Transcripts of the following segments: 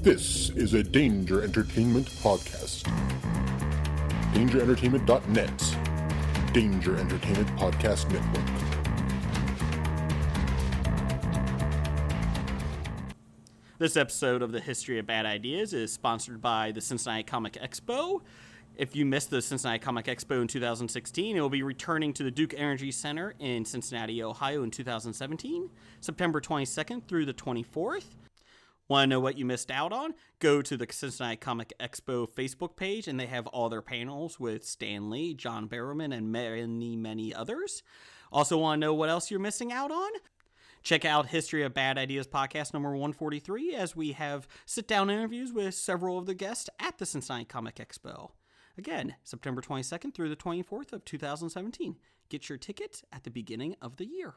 This is a Danger Entertainment podcast. DangerEntertainment.net. Danger Entertainment Podcast Network. This episode of the History of Bad Ideas is sponsored by the Cincinnati Comic Expo. If you missed the Cincinnati Comic Expo in 2016, it will be returning to the Duke Energy Center in Cincinnati, Ohio in 2017, September 22nd through the 24th. Want to know what you missed out on? Go to the Cincinnati Comic Expo Facebook page, and they have all their panels with Stan Lee, John Barrowman, and many, many others. Also want to know what else you're missing out on? Check out History of Bad Ideas podcast number 143, as we have sit-down interviews with several of the guests at the Cincinnati Comic Expo. Again, September 22nd through the 24th of 2017. Get your tickets at the beginning of the year.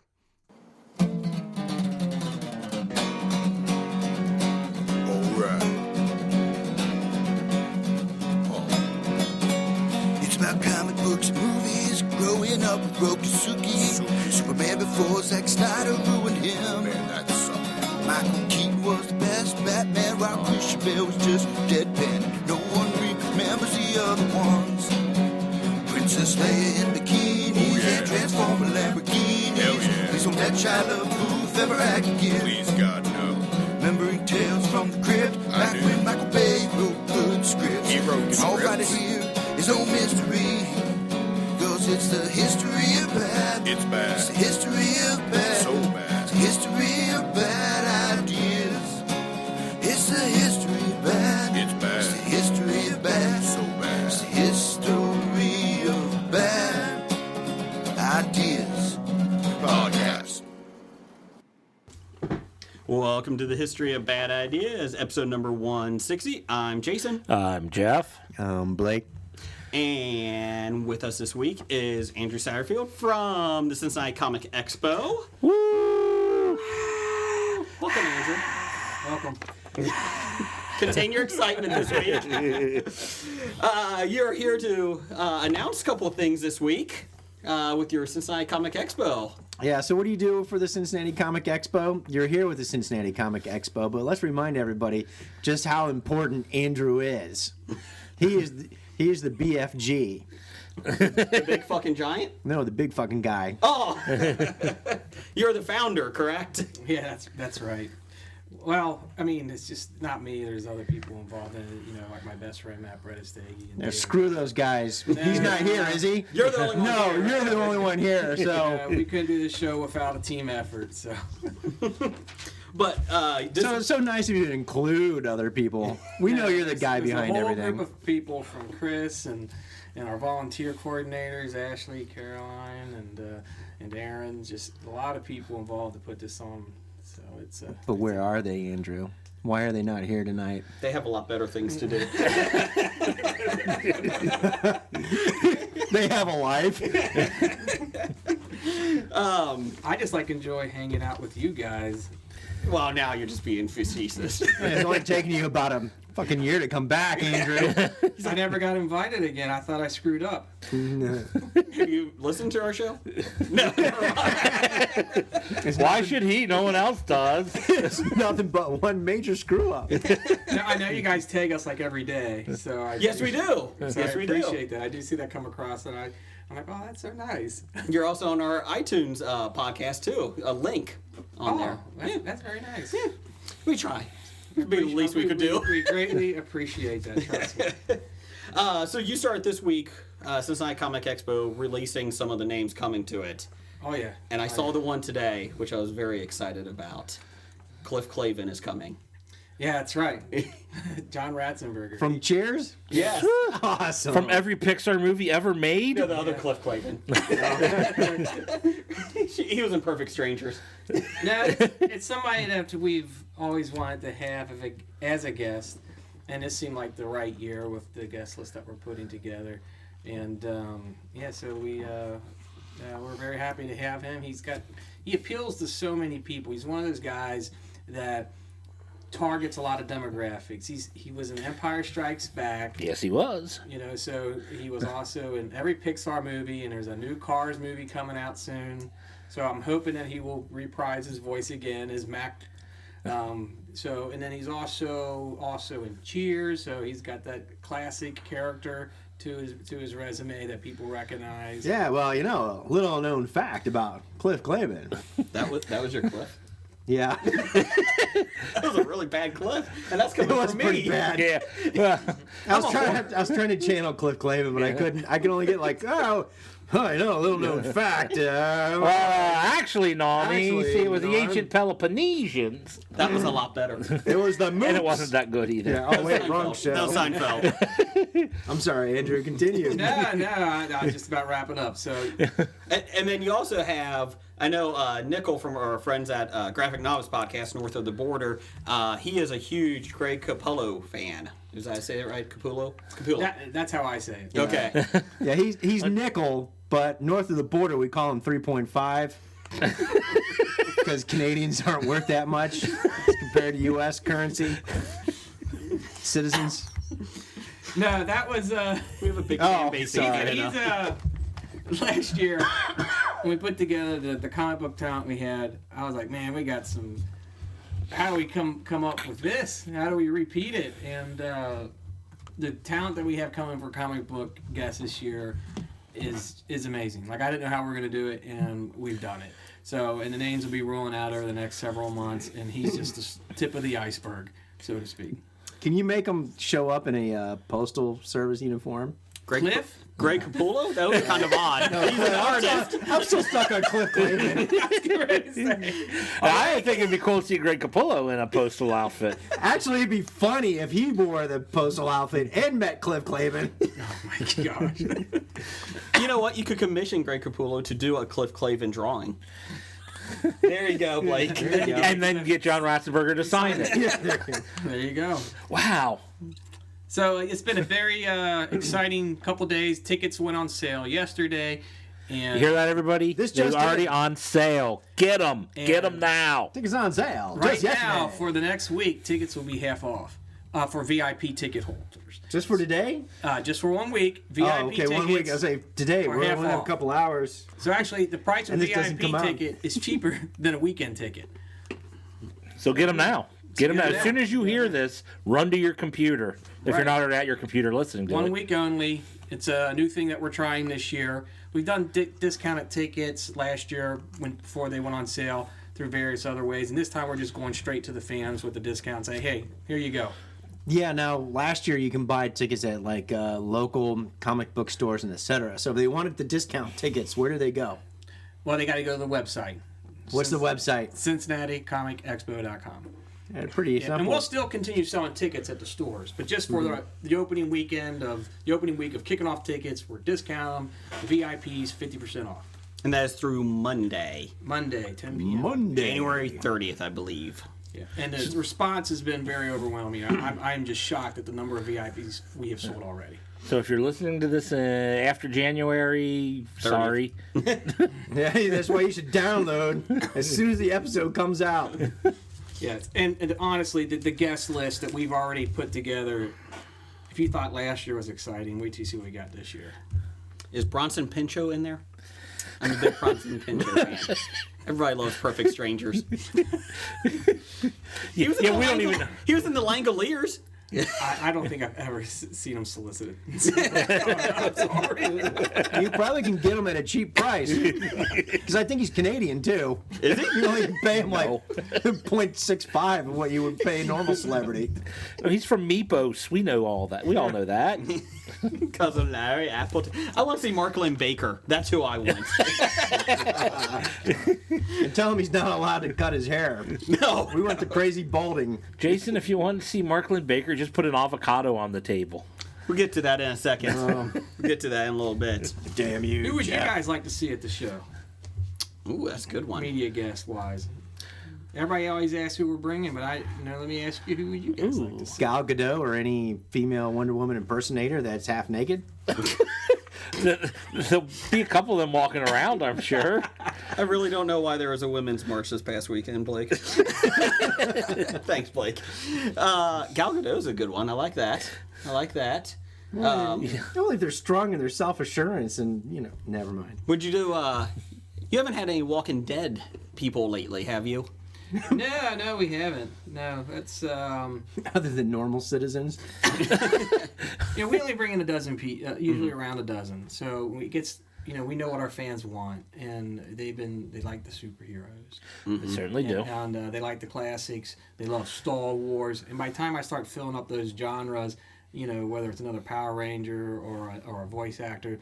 It's about comic books and movies. Growing up with Rokusuki. Superman before Zack Snyder ruined him. Man, that sucked. Michael Keaton was the best Batman, while Christian Bale was just deadpan. No one remembers the other ones. Princess Leia in bikinis and Transformer Lamborghinis. Please don't let Shia LaBeouf ever act again. Please, God, no. Remembering tales from the crypt, back when Michael Bay wrote good scripts. He wrote And all scripts. right here is no mystery, 'cause it's the history of bad. It's bad. It's the history of bad. So bad. It's the history of bad ideas. It's the history of bad. It's bad. It's the history of bad. So bad. It's the history of bad ideas. Podcast. Welcome to the History of Bad Ideas, episode number 160. I'm Jason. I'm Jeff. Blake. And with us this week is Andrew Satterfield from the Cincinnati Comic Expo. Woo! Welcome, Andrew. Welcome. Contain your excitement this week. You're here to announce a couple of things this week with your Cincinnati Comic Expo. Yeah, so what do you do for the Cincinnati Comic Expo? You're here with the Cincinnati Comic Expo, but let's remind everybody just how important Andrew is. He is the BFG. The big fucking giant? No, the big fucking guy. Oh! You're the founder, correct? Yeah, that's right. Well, I mean, it's just not me. There's other people involved in it. You know, like my best friend Matt Bredestegi. Now, screw those guys. He's not here, is he? You're the only one No, here. you're the only one here. So, We couldn't do this show without a team effort. So, But this so it's so nice of you to include other people. We know you're the guy there's behind a whole everything. group of people from Chris and our volunteer coordinators, Ashley, Caroline, and Aaron. Just a lot of people involved to put this on. So it's. But where are they, Andrew? Why are they not here tonight? they have a lot better things to do. They have a life. I just enjoy hanging out with you guys. Well, now you're just being facetious. It's only taking you about a fucking year to come back, Andrew. I never got invited again. I thought I screwed up. Have you listened to our show? No, never mind. Why should he? No one else does. It's nothing but one major screw up. Now, I know you guys tag us every day, so I Yes, we do. So Yes, I we do. appreciate that. I do see that come across, and I'm like, oh, that's so nice. You're also on our iTunes podcast, too. A link on there. That's very nice. Yeah. We try. It'd be the least we could do. We greatly appreciate that. Trust me. So you started this week, Cincinnati Comic Expo, releasing some of the names coming to it. Oh yeah. And I saw the one today, which I was very excited about. Cliff Clavin is coming. Yeah, that's right. John Ratzenberger. From Cheers? Yes. Awesome. From every Pixar movie ever made? No, the other Cliff Clavin. He was in Perfect Strangers. Now, it's somebody that we've always wanted to have as a guest, and this seemed like the right year with the guest list that we're putting together. And so we're very happy to have him. He appeals to so many people. He's one of those guys that targets a lot of demographics. He was in Empire Strikes Back. Yes, he was. You know, so he was also in every Pixar movie, and there's a new Cars movie coming out soon. So I'm hoping that he will reprise his voice again as Mac So, and then he's also in Cheers. So he's got that classic character to his resume that people recognize. Yeah, well, you know, a little known fact about Cliff Clavin. That was your cliff. Yeah, That was a really bad cliff, and that's coming it was from me. pretty bad. Yeah. Well, I was trying to channel Cliff Clavin, but I couldn't. I could only get like, I know a little known fact. actually, Nani, Actually, see, it was the Norm. ancient Peloponnesians, That was a lot better. It was the Moops. and it wasn't that good either. Yeah. Oh wait, wrong show. No Seinfeld. I'm sorry, Andrew. Continue. No, I was just about wrapping up. So And then you also have, I know Nickel from our friends at Graphic Novice Podcast, North of the Border. He is a huge Greg Capullo fan. Did I say it right? Capullo? Capullo. that's how I say it. Okay. Yeah, he's nickel, but north of the border we call him 3.5 because Canadians aren't worth that much compared to U.S. currency. Citizens. No, that was We have a big Oh, fan base in sorry. Canada. last year when we put together the comic book talent we had. I was like, man, we got some. How do we come up with this? How do we repeat it? And the talent that we have coming for comic book guests this year is amazing. Like, I didn't know how we were going to do it, and we've done it. So, and the names will be rolling out over the next several months, and he's just the tip of the iceberg, so to speak. Can you make him show up in a postal service uniform? Cliff? Greg Capullo? That was kind of odd. He's an artist. I'm still stuck on Cliff Clavin. I think it'd be cool to see Greg Capullo in a postal outfit. Actually, it'd be funny if he wore the postal outfit and met Cliff Clavin. Oh my gosh. You know what? You could commission Greg Capullo to do a Cliff Clavin drawing. There you go, Blake. And then get John Ratzenberger to sign it. There you go. Wow. So it's been a very exciting couple days. Tickets went on sale yesterday, and You hear that, everybody? This They're just already in. on sale. Get them. Get them And- now. Tickets on sale. right just now yesterday. for the next week, tickets will be half off for VIP ticket holders. Just for today? Just for 1 week, VIP Oh, okay, tickets. 1 week. I say today. are We're half only have a off. couple hours. So actually, the price of And a this doesn't VIP come out. ticket is cheaper than a weekend ticket. So get them now. Get them now. get it As soon now. as you hear this, run to your computer. If you're Right. not already at your computer listening to 1 it. week only. It's a new thing that we're trying this year. We've done discounted tickets last year before they went on sale through various other ways, and this time we're just going straight to the fans with the discount. Say, hey, here you go. Yeah, now last year you can buy tickets at like local comic book stores and etc. So if they wanted the discount tickets, where do they go? Well, they got to go to the website. What's the website? CincinnatiComicExpo.com. Pretty Yeah, simple. and we'll still continue selling tickets at the stores, but just for the opening week of kicking off tickets, we're discounting them. The VIPs 50% off. And that is through Monday, Monday, 10 p.m. Monday. January 30th, I believe. Yeah. And the response has been very overwhelming. I'm just shocked at the number of VIPs we have sold already. So if you're listening to this after January, sorry. Yeah, that's why you should download as soon as the episode comes out. Yes, and honestly, the guest list that we've already put together, if you thought last year was exciting, wait till you see what we got this year. Is Bronson Pinchot in there? I'm a big Bronson Pinchot fan. Everybody loves Perfect Strangers. He was in Yeah, the we don't Langol- even know. He was in the Langoliers. I don't think I've ever seen him solicited. You probably can get him at a cheap price. Because I think he's Canadian too. Is he? You only can pay him like 0.65 of what you would pay a normal celebrity. Oh, he's from Meepos. We know all that. We all know that. Cousin Larry Appleton. I want to see Mark Lynn Baker. That's who I want. And tell him he's not allowed to cut his hair. No. We went to crazy balding. Jason, if you want to see Markland Baker, just put an avocado on the table. We'll get to that in a second. We'll get to that in a little bit. Damn you. Who would you Jeff. guys like to see at the show, Ooh, that's a good one. media guest wise? Everybody always asks who we're bringing, but let me ask you, who would you guys like to see? Gal Gadot or any female Wonder Woman impersonator that's half naked? There'll be a couple of them walking around, I'm sure. I really don't know why there was a women's march this past weekend, Blake. Thanks, Blake. Gal Gadot's a good one. I like that. Only if they're strong in their self-assurance and, never mind. Would you do, you haven't had any Walking Dead people lately, have you? No, we haven't. No, that's Other than normal citizens. we only bring in a dozen usually around a dozen. So it gets we know what our fans want, and they like the superheroes. They certainly do. And they like the classics. They love Star Wars. And by the time I start filling up those genres, whether it's another Power Ranger or a voice actor,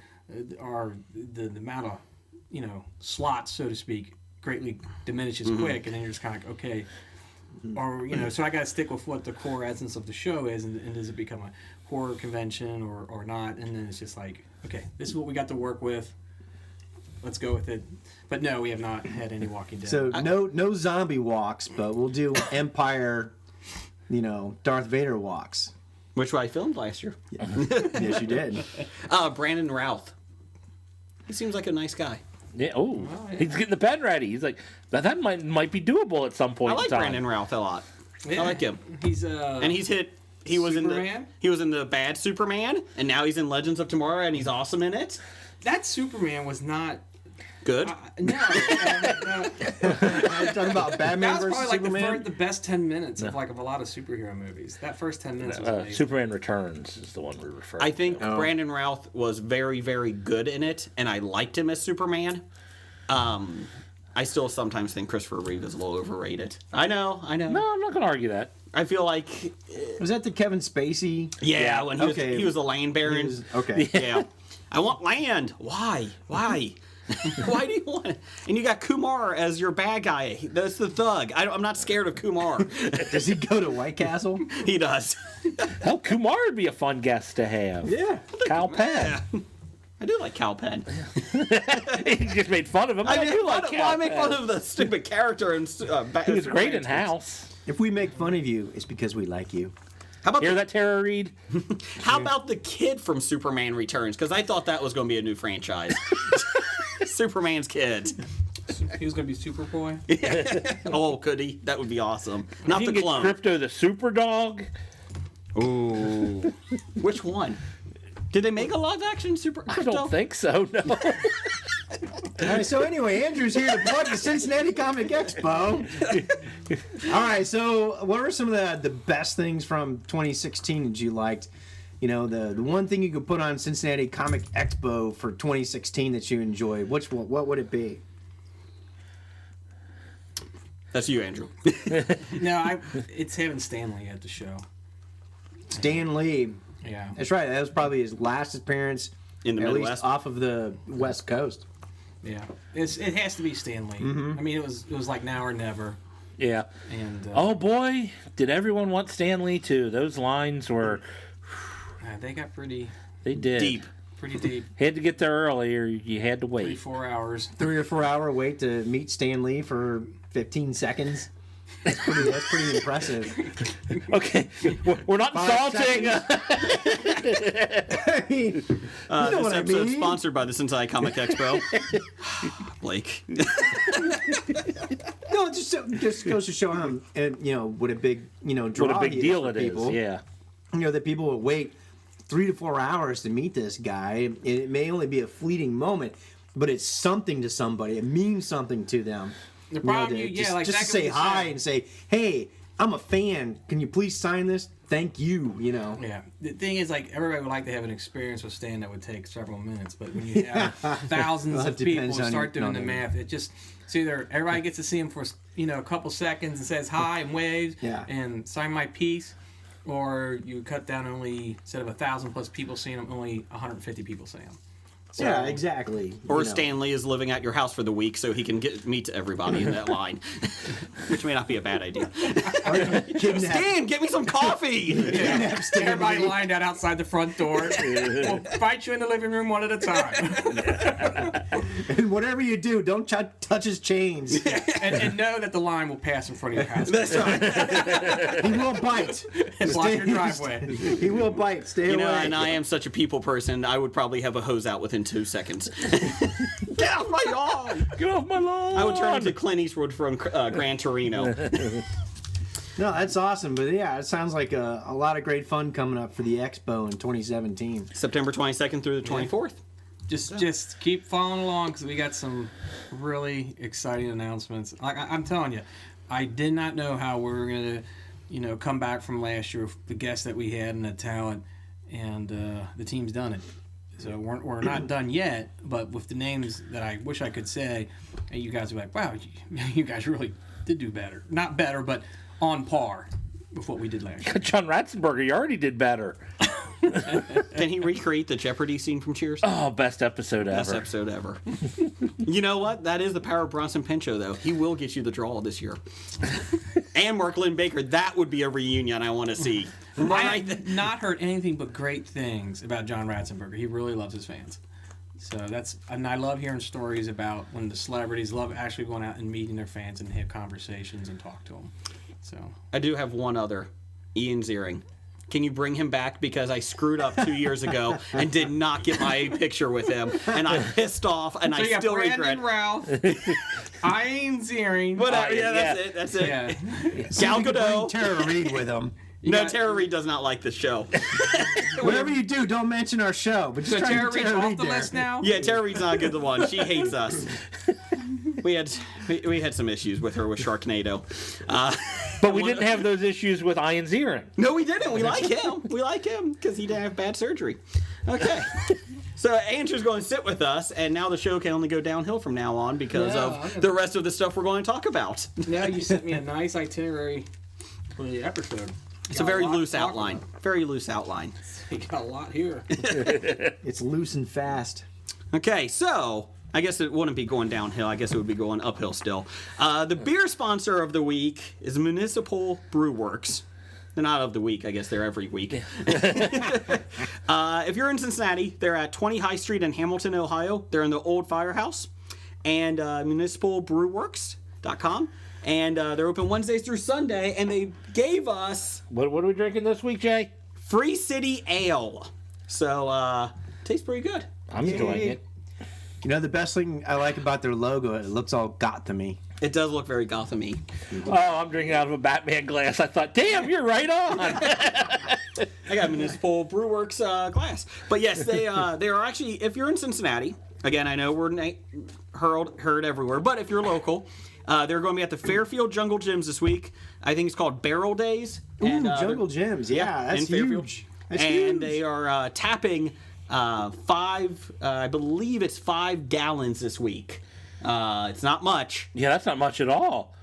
or the amount of slots, so to speak, greatly diminishes quick, and then you're just kind of like, okay. Or so I got to stick with what the core essence of the show is, and does it become a horror convention or not? And then it's just like, okay, this is what we got to work with. Let's go with it. But no, we have not had any Walking Dead. So no zombie walks, but we'll do Empire, Darth Vader walks. Which I filmed last year. Yes, you did. Brandon Routh. He seems like a nice guy. Yeah. Oh, he's getting the pen ready. He's like, that might be doable at some point. I like in time. Brandon Routh a lot. Yeah. I like him. He's And he's hit. He was Superman? he was in the bad Superman, and now he's in Legends of Tomorrow, and he's awesome in it. that Superman was not. Good. No. Talking about Batman That was versus probably like Superman. the best 10 minutes of a lot of superhero movies. That first 10 minutes was amazing. Superman Returns is the one we refer. I think Oh. Brandon Routh was very, very good in it, and I liked him as Superman. I still sometimes think Christopher Reeve is a little overrated. I know. No, I'm not going to argue that. I feel like, Was that the Kevin Spacey? yeah, when he was a land baron. Okay. Yeah. I want land. Why? Why do you want it? And you got Kumar as your bad guy. That's the thug. I'm not scared of Kumar. Does he go to White Castle? He does. Hell, Kumar would be a fun guest to have. Yeah. Kyle Penn. Yeah. I do like Cal Penn. He just made fun of him. I do like Cal I make Penn. fun of the stupid character and He was great in House. If we make fun of you, it's because we like you. How about Hear that, Tara Reid? How about the kid from Superman Returns? Because I thought that was going to be a new franchise. Superman's kid. He was going to be Superboy. Oh, could he? That would be awesome. Not You the can get clone. Crypto the Super Dog. Ooh. Which one? Did they make a live action Super I Crypto? don't think so, no. All right, so anyway, Andrew's here to plug the Cincinnati Comic Expo. All right, so what were some of the best things from 2016 that you liked? The one thing you could put on Cincinnati Comic Expo for 2016 that you enjoyed. What would it be? That's you, Andrew. No, it's having Stanley at the show. Stan Lee. Yeah. That's right. That was probably his last appearance In the at Midwest? least off of the West Coast. Yeah. It has to be Stanley. I mean, it was like now or never. Yeah. And Oh, boy. Did everyone want Stan Lee, too? Those lines were... they got pretty They did. Deep. deep. Had to get there early or you had to wait. 3-4 hours. 3 or 4 hour wait to meet Stan Lee for 15 seconds. That's pretty impressive. Okay. We're not 5 insulting. I mean, you know This what I episode's mean. sponsored by the Cincinnati Comic Expo. Blake. No, it just goes to show how, what a big, draw What a big he deal for it is. people. Yeah. That people will wait 3 to 4 hours to meet this guy. It may only be a fleeting moment, but it's something to somebody. It means something to them. The problem, Just like to exactly say what you hi said. and say, "Hey, I'm a fan. Can you please sign this? Thank you." Yeah. The thing is, like, everybody would like to have an experience with Stan that would take several minutes, but when you have thousands Well, of it people depends on start your- doing no, the no. math, it's either everybody gets to see him for a couple seconds and says hi and waves Yeah. and sign my piece, or you cut down only, instead of 1,000 plus people seeing him, only 150 people see him. So, Yeah, exactly. Or Stanley is living at your house for the week so he can meet everybody in that line. Which may not be a bad idea. Stan, get me some coffee! Kidnap Stan Everybody Lee. lined out outside the front door. We'll fight you in the living room one at a time. And whatever you do, don't touch his chains. and know that the line will pass in front of your house. That's right. He will bite. And block your driveway. He will bite. Stay away. And I am such a people person, I would probably have a hose out within 2 seconds. Get off my lawn! Get off my lawn. I would turn into Clint Eastwood from Gran Torino. No, that's awesome. But yeah, it sounds like a lot of great fun coming up for the Expo in 2017. September 22nd through the 24th. Just keep following along because we got some really exciting announcements. I'm telling you, I did not know how we were going to, come back from last year with the guests that we had and the talent, and the team's done it. So we're not done yet, but with the names that I wish I could say, and you guys are like, wow, you guys really did do better. Not better, but on par with what we did last year. John Ratzenberger, you already did better. Can he recreate the Jeopardy scene from Cheers? Oh, best episode ever. Best episode ever. You know what? That is the power of Bronson Pinchot, though. He will get you the draw this year. And Mark Lynn Baker. That would be a reunion I want to see. I have not heard anything but great things about John Ratzenberger. He really loves his fans. So and I love hearing stories about when the celebrities love actually going out and meeting their fans and have conversations and talk to them. So I do have one other, Ian Ziering. Can you bring him back? Because I screwed up 2 years ago and did not get my picture with him. And I'm pissed off, and so I you got still Brandon regret. Ralph, Ian Ziering. Whatever, that's it. Yeah. Gal Gadot. Tara Reid with him. No, Tara Reid does not like this show. Whatever you do, don't mention our show. But just So try to Tara get Reid's Tara off Reid the there. list now? Yeah, Tara Reid's not a good one. She hates us. We had some issues with her with Sharknado. But we didn't have those issues with Ian Ziering. No, we didn't. We like him. We like him because he didn't have bad surgery. Okay. So Andrew's going to sit with us, and now the show can only go downhill from now on because of the rest of the stuff we're going to talk about. Now you sent me a nice itinerary for the episode. It's a very loose outline. Very loose outline. We got a lot here. It's loose and fast. Okay, so I guess it wouldn't be going downhill. I guess it would be going uphill still. The beer sponsor of the week is Municipal Brew Works. They're not of the week. I guess they're every week. If you're in Cincinnati, they're at 20 High Street in Hamilton, Ohio. They're in the old firehouse. And municipalbrewworks.com. And they're open Wednesdays through Sunday. And they gave us What are we drinking this week, Jay? Free City Ale. So, tastes pretty good. I'm enjoying it. You know, the best thing I like about their logo, it looks all Gotham-y. It does look very Gotham-y. Oh, I'm drinking out of a Batman glass. I thought, damn, you're right on. I got Municipal Brewworks glass. But yes, they are actually, if you're in Cincinnati, again, I know we're heard everywhere, but if you're local, they're going to be at the Fairfield Jungle Gyms this week. I think it's called Barrel Days. Ooh, And, Jungle Gyms. Yeah, that's in Fairfield. huge. That's and huge. they are tapping 5 gallons this week. It's not much. Yeah, that's not much at all.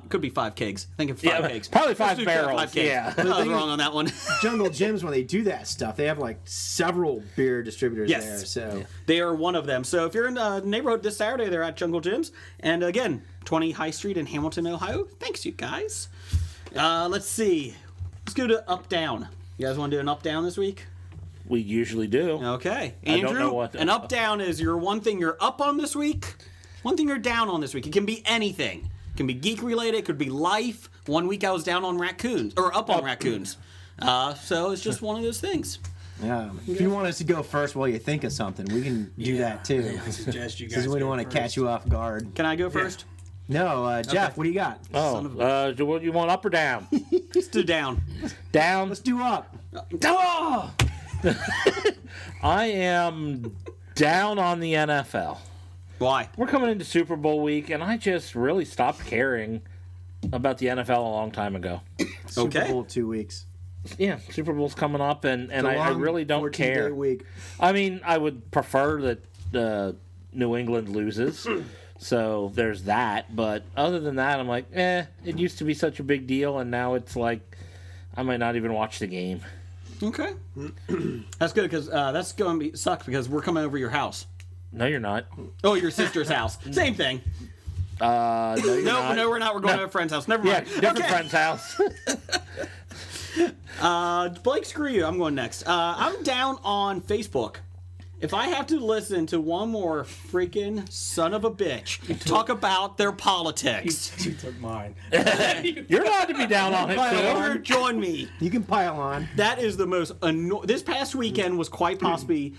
Could be 5 kegs. I think it's 5 kegs. Probably Let's 5 do barrels. 5 kegs. Yeah. I was wrong on that one. Jungle Gyms, when they do that stuff, they have like several beer distributors Yes. there. So They are one of them. So if you're in the neighborhood this Saturday, they're at Jungle Gyms. And again, 20 High Street in Hamilton, Ohio. Thanks, you guys. Let's see. Let's go to Up Down. You guys want to do an Up Down this week? We usually do. Okay. I don't Andrew, know what an Up Down is your one thing you're up on this week, one thing you're down on this week. It can be anything. It can be geek related. It could be life. One week I was down on raccoons, or up on raccoons. So it's just one of those things. yeah, if you want us to go first while you think of something, we can do that too. I suggest you guys. Because we don't go want to first. catch you off guard. Can I go first? No, Jeff, what do you got? Oh, do you want up or down? Let's do down. Down. Let's do up. Oh! I am down on the NFL. Why? We're coming into Super Bowl week, and I just really stopped caring about the NFL a long time ago. Super Okay. Bowl 2 weeks. Yeah, Super Bowl's coming up, and It's a I long really don't 14-day care. week. I mean, I would prefer that New England loses, so there's that. But other than that, I'm like, it used to be such a big deal, and now it's like I might not even watch the game. Okay. That's good because that's going to be suck because we're coming over your house. No, you're not. Oh, your sister's house. Same thing. No, you're not. No, we're not. We're going to a friend's house. Never Yeah, mind. different Okay. friend's house. Blake, screw you. I'm going next. I'm down on Facebook. If I have to listen to one more freaking son of a bitch talk about their politics, You took mine. You're allowed to be down on it, or too. join me. You can pile on. That is the most this past weekend was quite possibly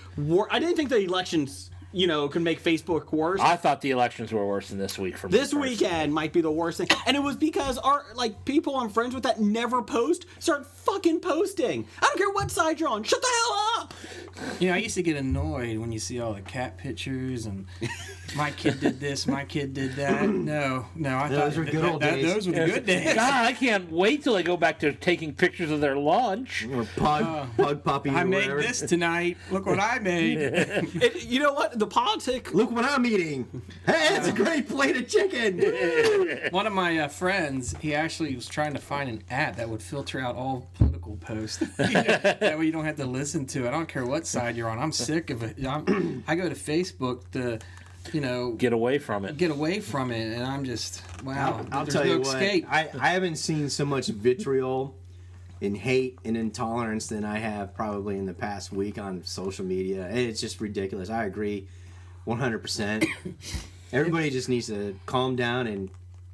I didn't think the elections, could make Facebook worse. I thought the elections were worse than this week for me. This weekend might be the worst thing. And it was because our people I'm friends with that never post start fucking posting. I don't care what side you're on. Shut the hell up. I used to get annoyed when you see all the cat pictures and my kid did this, my kid did that. No, I Those thought were good old days. Those were the good days. God, I can't wait till they go back to taking pictures of their lunch. Or pug puppy. I or made whatever. this tonight. Look what I made. You know what? The politic. Look what I'm eating. Hey, it's a great plate of chicken. One of my friends, he actually was trying to find an app that would filter out all political posts. That way you don't have to listen to it. I don't care what side you're on. I'm sick of it. I go to Facebook to, Get away from it. and I'm just, wow. I'll there's tell no you what. escape. I haven't seen so much vitriol and hate and intolerance than I have probably in the past week on social media. It's just ridiculous. I agree 100%. Everybody just needs to calm down and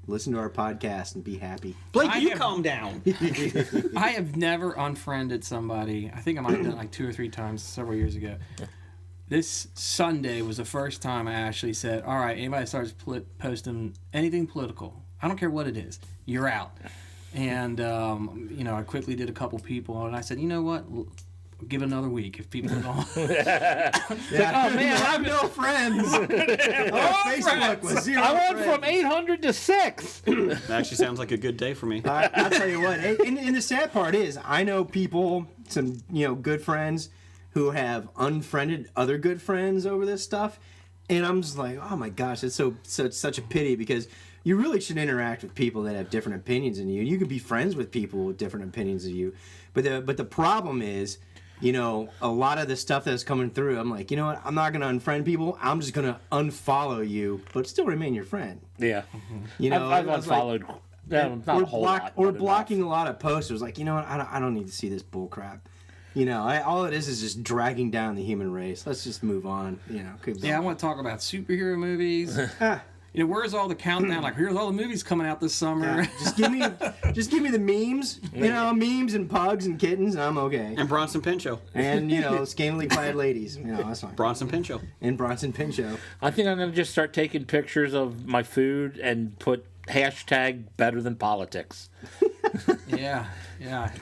listen to our podcast and be happy. Blake, calm down. I have never unfriended somebody. I think I might have done it like 2 or 3 times several years ago. This Sunday was the first time I actually said, all right, anybody starts posting anything political, I don't care what it is, you're out. And, I quickly did a couple people, and I said, you know what? Give it another week if people don't. Oh man, I have no friends. Facebook was 0 I went friends. from 800 to 6. That actually sounds like a good day for me. I'll tell you what. And the sad part is, I know people, some good friends, who have unfriended other good friends over this stuff, and I'm just like, oh my gosh, it's such a pity because you really should interact with people that have different opinions than you. You can be friends with people with different opinions than you, but the problem is, a lot of the stuff that's coming through, I'm like, you know what? I'm not gonna unfriend people. I'm just gonna unfollow you, but still remain your friend. Yeah. it's I've like- unfollowed. not a whole lot. Or but blocking enough. a lot of posts. It was like, you know what? I don't need to see this bull crap. All it is just dragging down the human race. Let's just move on. Yeah, I want to talk about superhero movies. Where's all the countdown? Like, here's all the movies coming out this summer. Yeah, just give me the memes. Memes and pugs and kittens, and I'm okay. And Bronson Pinchot. And scantily clad ladies. That's fine. Bronson Pinchot. And Bronson Pinchot. I think I'm going to just start taking pictures of my food and put hashtag better than politics. Yeah.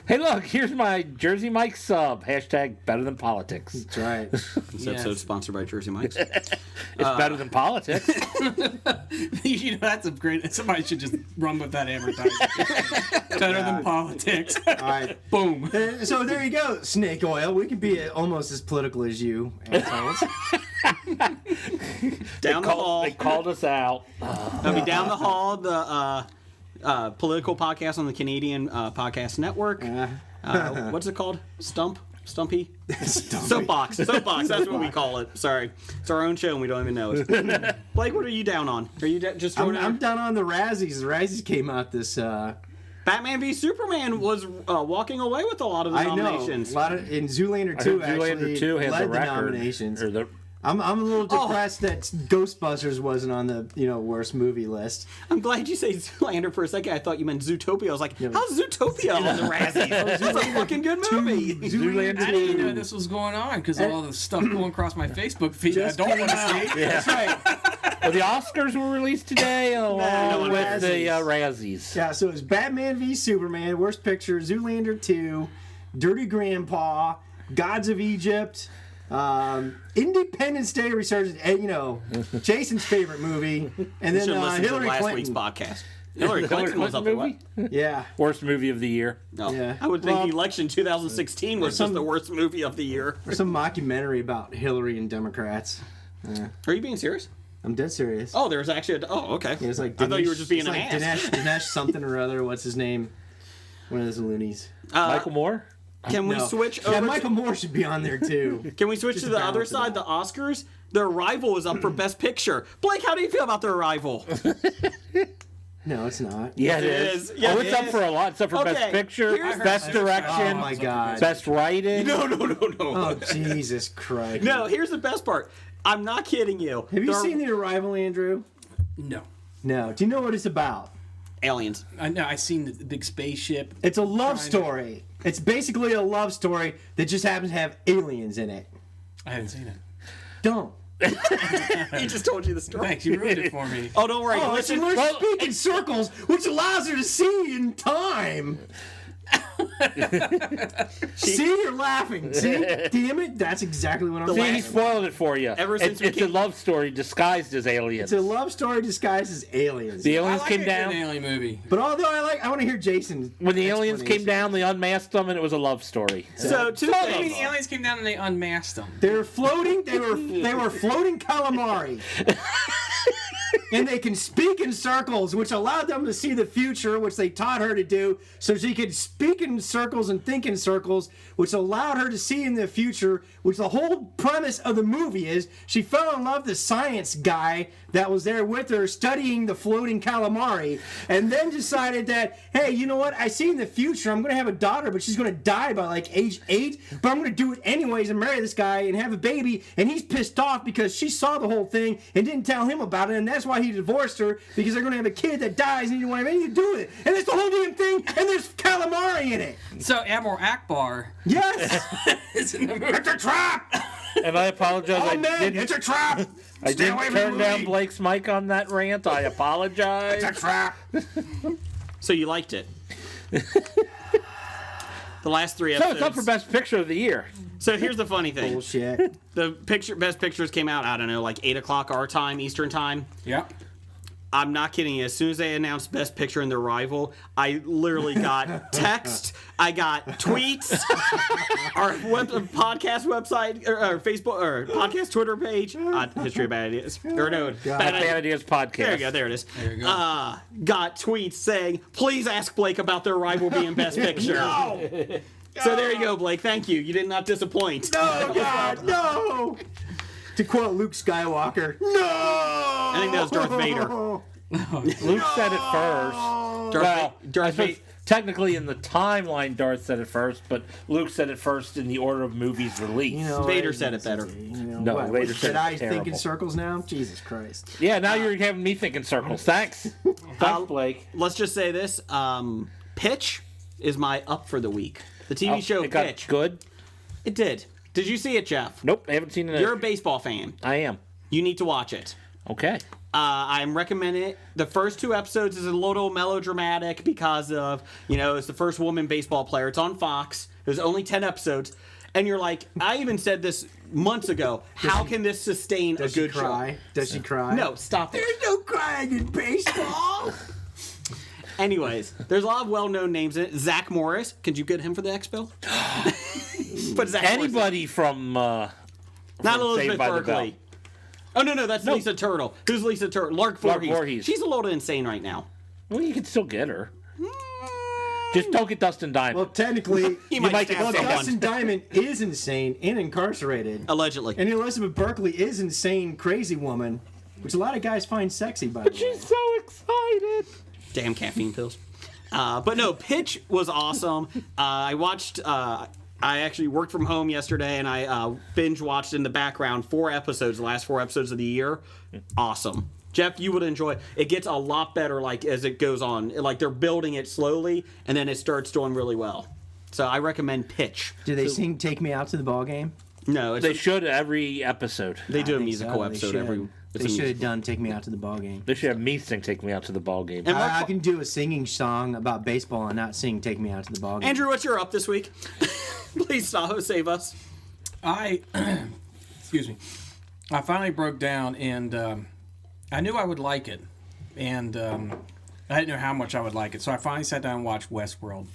Hey, look, here's my Jersey Mike sub. Hashtag better than politics. That's right. This episode sponsored by Jersey Mike's. It's better than politics. That's a great. Somebody should just run with that advertisement. Better than politics. All right. Boom. So there you go, Snake Oil. We could be almost as political as you, assholes. Down the hall. They called us out. That'll be Down the Hall, the political podcast on the Canadian Podcast Network. What's it called? Stumpy? Soapbox. Soapbox. That's what we call it. Sorry. It's our own show and we don't even know it. Blake, what are you down on? Are you just throwing I'm down on the Razzies. The Razzies came out this... Batman v Superman was walking away with a lot of the nominations. A lot of, and Zoolander 2 actually 2 has led the the record. nominations. Or I'm a little depressed that Ghostbusters wasn't on the worst movie list. I'm glad you say Zoolander for a second. I thought you meant Zootopia. I was like, how's Zootopia on the Razzies? That's a fucking good movie. Zoolander I didn't 2. know this was going on because of all the stuff going across my Facebook feed I Just don't want to came see. That's right. Well, the Oscars were released today along with the Razzies. Yeah, so it's Batman v Superman, Worst Picture, Zoolander 2, Dirty Grandpa, Gods of Egypt, Independence Day Resurgence, and, Jason's favorite movie, and then Should listen to Hillary last Clinton. week's podcast. Hillary Clinton was up there. What? Yeah. Worst movie of the year. No. Yeah. I would think Well, election 2016 was just the worst movie of the year. Or some mockumentary about Hillary and Democrats. Are you being serious? I'm dead serious. Oh, there was actually okay. It was like I thought you were just being it's an like ass. Dinesh something or other. What's his name? One of those loonies. Michael Moore? Can we No. switch Yeah, over? Michael Moore should be on there too. Can we switch Just to to the other balance it side, out. the Oscars? Their Arrival is up for Best Picture. Blake, how do you feel about their Arrival? No, it's not. Yeah, it It is. is. Yeah, Oh, it it's up is. for a lot. It's up for Okay, Best Picture, here's- Best Direction, Oh my God. Best Writing. No. Oh Jesus Christ. No, here's the best part. I'm not kidding you. Have you There are seen The Arrival, Andrew? No. No. Do you know what it's about? aliens? I know. I seen the big spaceship. It's a love story. It's basically a love story that just happens to have aliens in it. I haven't seen it. Don't. He just told you the story. Thanks, you ruined it for me. Oh, don't worry. Oh, Listen, she learns to speak in circles, which allows her to see in time. See, you're laughing. See, damn it, that's exactly what I'm See, he saying. spoiled it for you. Ever since we It's a came- love story disguised as aliens. It's a love story disguised as aliens. The I aliens like came an down. alien movie. But although I want to hear Jason. When the aliens came explanation. down, they unmasked them, and it was a love story. So two I mean, things. the aliens came down and they unmasked them. They were floating. They were floating calamari. And they can speak in circles, which allowed them to see the future, which they taught her to do. So she could speak in circles and think in circles, which allowed her to see in the future, which the whole premise of the movie is she fell in love with the science guy that was there with her studying the floating calamari, and then decided that, hey, you know what? I see in the future I'm going to have a daughter, but she's going to die by like age 8, but I'm going to do it anyways and marry this guy and have a baby, and he's pissed off because she saw the whole thing and didn't tell him about it, and that's why he divorced her, because they're going to have a kid that dies and he didn't want anything to do with it. And it's the whole damn thing, and there's calamari in it. So Admiral Akbar Yes! is in the movie. It's a trap! And I apologize. Oh, I man, didn't, it's a trap! I Stay away didn't from the turn down movie. Blake's mic on that rant. I apologize. It's a trap! So you liked it. The last 3 So episodes. it's up for Best Picture of the Year. So here's the funny thing. Bullshit. The best pictures came out, I don't know, like 8 o'clock our time, Eastern time. Yep. I'm not kidding you. As soon as they announced Best Picture in The Arrival, I literally got text, I got tweets, our podcast website, or Facebook, or podcast Twitter page, History of Bad Ideas. Or no, Bad Ideas Podcast. There you go, there it is. There you go. Got tweets saying, please ask Blake about The Arrival being Best Picture. So there you go, Blake. Thank you. You did not disappoint. Oh, God, no! To quote Luke Skywalker, no! I think that was Darth Vader. Luke said it first. Well, I Darth suppose Vader. technically in the timeline, Darth said it first, but Luke said it first in the order of movies released. You know, Vader said it better. No, what, Vader said did I it's think in terrible. circles now? Jesus Christ. Yeah, now you're having me think in circles. Thanks. Thanks, Blake. Let's just say this. Pitch is my up for the week. The TV show It got Pitch. good? It did. Did you see it, Jeff? Nope, I haven't seen it. You're a baseball fan. I am. You need to watch it. Okay. I'm recommending it. The first 2 episodes is a little melodramatic because of, it's the first woman baseball player. It's on Fox. There's only 10 episodes. And you're like, I even said this months ago. How can this sustain a Does she good cry? show? Does she cry? No, stop it. There's no crying in baseball. Anyways, there's a lot of well-known names in it. Zach Morris. Could you get him for the Expo? But Zach Morris. Anybody from Not Saved Elizabeth by the Berkley. Oh, no, that's Lisa Turtle. Who's Lisa Turtle? Lark Voorhees. Voorhees. She's a little insane right now. Well, you can still get her. Just don't get Dustin Diamond. Well, technically, He might might stab get someone. Dustin Diamond is insane and incarcerated. Allegedly. And Elizabeth Berkley is insane, crazy woman, which a lot of guys find sexy, by the way. She's so excited. Damn caffeine pills. But no, Pitch was awesome. I watched. I actually worked from home yesterday, and I binge watched in the background 4 episodes, the last 4 episodes of the year. Awesome, Jeff. You would enjoy it. It gets a lot better, like as it goes on. Like they're building it slowly, and then it starts doing really well. So I recommend Pitch. Do they sing "Take Me Out to the Ball Game"? No, They should every episode. they do a I think musical so. They episode should. every. It's They a should have musical. done "Take Me Out to the Ball Game." They should have me sing "Take Me Out to the Ball Game." And I Mark- can do a singing song about baseball and not sing "Take Me Out to the Ball Game." Andrew, what's your up this week? Please, Saho, save us. Excuse me. I finally broke down, and I knew I would like it, and I didn't know how much I would like it. So I finally sat down and watched Westworld.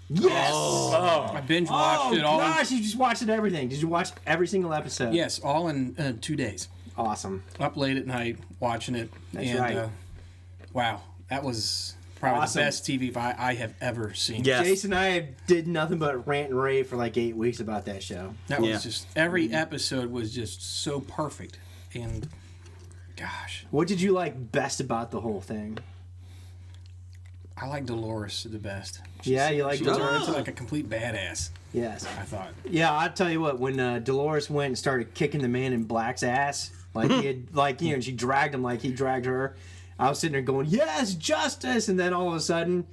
Yes. I binge watched it all. Gosh, you just watched it everything. Did you watch every single episode? Yes, all in 2 days. Awesome. Up late at night watching it. That's and, right. Wow, that was probably Awesome. the best TV I have ever seen. Yes. Jason and I did nothing but rant and rave for like 8 weeks about that show. That Yeah. was just every episode was just so perfect, and gosh, What did you like best about the whole thing? I like Dolores the best. Yeah, you like She Dolores? turned into like a complete badass. Yes. I thought. Yeah, I'll tell you what. When Dolores went and started kicking the man in Black's ass, like he had, like and she dragged him like he dragged her. I was sitting there going, "Yes, justice!" And then all of a sudden,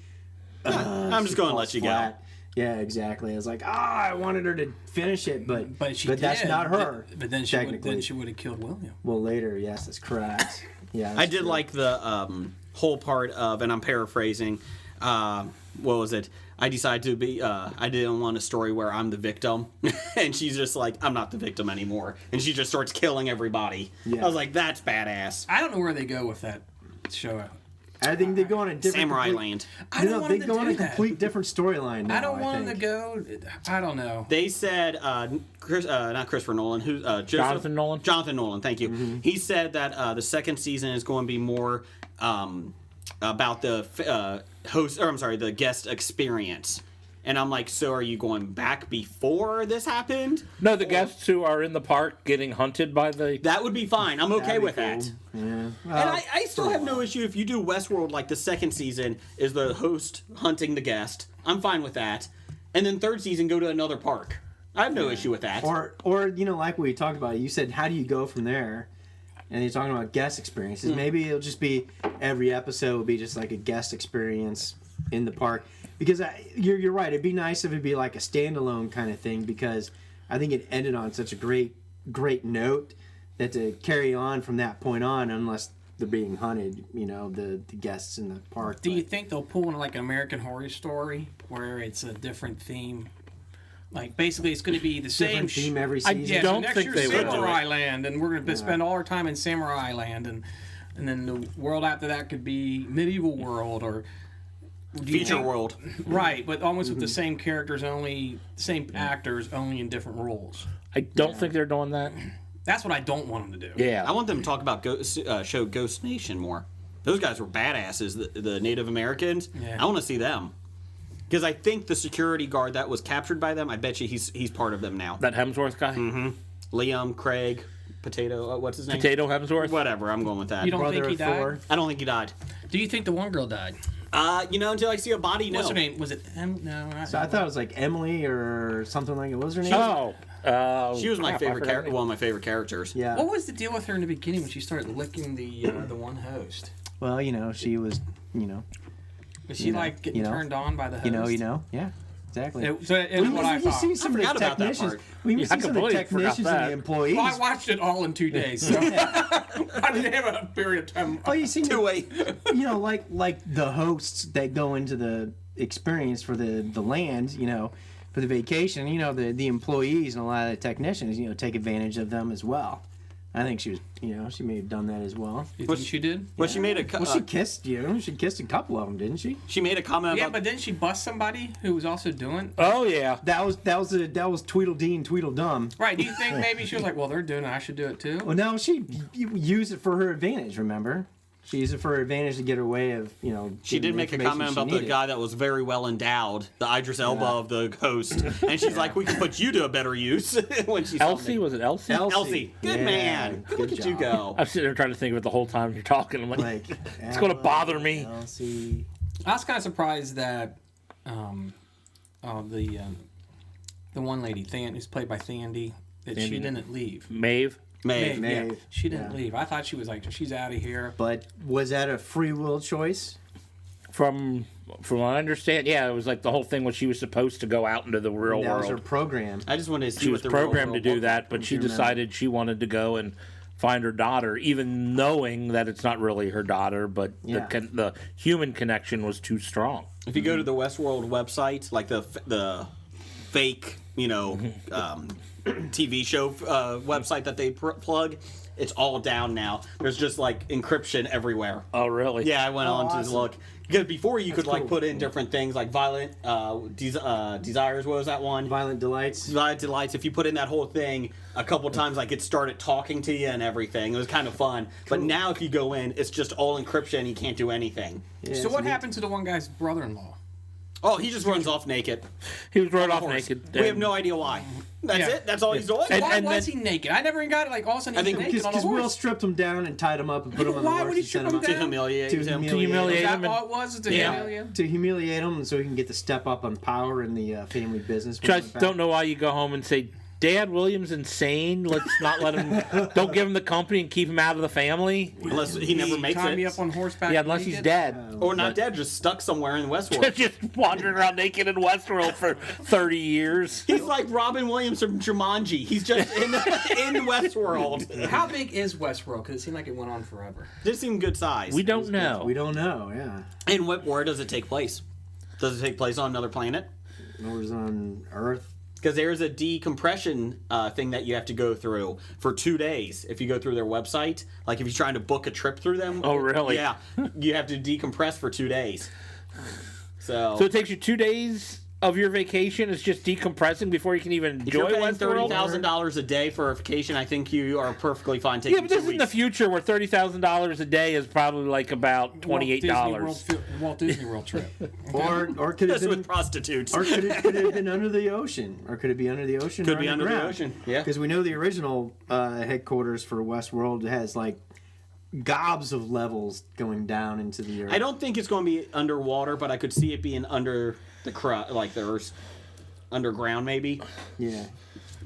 I'm just going to let you go. Yeah, exactly. I was like, I wanted her to finish it, but She that's did, not her. But then technically. she would have killed William. Well, later, yes, that's correct. Yeah, I that's did true. like the whole part of, and I'm paraphrasing, what was it? I decided to be, I didn't want a story where I'm the victim. And she's just like, I'm not the victim anymore. And she just starts killing everybody. Yeah. I was like, that's badass. I don't know where they go with that show. I think they go on a different Samurai complete, Land. I don't want they them go to on do a that. complete different storyline now. I don't want them think. to go. I don't know. They said, not Christopher Nolan, Jonathan Nolan? Jonathan Nolan, thank you. He said that the second season is going to be more about the the guest experience. And I'm like, so are you going back before this happened? No, the guests who are in the park getting hunted by the. That would be fine. I'm okay That'd be with that. cool. Yeah. And Well, I still have no issue if you do Westworld like the second season is the host hunting the guest. I'm fine with that. And then third season go to another park. I have no issue with that. or like we talked about, you said, how do you go from there? And you're talking about guest experiences. Maybe it'll just be every episode will be just like a guest experience in the park. Because you're right. It'd be nice if it'd be like a standalone kind of thing. Because I think it ended on such a great note that to carry on from that point on, unless they're being hunted, the guests in the park. Do you think they'll pull in like an American Horror Story where it's a different theme? Like basically, it's going to be the same different theme every I season? Yeah, don't so next think year's they will. Samurai Land, and we're going to spend all our time in Samurai Land, and then the world after that could be Medieval World or do you Future think- world. Right, but almost with the same characters, same actors, only in different roles. I don't think they're doing that. That's what I don't want them to do. Yeah. I want them to talk about show Ghost Nation more. Those guys were badasses, the Native Americans. Yeah. I want to see them. Because I think the security guard that was captured by them, I bet you he's part of them now. That Hemsworth guy? Liam, Craig, Potato, what's his name? Potato Hemsworth? Whatever, I'm going with that. You don't Brother think he of died? Thor. I don't think he died. Do you think the one girl died? Until I see a body, no. What's her name? Was it No, not So I thought it was like Emily or something like it. What was her name? Oh. She was my crap, I favorite forgot her character, one of my favorite characters. Yeah. What was the deal with her in the beginning when she started licking the one host? Well, she was, Was she like getting turned on by the host? Yeah, exactly. It was what I you thought. see some of the forgot about that technicians. part. We Yeah, I see some of the completely forgot technicians and that. the employees. Well, I watched it all in 2 days, so I didn't have a period of time. Oh, you see, Two-way. like the hosts that go into the experience for the land, for the vacation. The employees and a lot of the technicians, take advantage of them as well. I think she was, she may have done that as well. You think she did? Well, she made a Well, she kissed she kissed a couple of them, didn't she? she made a comment Yeah, about but didn't she bust somebody who was also doing? Oh, yeah. That was Tweedledee and Tweedledum. Right. Do you think maybe she was like, well, they're doing it, I should do it too? Well, no, she used it for her advantage. Remember, she used it for her advantage to get her way of, She did make a comment about the guy that was very well endowed, the Idris Elba of the host, and she's like, "We can put you to a better use." When she's Elsie? Was it Elsie? Elsie, good Yeah, man. good Look at you job. go. I'm sitting there trying to think of it the whole time you're talking. I'm like, it's going to bother me. Elsie. I was kind of surprised that the one lady, who's played by Thandy, that she didn't leave. Maeve? Maeve. Yeah, Maeve, she didn't yeah. leave. I thought she was like, she's out of here. But was that a free will choice? From what I understand, yeah, it was like the whole thing was she was supposed to go out into the real That was her world. program. I just wanted to see She what was the real programmed to world do looked that, but she remember. decided she wanted to go and find her daughter, even knowing that it's not really her daughter, but Yeah. the human connection was too strong. If you go to the Westworld website, like the fake, TV show website that they plug, it's all down now. There's just like encryption everywhere. Oh, really? Yeah, I went on to awesome. look. Because before you could like cool. put in different things like violent desires. What was that one? Violent Delights. Violent delights. If you put in that whole thing a couple times, like it started talking to you and everything. It was kind of fun. But now if you go in, it's just all encryption. You can't do anything. Yeah, So what he- happened to the one guy's brother-in-law? Oh, he just runs off naked. He was right off Horse. naked. We have no idea why. That's Yeah. it. That's all he's doing. And- Why and was then- he naked? I never even got it. Like all of a sudden I he's think naked on a Because Will horse. stripped him down and tied him up and put him on the Why horse. would he and strip sent him out to down? humiliate To him. humiliate Is that him and- all it was? To Yeah. humiliate him? to humiliate him, so he can get to step up on power in the family business. I just don't know why you go home and say, Dad, William's insane. Let's not let him. Don't give him the company and keep him out of the family. Unless he never makes Tie me it. up on horseback. Yeah, unless he's naked? dead. Or not dead, just stuck somewhere in Westworld. Just wandering around naked in Westworld for 30 years. He's like Robin Williams from Jumanji. He's just in Westworld. How big is Westworld? Because it seemed like it went on forever. This seemed good size. We don't know. We don't know. Yeah. And where does it take place? Does it take place on another planet? Or is it on Earth? Because there's a decompression thing that you have to go through for 2 days if you go through their website. Like if you're trying to book a trip through them. Oh, really? Yeah. You have to decompress for 2 days. So it takes you 2 days of your vacation is just decompressing before you can even if you're enjoy paying Westworld? $30,000 a day for a vacation, I think you are perfectly fine taking Yeah, but this 2 is in the weeks. future where $30,000 a day is probably like about $28. Walt Disney World trip. Or could it That's have been with prostitutes. Or could it have been under the ocean? Or could it be under the ocean? Could or be under the underground? ocean, yeah. Because we know the original headquarters for Westworld has like gobs of levels going down into the earth. I don't think it's going to be underwater, but I could see it being under the like the Earth's underground, maybe. Yeah.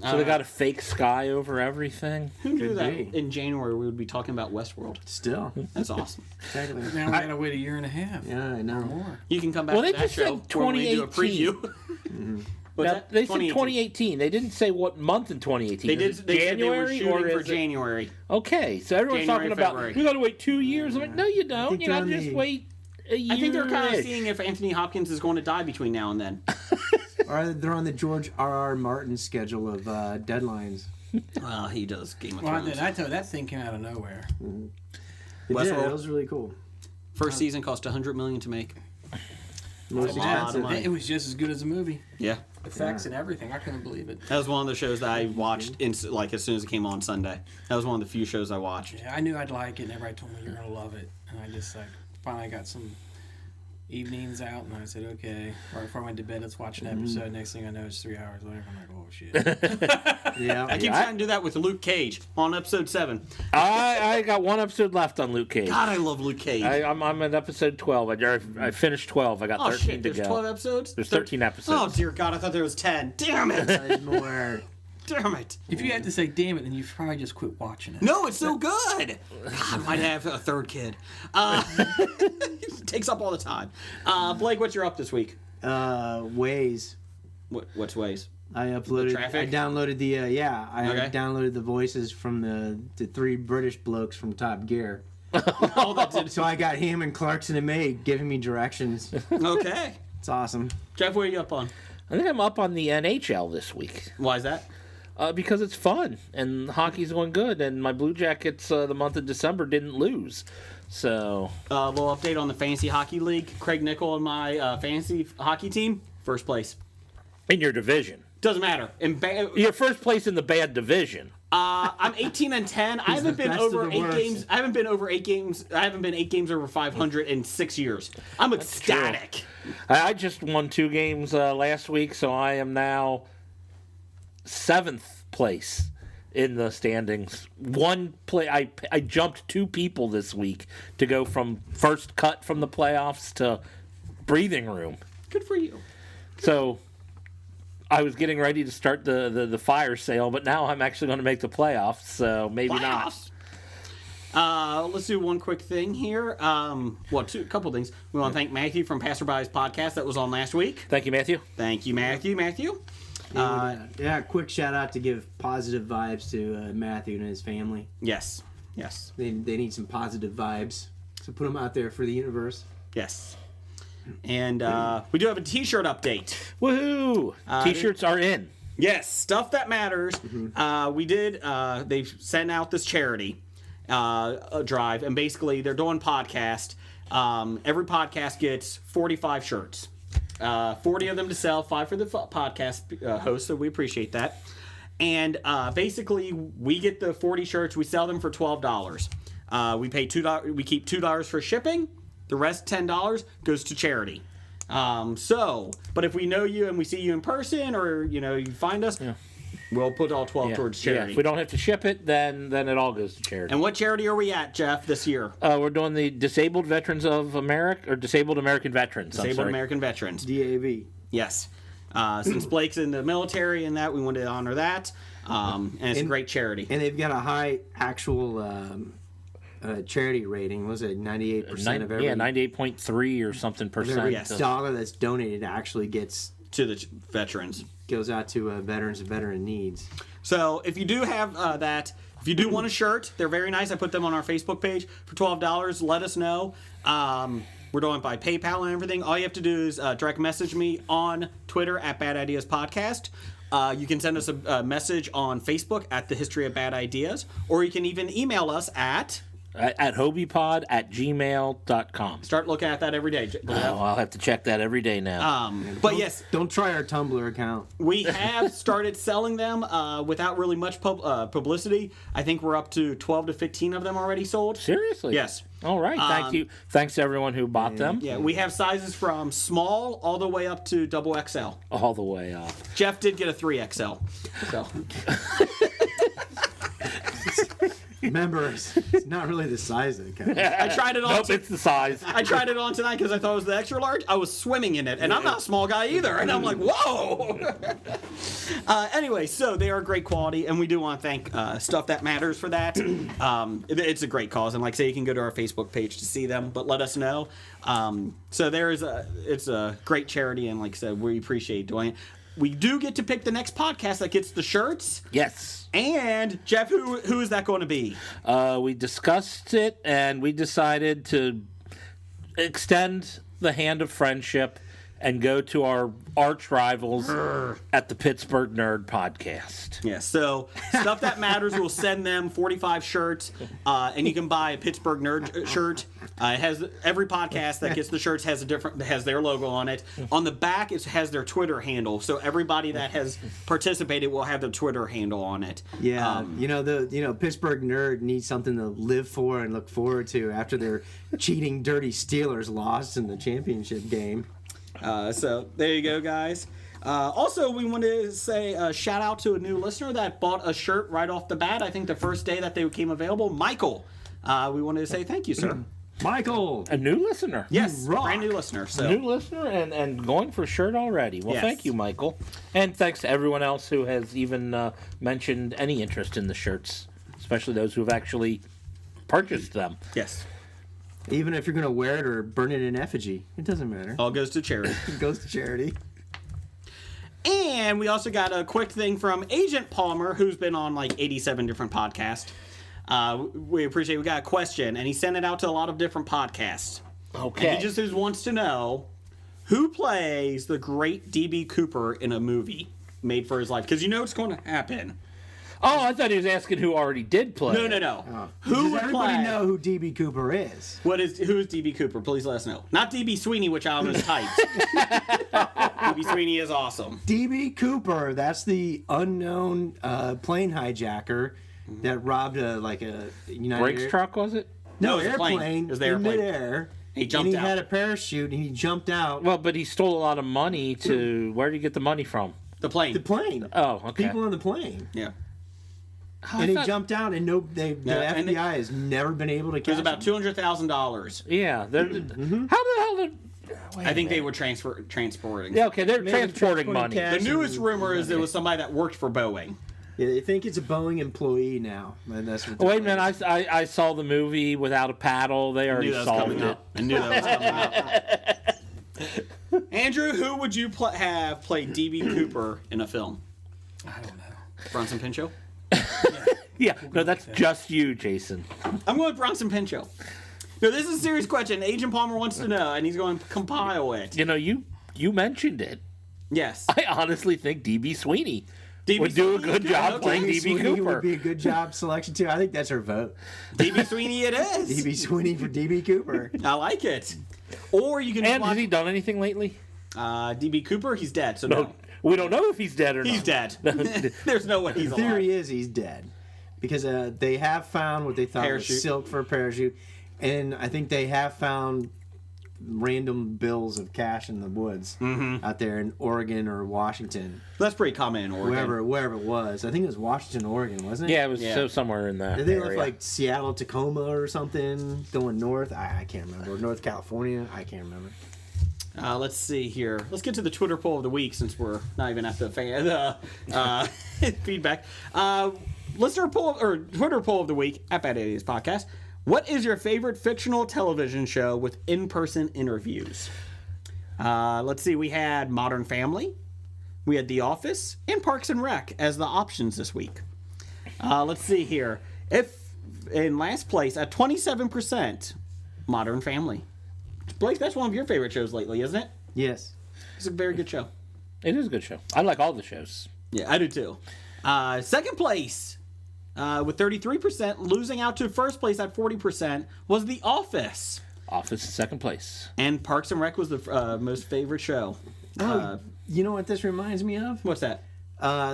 So they got a fake sky over everything? Who knew Could that be. in January we would be talking about Westworld? Still. That's awesome. Exactly. Now we gotta wait a year and a half. Yeah, I know. Or more. You can come back Well, to they that just show said when we do a 2018. preview. What's Now, that? they said 2018. They didn't say what month in 2018. They did. Is it They January said they were or shooting for is it- January. Okay, so everyone's January, talking about February. we got to wait 2 years. I'm like, no, you don't. think You got to they're just on the- wait a year. I think they're kind of seeing if Anthony Hopkins is going to die between now and then. Or they're on the George R.R. Martin schedule of deadlines. Well, he does Game of Well, Thrones. I told you, that thing came out of nowhere. It Westworld. did. It was really cool. First season cost $100 million to make. Most a lot of expensive. money. It was just as good as the movie. Yeah, Effects and everything. I couldn't believe it. that was one of the shows that I watched like as soon as it came on Sunday. That was one of the few shows I watched. Yeah, I knew I'd like it, and everybody told me you're gonna love it, and I just like finally got some evenings out, and I said okay. Right before I went to bed, let's watch an episode. Next thing I know, it's 3 hours later. I'm like, oh shit. Yeah. I keep trying to do that with Luke Cage on episode 7. I got one episode left on Luke Cage. God, I love Luke Cage. I'm at episode 12. I finished 12. I got oh 13 shit, to there's go. 12 episodes? There's 13 episodes. Oh dear God, I thought there was 10. Damn it! There's more. Damn it! If you had to say damn it, then you probably just quit watching it. No, it's so good. God, I might have a third kid. It takes up all the time. Blake, what's your up this week? Ways. What's Waze? I uploaded. traffic? I downloaded the. I Okay. downloaded the voices from the 3 British blokes from Top Gear. Oh, that's it. So I got him and Clarkson and May giving me directions. Okay. It's awesome. Jeff, what are you up on? I think I'm up on the NHL this week Why is that? because it's fun and hockey's going good, and my Blue Jackets the month of December didn't lose. So A little update on the Fantasy Hockey League. Craig Nickel and my fantasy hockey team, first place. in your division, Doesn't matter. you're first place in the bad division. I'm 18-10. I haven't the been best of over the 8 worst. games. I haven't been over 8 games. I haven't been 8 games over 500 in 6 years. I'm ecstatic. I just won 2 games last week, so I am now 7th place in the standings. One play, I jumped 2 people this week to go from first cut from the playoffs to breathing room. Good for you. So I was getting ready to start the fire sale, but now I'm actually going to make the playoffs, so maybe not. Playoffs. Let's do one quick thing here. A couple things. We want to thank Matthew from Passerby's podcast that was on last week. Thank you, Matthew. Thank you, Matthew. Yeah, quick shout out to give positive vibes to Matthew and his family. Yes. They need some positive vibes. So put them out there for the universe. Yes. And we do have a T-shirt update. Woohoo! T-shirts are in. Yes, stuff that matters. We did. They've sent out this charity drive, and basically they're doing podcast. Every podcast gets 45 shirts. 40 of them to sell, 5 for the podcast host, so we appreciate that. And basically, we get the 40 shirts. We sell them for $12. We pay $2. We keep $2 for shipping. The rest, $10, goes to charity. But if we know you and we see you in person, or you find us, we'll put all 12 towards charity. Yeah, if we don't have to ship it, then it all goes to charity. And what charity are we at, Jeff, this year? We're doing the Disabled Veterans of America, or Disabled American Veterans. Disabled American Veterans. DAV. Yes. Since Blake's in the military and that, we wanted to honor that. And it's a great charity. And they've got a high actual charity rating. Was it 98% of every? Yeah, 98.3 or something percent. Every Yes. dollar that's donated actually To the veterans. goes out to veterans and veteran needs. So if you do have that, if you do want a shirt, they're very nice. I put them on our Facebook page for $12. Let us know. We're doing it by PayPal and everything. All you have to do is direct message me on Twitter at Bad Ideas Podcast. You can send us a message on Facebook at The History of Bad Ideas, or you can even email us at hobiepod@gmail.com. Start looking at that every day. Oh, I'll have to check that every day now. But yes, Don't try our Tumblr account. we have started selling them without really much publicity. I think we're up to 12 to 15 of them already sold. Seriously? Yes. All right. Thank you. Thanks to everyone who bought them. Yeah, we have sizes from small all the way up to double XL. All the way up. Jeff did get a 3XL. So. Remember, it's not really the size that counts. I tried it on. Nope, it's the size. I tried it on tonight because I thought it was the extra large. I was swimming in it, and I'm not a small guy either. And I'm like, whoa. Anyway, so they are great quality, and we do want to thank Stuff That Matters for that. It's a great cause, and like I say, you can go to our Facebook page to see them, but let us know. So it's a great charity, and like I said, we appreciate doing it. We do get to pick the next podcast that gets the shirts. Yes. And Jeff, who is that going to be? We discussed it, and we decided to extend the hand of friendship and go to our arch rivals at the Pittsburgh Nerd Podcast. Yeah, so Stuff That Matters will send them 45 shirts, and you can buy a Pittsburgh Nerd shirt. It has every podcast that gets the shirts has their logo on it. On the back, it has their Twitter handle, so everybody that has participated will have their Twitter handle on it. Yeah, Pittsburgh Nerd needs something to live for and look forward to after their cheating, dirty Steelers lost in the championship game. So there you go, guys. Also, we want to say a shout out to a new listener that bought a shirt right off the bat. I think the first day that they became available, Michael. We wanted to say thank you, sir. Michael! A new listener. Yes, rock. brand new listener. So. New listener and going for a shirt already. Well, Yes. Thank you, Michael. And thanks to everyone else who has even mentioned any interest in the shirts, especially those who have actually purchased them. Yes. Even if you're going to wear it or burn it in effigy, it doesn't matter. All goes to charity. It goes to charity. And we also got a quick thing from Agent Palmer, who's been on like 87 different podcasts. We appreciate it. We got a question, and he sent it out to a lot of different podcasts. Okay. And he just wants to know who plays the great D.B. Cooper in a movie made for his life. Because you know it's going to happen. Oh, I thought he was asking who already did play. No. Who Does would everybody play? know who D.B. Cooper is? Who is D.B. Cooper? Please let us know. Not D.B. Sweeney, which I almost typed. D.B. Sweeney is awesome. D.B. Cooper, that's the unknown plane hijacker that robbed a United Brakes truck, was it? No, No, it was a plane. airplane It was the in airplane. midair. He jumped and he out. had a parachute and he jumped out. Well, but he stole a lot of money to... Where did he get the money from? The plane. The plane. Oh, okay. People on the plane. Yeah. I And he thought- jumped out, and the and FBI has never been able to It catch was about him. $200,000. Yeah. How the hell did... Wait I a think they minute. were transporting. Yeah, okay, they're Maybe transporting money. cash. The newest rumor is it was somebody that worked for Boeing. Yeah, they think it's a Boeing employee now. And that's what Wait a minute, I saw the movie Without a Paddle. They I already knew that was solved coming it. up. I knew that was coming up. Andrew, who would you have played D.B. Cooper in a film? I don't know. Bronson Pinchot? Yeah, no, that's just you, Jason. I'm going with Bronson Pinchot. No, this is a serious question. Agent Palmer wants to know, and he's going to compile it. You know, you mentioned it. Yes. I honestly think D.B. Sweeney D.B. would do a Sweeney good is job okay. playing D.B. Sweeney Cooper. would be a good job selection too. I think that's her vote. D.B. Sweeney it is. D.B. Sweeney for D.B. Cooper. I like it. Or you can And watch has he done anything lately? D.B. Cooper. He's dead, so no. We don't know if he's dead or He's not. dead. There's no way he's The alive. theory is he's dead because they have found what they thought Parachute. was silk for a parachute, and I think they have found random bills of cash in the woods out there in Oregon or Washington, That's pretty common in Oregon. wherever it was. I think it was Washington, Oregon, wasn't it? Yeah, it was Yeah. so somewhere in that Did they area. live like Seattle, Tacoma, or something going north? I can't remember. Or North California? I can't remember. Let's see here. Let's get to the Twitter poll of the week since we're not even at the feedback. Listener poll or Twitter poll of the week at Bad Ideas Podcast. What is your favorite fictional television show with in-person interviews? Let's see. We had Modern Family, we had The Office, and Parks and Rec as the options this week. Let's see here. If in last place at 27%, Modern Family. Blake, that's one of your favorite shows lately, isn't it? Yes. It's a very good show. It is a good show. I like all the shows. Yeah, I do too. Second place, with 33%, losing out to first place at 40%, was The Office. Office is second place. And Parks and Rec was the most favorite show. You know what this reminds me of? What's that?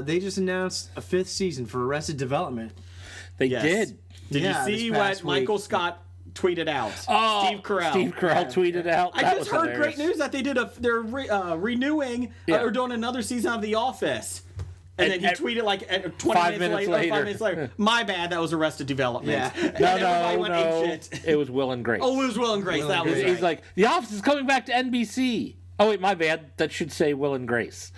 They just announced a 5th season for Arrested Development. They Yes. did. Did Yeah, you see this what past Michael week. Scott tweeted out? Oh, Steve Carell. Steve Carell tweeted out. I That just was heard hilarious. great news that they did they're renewing Yeah. or doing another season of The Office. And then he And- tweeted like 20 5 minutes minutes later. 5 later. minutes later. My bad, that was Arrested Development. Yeah. And No, everybody went no. apeshit. It was Will and Grace. Oh, it was Will and Grace. Will that and was Grace. He's like, The Office is coming back to NBC. Oh, wait, my bad. That should say Will and Grace.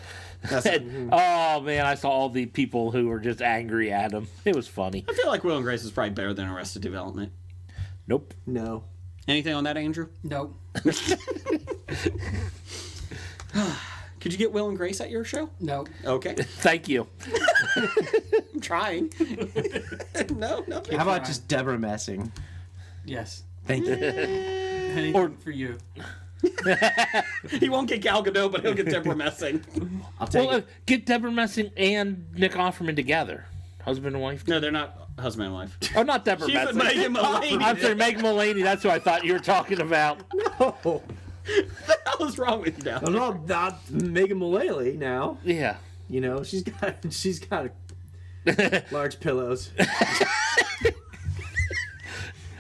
And, oh, man, I saw all the people who were just angry at him. It was funny. I feel like Will and Grace is probably better than Arrested Development. Nope. No. Anything on that, Andrew? Nope. Could you get Will and Grace at your show? Nope. Okay. Thank you. I'm trying. No. How about just Deborah Messing? Yes. Thank you. Anything for you. He won't get Gal Gadot, but he'll get Deborah Messing. I'll take Well, it. get Deborah Messing and Nick Offerman together. Husband and wife. No, they're not husband and wife. Oh, not Deborah She's Messing. Megan Mullany. I'm sorry, Meg Mullany. That's who I thought you were talking about. What the hell is wrong with you now? I'm not Megan Mullally now. Yeah. You know, she's got large pillows.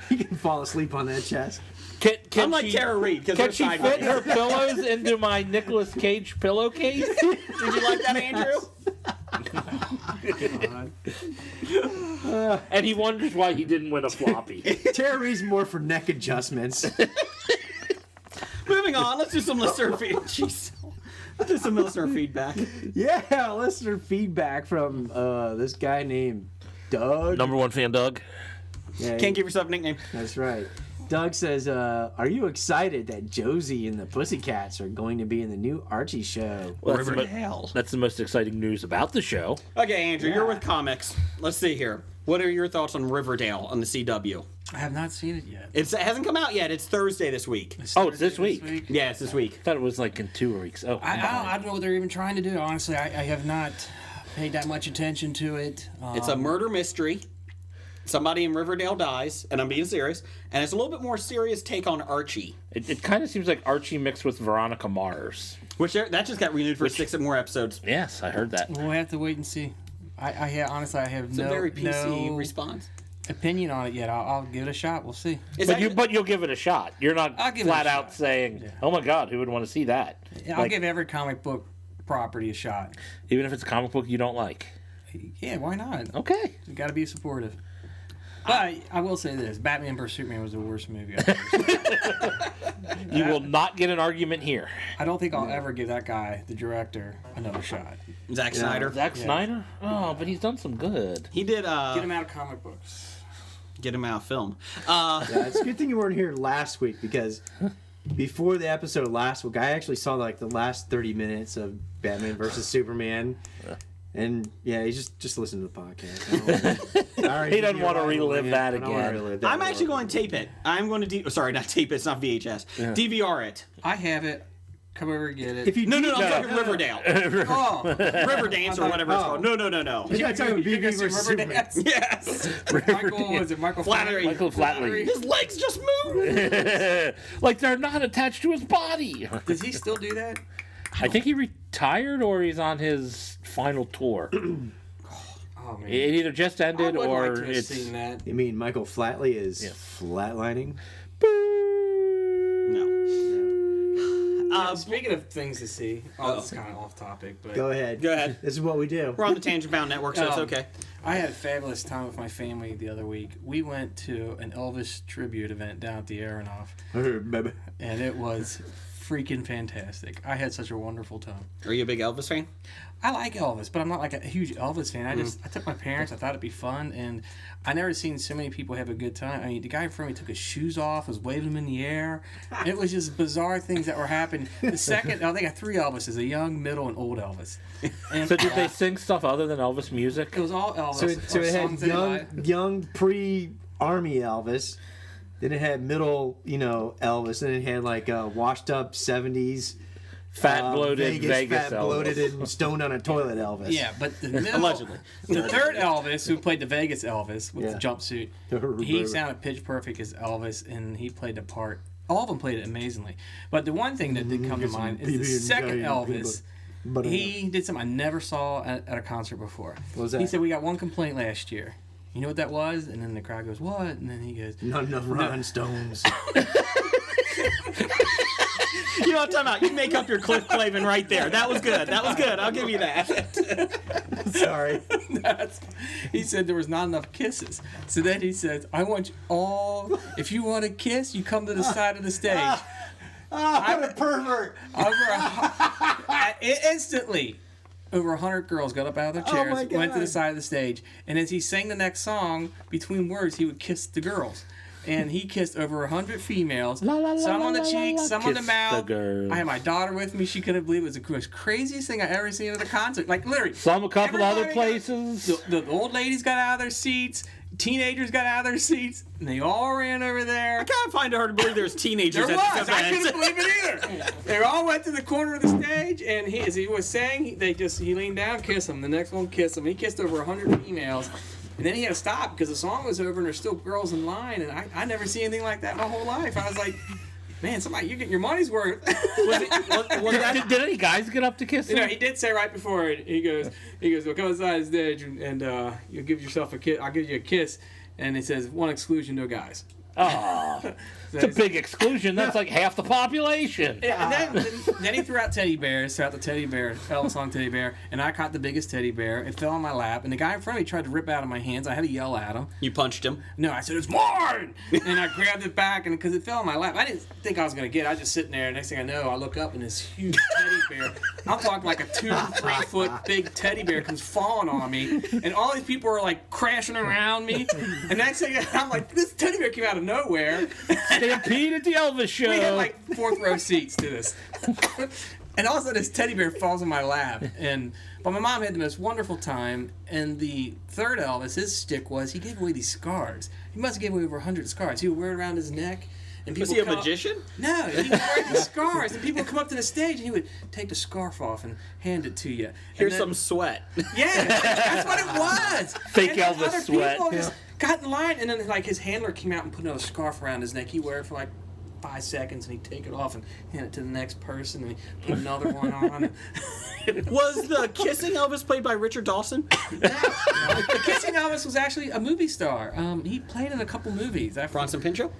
You can fall asleep on that chest. Can I'm like she, Tara Reid because Can she fit her pillows into my Nicolas Cage pillowcase? Did you like that, Andrew? And he wonders why he didn't win a floppy. Tara Reid's more for neck adjustments. Moving on, let's do some listener feedback. Jeez. Let's do some listener feedback. Yeah, listener feedback from this guy named Doug. Number one fan, Doug. Yeah, Can't give yourself a nickname. That's right. Doug says, are you excited that Josie and the Pussycats are going to be in the new Archie show? Well, that's, Riverdale. that's the most exciting news about the show. Okay, Andrew, you're with comics. Let's see here. What are your thoughts on Riverdale on the CW? I have not seen it yet. It hasn't come out yet. It's Thursday this week. Oh, it's this week. Yeah, it's this week. I thought it was like in 2 weeks. Oh, I don't know what they're even trying to do. Honestly, I have not paid that much attention to it. It's a murder mystery. Somebody in Riverdale dies, and I'm being serious. And it's a little bit more serious take on Archie, it kind of seems like Archie mixed with Veronica Mars. which that just got renewed for 6 more episodes. Yes, I heard that. We'll have to wait and see. Honestly, I have It's no, a very PC no response. opinion on it yet. I'll give it a shot. We'll see. It's But, actually- but you'll give it a shot. You're not I'll give it flat a out shot. saying, "Oh my God, who would want to see that?" I'll Like, give every comic book property a shot. even if it's a comic book you don't like. Yeah, why not? Okay. You got to be supportive. But I will say this: Batman vs Superman was the worst movie I've ever seen. You will not get an argument here. I don't think I'll ever give that guy, the director, another shot. Zack Snyder. Zack Snyder? Oh, but he's done some good. He did Get him out of comic books. get him out of film. Yeah, it's a good thing you weren't here last week because before the episode of last week, I actually saw like the last 30 minutes of Batman versus Superman. And yeah, he just listen to the podcast. I already He doesn't hear want to all the relive rant. that I don't wanna again. relive that I'm actually anymore. going to tape it. I'm going to sorry, not tape it. It's not VHS. DVR it. I have it. Come over and get it. If you No, do- I'm talking Riverdale. Oh, Riverdance or whatever it's Oh. called. No. You're not talking you BB guys see versus Superman. Riverdance? Yes. Michael, was it Michael Flattery. Michael Flatley. His legs just moved. Like they're not attached to his body. Does he still do that? I think he retired or he's on his final tour. Oh man, It either just I ended would or like to have it's. seen that. You mean Michael Flatley is flatlining? No. Speaking of things to see, it's kind of off topic, but Go ahead. Go ahead. This is what we do. We're on the Tangent Bound Network, so it's okay. I had a fabulous time with my family the other week. We went to an Elvis tribute event down at the Aronoff, and it was freaking fantastic. I had such a wonderful time. Are you a big Elvis fan? I like Elvis, but I'm not like a huge Elvis fan. I took my parents. I thought it'd be fun, and I never seen so many people have a good time. I mean, the guy in front of me took his shoes off, was waving them in the air. It was just bizarre things that were happening. The second, they got 3 Elvises: a young, middle, and old Elvis. And So did they sing stuff other than Elvis music? It was all Elvis. So or it songs had they liked. young pre-army Elvis, Then it had middle, Elvis. Then it had like washed up 70s. Fat bloated Vegas fat Elvis. bloated and stoned on a toilet Elvis. Yeah, but the middle, Allegedly. the third Elvis, who played the Vegas Elvis with Yeah. the jumpsuit, he sounded pitch perfect as Elvis, and he played the part. All of them played it amazingly. But the one thing that did come to mind is the second Elvis. He did something I never saw at a concert before. What was that? He said, we got one complaint last year. You know what that was? And then the crowd goes, what? And then he goes, Not enough rhinestones. You know what I'm talking about? You make up your Cliff Clavin right there. That was good. I'll give you that. Sorry. he said there was not enough kisses. So then he says, I want you all, if you want to kiss, you come to the side of the stage. I'm a pervert. Instantly, over 100 girls got up out of their chairs, my went to the God. side of the stage, and as he sang the next song, between words, he would kiss the girls. And he kissed over 100 females, some on the cheeks, some on the Kiss mouth. the girls. I had my daughter with me. She couldn't believe it. It was the most craziest thing I ever seen at a concert. Like, literally. Some a couple other everybody places. The old ladies got out of their seats. Teenagers got out of their seats. And they all ran over there. I kind of find it hard to believe there's teenagers There at was. this I event. couldn't believe it either. They all went to the corner of the stage, and as he was saying, he leaned down, kissed him. The next one kissed him. He kissed over 100 females. And then he had to stop because the song was over and there's still girls in line. And I never seen anything like that my whole life. I was like, man, somebody, you're getting your money's worth. Did any guys get up to kiss him? He did say right before it, he goes, well, come inside the stage and you'll give yourself a kiss. I'll give you a kiss. And it says, one exclusion, no guys. Oh, it's a big exclusion. That's like half the population. Yeah, and then he threw out teddy bears, Elvis song teddy bear, and I caught the biggest teddy bear. It fell on my lap, and the guy in front of me tried to rip it out of my hands. I had to yell at him. You punched him. No, I said, it's mine! And I grabbed it back, and because it fell on my lap, I didn't think I was going to get it. I was just sitting there, and next thing I know, I look up, and this huge teddy bear, I'm talking like a 2-3 foot big teddy bear comes falling on me, and all these people are like crashing around me, and next thing I'm like, this teddy bear came out of nowhere. Stampede at the Elvis show. We had like 4th row seats to this. And all of a sudden this teddy bear falls in my lap. But my mom had the most wonderful time. And the third Elvis, his stick was he gave away these scars. He must have gave away over 100 scars. He would wear it around his neck. And Was he a magician? No, he would wear these scars. And people would come up to the stage and he would take the scarf off and hand it to you. Here's some sweat. Yeah, that's what it was. Fake and then Elvis other sweat. people just got in line, and then like his handler came out and put another scarf around his neck. He'd wear it for like 5 seconds, and he'd take it off and hand it to the next person, and he'd put another one on. Was the kissing Elvis played by Richard Dawson? The Kissing Elvis was actually a movie star. He played in a couple movies. Bronson Pinchot?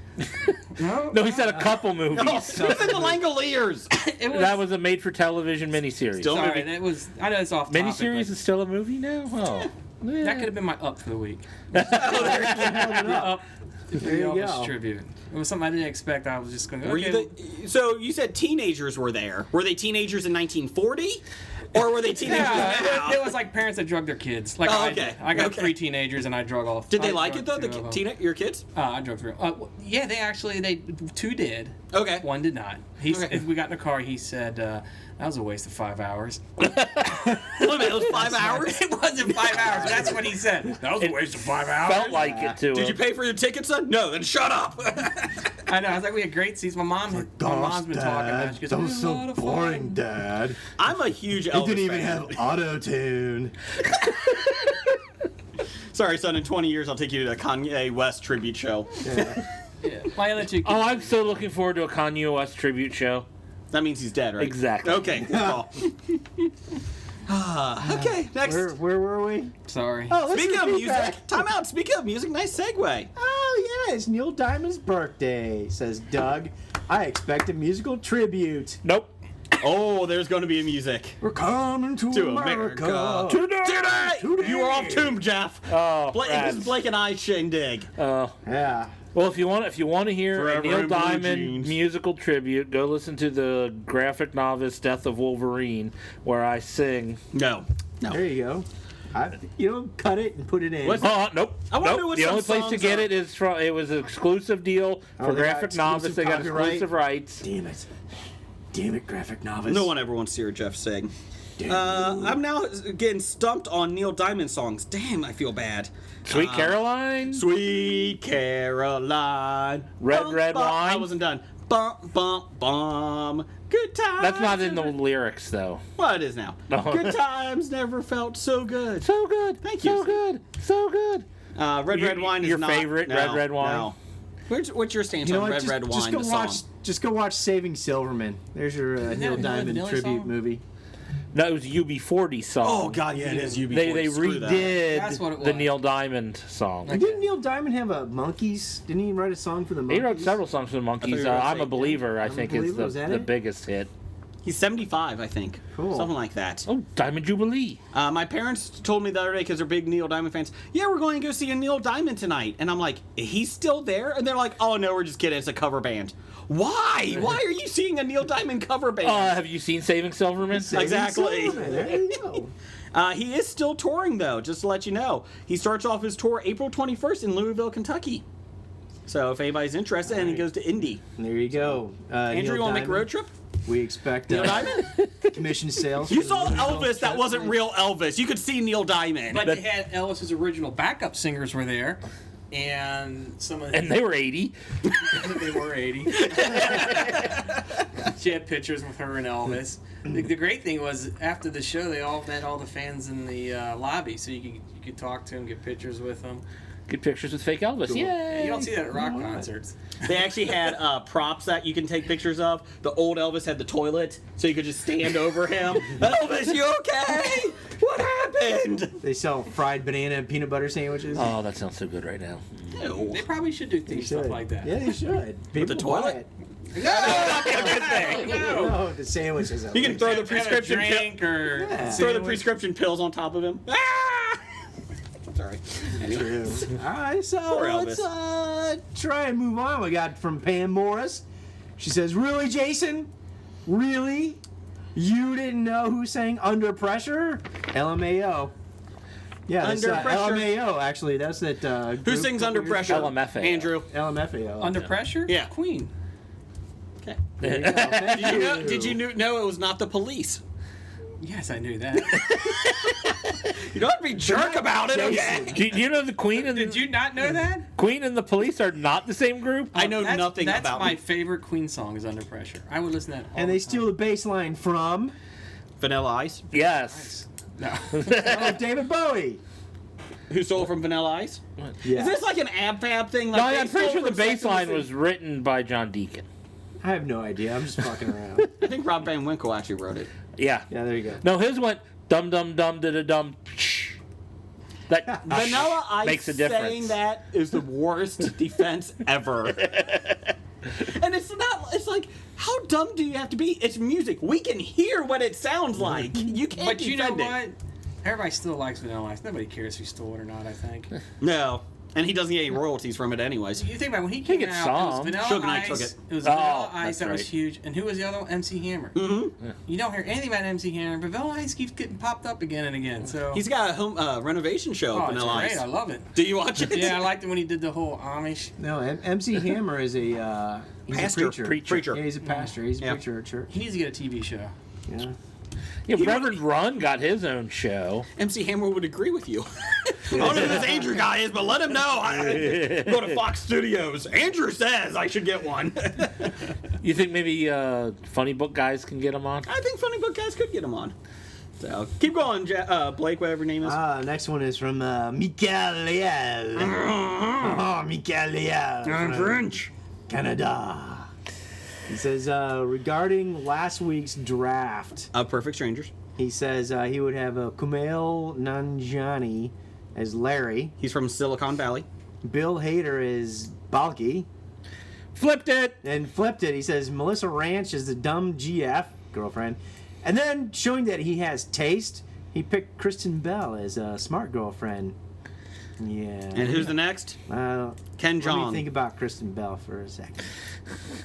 No, he said a couple movies. He's in the Langoliers. It was, That was a made-for-television miniseries. Still- sorry, that was. I know it's off topic. Miniseries but is still a movie now? Oh. Yeah. that could have been my up for the week. Up. There you Elvis go. tribute. It was something I didn't expect. I was just going to. Were you so you said teenagers were there. Were they teenagers in 1940? Or were they teenagers Yeah, now? it was like parents that drug their kids. Like Oh, I okay. did. I got Okay. 3 teenagers and I drug all. Did they I like it drugged though? 2 of them. Your kids? I drove through. Yeah, they 2 did. Okay. 1 did not. Okay. If we got in the car, he said that was a waste of 5 hours. Wait a minute, it was 5 hours? It wasn't 5 hours. But that's what he said. That was a waste of 5 hours. Felt like it to Did you him. pay for your ticket, son? No, then shut up. I know. I was like, we had great seats. My mom's been talking about it. She goes, that "It was a so lot of fun." boring, Dad. I'm a huge It Elvis didn't even fan. have auto-tune. Sorry, son, in 20 years I'll take you to a Kanye West tribute show. Yeah. My other 2 kids. Oh, I'm so looking forward to a Kanye West tribute show. That means he's dead, right? Exactly. Okay, good call. Okay, next. Where were we? Sorry. Oh, let's Speaking of repeat music, that. time out. Speaking of music, nice segue. Oh, yeah, it's Neil Diamond's birthday, says Doug. I expect a musical tribute. Nope. Oh, there's going to be a music. We're coming to America. Today. Today! You were off tomb, Jeff. Oh, This rats. is Blake and I shindig. Yeah. Well, if you want to hear Forever a Neil in blue Diamond jeans. musical tribute, go listen to the graphic novel Death of Wolverine, where I sing. No. There you go. Cut it and put it in. What's- Nope. I wonder nope. what The some only place to songs get are. it is from. It was an exclusive deal for they got graphic novels. exclusive They got copyright? exclusive rights. Damn it. Damn it, graphic novice. No one ever wants to hear Jeff sing. I'm now getting stumped on Neil Diamond songs. Damn, I feel bad. Sweet Caroline. Sweet Caroline. Red, Bum, red bum. wine? I wasn't done. Bum, bum, bum. Good times. That's not in the lyrics, though. Well, it is now. No. Good times never felt so good. So good. Thank So you. good. So good. Red wine is your not favorite, no, red wine? No. What's your stance You know on what? red wine? Go the watch. song? Just go watch Saving Silverman. There's your Neil that a Diamond Vanilla tribute song? movie. No, it was UB40 song. Oh God, yeah, it is UB40. They Screw that. redid That's what it the was. Neil Diamond song. And didn't Neil Diamond have a Monkeys? Didn't he write a song for the Monkeys? He wrote several songs for the Monkeys. you were gonna I'm say, a Believer, I I'm a think, Believer, is was that the it? biggest hit. He's 75, I think. Cool. Something like that. Oh, Diamond Jubilee. My parents told me the other day, because they're big Neil Diamond fans, yeah, we're going to go see a Neil Diamond tonight. And I'm like, he's still there? And they're like, oh, no, we're just kidding. It's a cover band. Why? Why are you seeing a Neil Diamond cover band? Have you seen Saving Silverman? Saving Exactly. Silverman, there you go. He is still touring, though, just to let you know. He starts off his tour April 21st in Louisville, Kentucky. So if anybody's interested, and he goes to Indy. There you go. Andrew, you want to make a road trip? We expect Neil Diamond? commission sales. You for saw the Louisville Elvis that trip. wasn't real Elvis. You could see Neil Diamond. But they had Elvis's original backup singers were there, and some of And they were 80. they were 80. She had pictures with her and Elvis. The great thing was after the show, they all met all the fans in the lobby, so you could talk to them, get pictures with them. Good pictures with fake Elvis. Yay! You don't see that at rock concerts. They actually had props that you can take pictures of. The old Elvis had the toilet, so you could just stand over him. Elvis, you okay? What happened? They sell fried banana and peanut butter sandwiches. Oh, that sounds so good right now. They probably should do They stuff should. like that. Yeah, they should. With the People buy toilet? it. No. No, the sandwiches. You can throw the Have a prescription drink or Yeah. throw the prescription pills on top of him. Ah! Sorry. True. All right, so Poor let's try and move on. We got from Pam Morris. She says, "Really, Jason? Really? You didn't know who sang Under Pressure? LMAO. Yeah, that's, Under Pressure. LMAO. Actually, that's that. Who group sings that Under we- Pressure? LMFAO. Andrew. LMFAO. Under pressure? Yeah. Queen. Okay. There you go. Thank Did you know it was not the police? Yes, I knew that. You don't have to be jerk about it, okay? Do you know the Queen and Did you not know that? Queen and the Police are not the same group? I know nothing that's about my them. favorite Queen song is Under Pressure. I would listen to that all And the they time. steal the bass line from Vanilla Ice. Yes. No. David Bowie. Who stole from Vanilla Ice? Yeah. Is this like an ab fab thing? No, Like they I'm pretty stole sure the from bass Sex and line the was written by John Deacon. I have no idea. I'm just fucking around. I think Rob Van Winkle actually wrote it. Yeah. Yeah, there you go. No, his went dum dum dum da da dum. That Vanilla Ice makes a saying difference. that is the worst defense ever. And it's not. It's like, how dumb do you have to be? It's music. We can hear what it sounds like. You can't. But you know defend it. what? Everybody still likes Vanilla Ice. Nobody cares if he stole it or not, I think. No, and he doesn't get any royalties from it anyways. You think about when he came gets out, it was some. Vanilla Suge Knight Ice. took it. It was Oh, Vanilla Ice that's that was right. huge. And who was the other one? MC Hammer. Mm-hmm. You don't hear anything about MC Hammer, but Vanilla Ice keeps getting popped up again and again. So He's got a home renovation show. oh, it's Vanilla great. Ice. I love it. Do you watch it? Yeah, I liked it when he did the whole Amish. No, MC Hammer is a he's Pastor. a preacher. Preacher. Yeah, he's a pastor. He's a Yeah. preacher at church. He needs to get a TV show. Yeah. Yeah, Reverend Run got his own show. MC Hammer would agree with you. I don't know who this Andrew guy is, but let him know. I go to Fox Studios. Andrew says I should get one. You think maybe Funny Book guys can get him on? I think Funny Book guys could get him on. So keep going, Blake, whatever your name is. Next one is from Mikael Liel. Oh, Mikael Liel. I'm from French. Canada. He says, regarding last week's draft, Perfect Strangers. he says he would have Kumail Nanjiani as Larry, He's from Silicon Valley. Bill Hader as Balky, Flipped it! and flipped it. He says Melissa Ranch is the dumb GF girlfriend. And then, showing that he has taste, he picked Kristen Bell as a smart girlfriend. Yeah. And who's the next? Ken Let Jeong. me think about Kristen Bell for a second.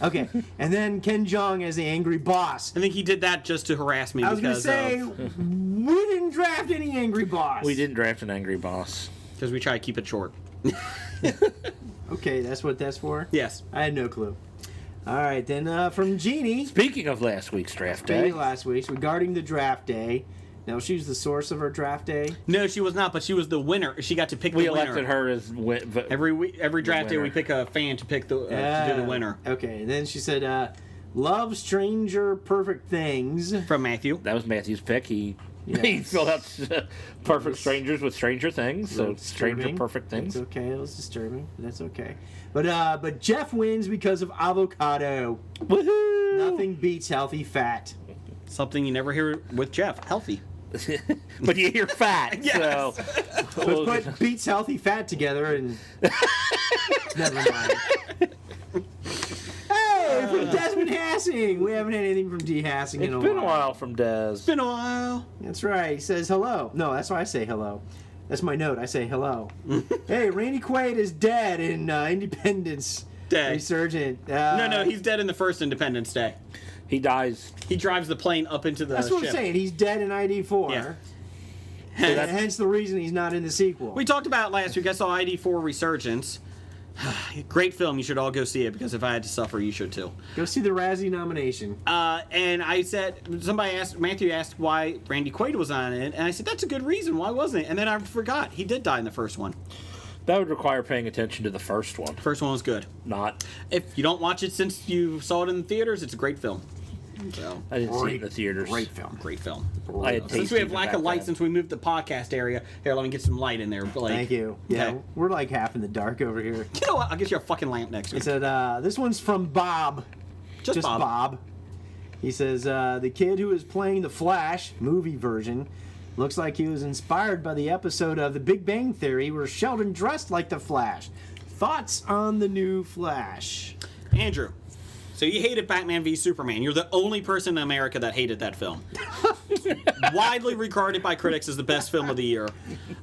Okay, and then Ken Jeong as the angry boss. I think he did that just to harass me I was gonna because say we didn't draft any angry boss. We didn't draft an angry boss. we try to keep it short. Okay, that's what that's for. Yes. I had no clue. All right, then from Jeannie. Speaking of last week's draft Maybe day, last week's regarding the draft day, Now, she was the source of our draft day. No, she was not, but she was the winner. She got to pick We the winner. elected her as Every draft day, winner. we pick a fan to pick to do the winner. Okay, and then she said, "Love Stranger Perfect Things." From Matthew. That was Matthew's pick. He Yes. filled out Perfect Strangers with Stranger Things, so Stranger Disturbing. Perfect Things. That's okay. It was disturbing, but that's okay. But Jeff wins because of avocado. Woohoo! Nothing beats healthy fat. Something you never hear with Jeff. Healthy. But you hear fat, Yes. so But put beats healthy fat together and never mind. Hey, from Desmond Hassing. We haven't had anything from D. Hassing in it's a been while. a while from Des. Been a while. That's right. He says hello. No, that's why I say hello. That's my note. I say hello. Hey, Randy Quaid is dead in Independence Day. Resurgent. No, he's dead in the first Independence Day. He dies. He drives the plane up into the That's what ship. I'm saying. He's dead in ID4. Yeah. And hence the reason he's not in the sequel. We talked about last week. I saw ID4 Resurgence. Great film. You should all go see it because if I had to suffer, you should too. Go see the Razzie nomination. And I said, Matthew asked why Randy Quaid was on it, and I said, that's a good reason. Why wasn't it? And then I forgot. He did die in the first one. That would require paying attention to the first one. First one was good. Not. If you don't watch it since you saw it in the theaters, it's a great film. So, I didn't see it in the theaters. Great film. great film. I had Since we have lack of light, since we moved the podcast area, here, let me get some light in there. Blake. Thank you. Yeah, Okay. we're like half in the dark over here. You know what? I'll get you a fucking lamp next He week. said, this one's from Bob. Just Bob. He says, the kid who is playing the Flash movie version looks like he was inspired by the episode of The Big Bang Theory where Sheldon dressed like the Flash. Thoughts on the new Flash? Andrew, so you hated Batman v Superman. You're the only person in America that hated that film. Widely regarded by critics as the best film of the year.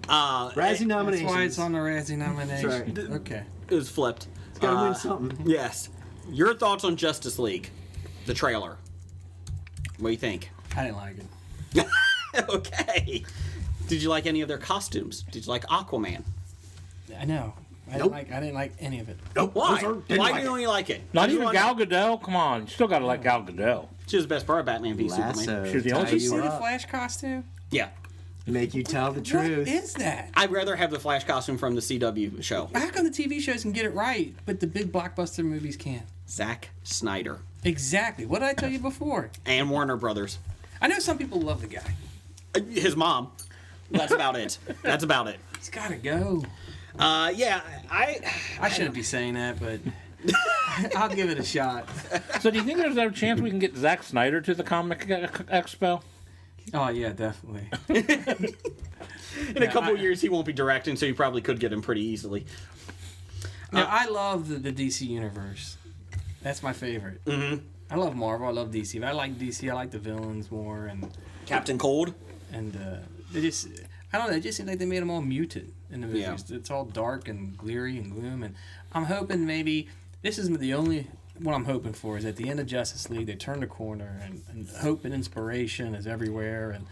Razzie nominations. That's why it's on the Razzie nomination. That's right. Okay. It was flipped. It's gotta win something. Yes. Your thoughts on Justice League, the trailer. What do you think? I didn't like it. Okay. Did you like any of their costumes? Did you like Aquaman? I know. I didn't like any of it. Why? Why do you only like it? Not Did you even want- Gal Gadot. Come on, you still got to like Gal Gadot. She was the best part of Batman v Superman. Lasso. She was the only- tie Did you see you the up, Flash costume? Yeah. make you tell the What truth. is that? I'd rather have the Flash costume from the CW show. How come the TV shows can get it right, but the big blockbuster movies can't? Zack Snyder. Exactly. What did I tell you before? And Warner Brothers. I know some people love the guy. His mom. That's about it. That's about it. He's got to go. Yeah, I shouldn't be saying that, but I'll give it a shot. So do you think there's a chance we can get Zack Snyder to the Comic Expo? Oh, yeah, definitely. in a couple of years he won't be directing, so you probably could get him pretty easily. Now, I love the DC universe. That's my favorite. Mm-hmm. I love Marvel. I love DC. But I like DC. I like the villains more, and Captain Cold. they just, I don't know. It just seems like they made them all muted in the movies. Yeah. It's all dark and glary and gloom. And I'm hoping maybe this is the only what I'm hoping for is at the end of Justice League they turn the corner and hope and inspiration is everywhere and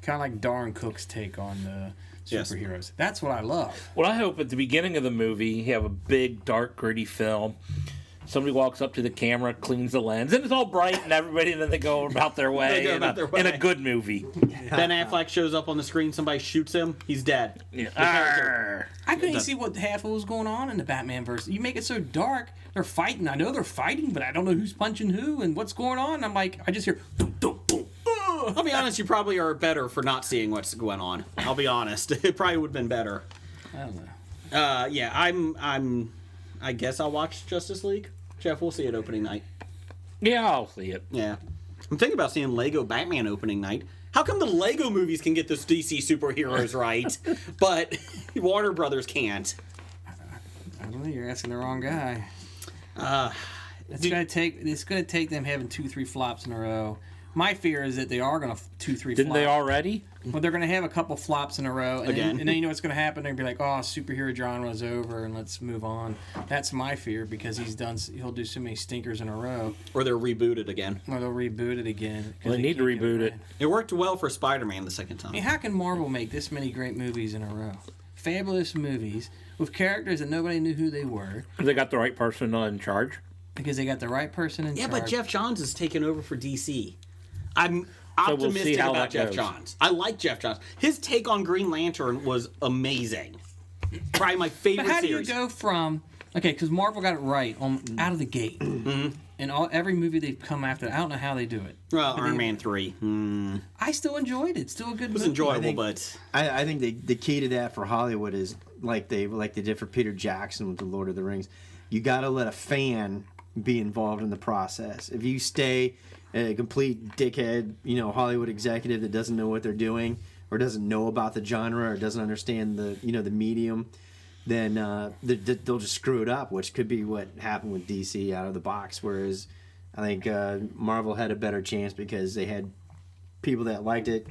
kind of like Darren Cook's take on the Yes. superheroes. That's what I love. Well, I hope at the beginning of the movie you have a big, dark, gritty film. Somebody walks up to the camera, cleans the lens, and it's all bright and everybody, and then they go about their way, They go about their way. in a good movie. Ben Affleck shows up on the screen, somebody shoots him, he's dead. Arr. I couldn't even see what half was going on in the Batman verse. You make it so dark. They're fighting. I know they're fighting, but I don't know who's punching who and what's going on. I'm like, I just hear. Dum, dum, boom. I'll be honest, you probably are better for not seeing what's going on. I'll be honest. It probably would have been better. I don't know. Yeah, I guess I'll watch Justice League. Jeff, we'll see it opening night. Yeah, I'll see it. Yeah. I'm thinking about seeing Lego Batman opening night. How come the Lego movies can get those DC superheroes right, but Warner Brothers can't? I don't know. You're asking the wrong guy. It's Did- gonna take them having 2-3 flops in a row. My fear is that they are gonna 2-3 Didn't flop. they already? Well, they're gonna have a couple flops in a row, and Again. then you know what's gonna happen? They're gonna be like, "Oh, superhero genre's over, and let's move on." That's my fear because he'll do so many stinkers in a row, Or they're rebooted again. or they'll reboot it again. 'cause Well, they need to can't get reboot it. right. It worked well for Spider-Man the second I time. mean, how can Marvel make this many great movies in a row? Fabulous movies with characters that nobody knew who they were They got the right person in charge. because they got the right person in Yeah, charge. but Jeff Johns is taking over for DC. optimistic see how about that Jeff goes. Johns. I like Jeff Johns. His take on Green Lantern was amazing. Probably my favorite But how do you series. go from because Marvel got it right out of the gate, and every movie they've come after, I don't know how they do it. Well, But Iron they- Man 3. I still enjoyed it. Still a good It was movie. enjoyable, but I think the key to that for Hollywood is like they did for Peter Jackson with the Lord of the Rings. You got to let a fan be involved in the process. If you stay a complete dickhead, Hollywood executive that doesn't know what they're doing or doesn't know about the genre or doesn't understand the medium, then they'll just screw it up, which could be what happened with DC out of the box. Whereas I think Marvel had a better chance because they had people that liked it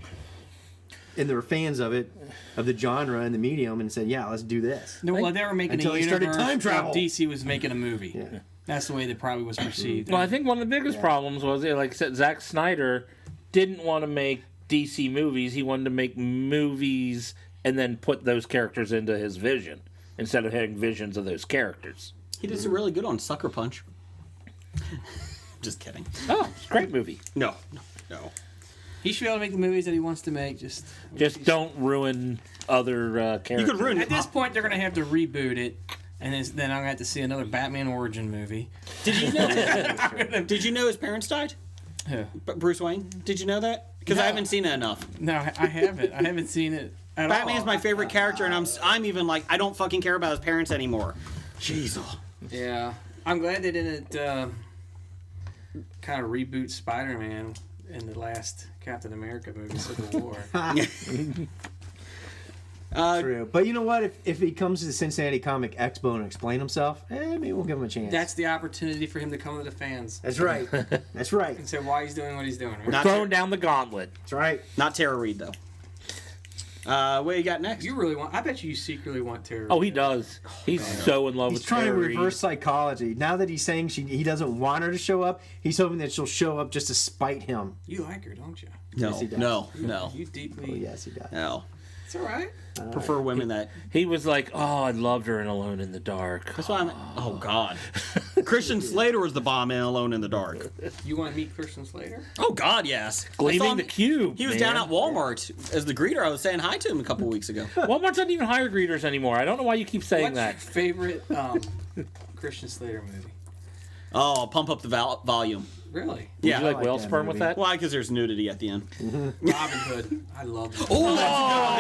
and they were fans of it, of the genre and the medium, and said, "Yeah, let's do this." Well, they were making Until a they universe. started time travel. DC was making a movie. Yeah. That's the way that probably was perceived. Well, I think one of the biggest problems was, like I said, Zack Snyder didn't want to make DC movies. He wanted to make movies and then put those characters into his vision instead of having visions of those characters. he did really good on Sucker Punch. Just kidding. Oh, it's a great movie. No. he should be able to make the movies that he wants to make. Just Don't ruin other characters. You could ruin at it. this point, they're going to have to reboot it, and then I'm going to have to see another Batman origin movie. Did you know? Did you know his parents died? Who? Bruce Wayne. Did you know that? Because I No. haven't seen it enough. No, I haven't. I haven't seen it at all. Batman's my favorite character, and I'm even like I don't fucking care about his parents anymore. Jeez. Yeah, I'm glad they didn't kind of reboot Spider-Man in the last Captain America movie, Civil War. True. But you know what? If he comes to the Cincinnati Comic Expo and explain himself, maybe we'll give him a chance. That's the opportunity for him to come to the fans That's right. That's right. and say why he's doing what he's doing. Right? Not Throwing down the gauntlet. That's right. Not Tara Reid though. What you got next? You really want? I bet you secretly want Terry. Oh, he does. He's so in love He's with trying to Terry. reverse psychology. Now that he's saying he doesn't want her to show up, he's hoping that she'll show up just to spite him. You like her, don't you? No, Yes, he does. no. You deeply. Oh, yes, he does. No. It's all right. Prefer women that. He was like, "Oh, I loved her in Alone in the Dark." That's why I'm. Oh God. Christian Slater was the bomb in Alone in the Dark. You want to meet Christian Slater? Oh God, yes. I saw Gleaming him- the Cube. He was man. down at Walmart as the greeter. I was saying hi to him a couple weeks ago. Walmart doesn't even hire greeters anymore. I don't know why you keep saying What's that. your favorite Christian Slater movie? Oh, pump up the volume. Really? Would Yeah. you like like whale that sperm with movie. that? Why? Because there's nudity at the end. Robin Hood. I love it. Oh,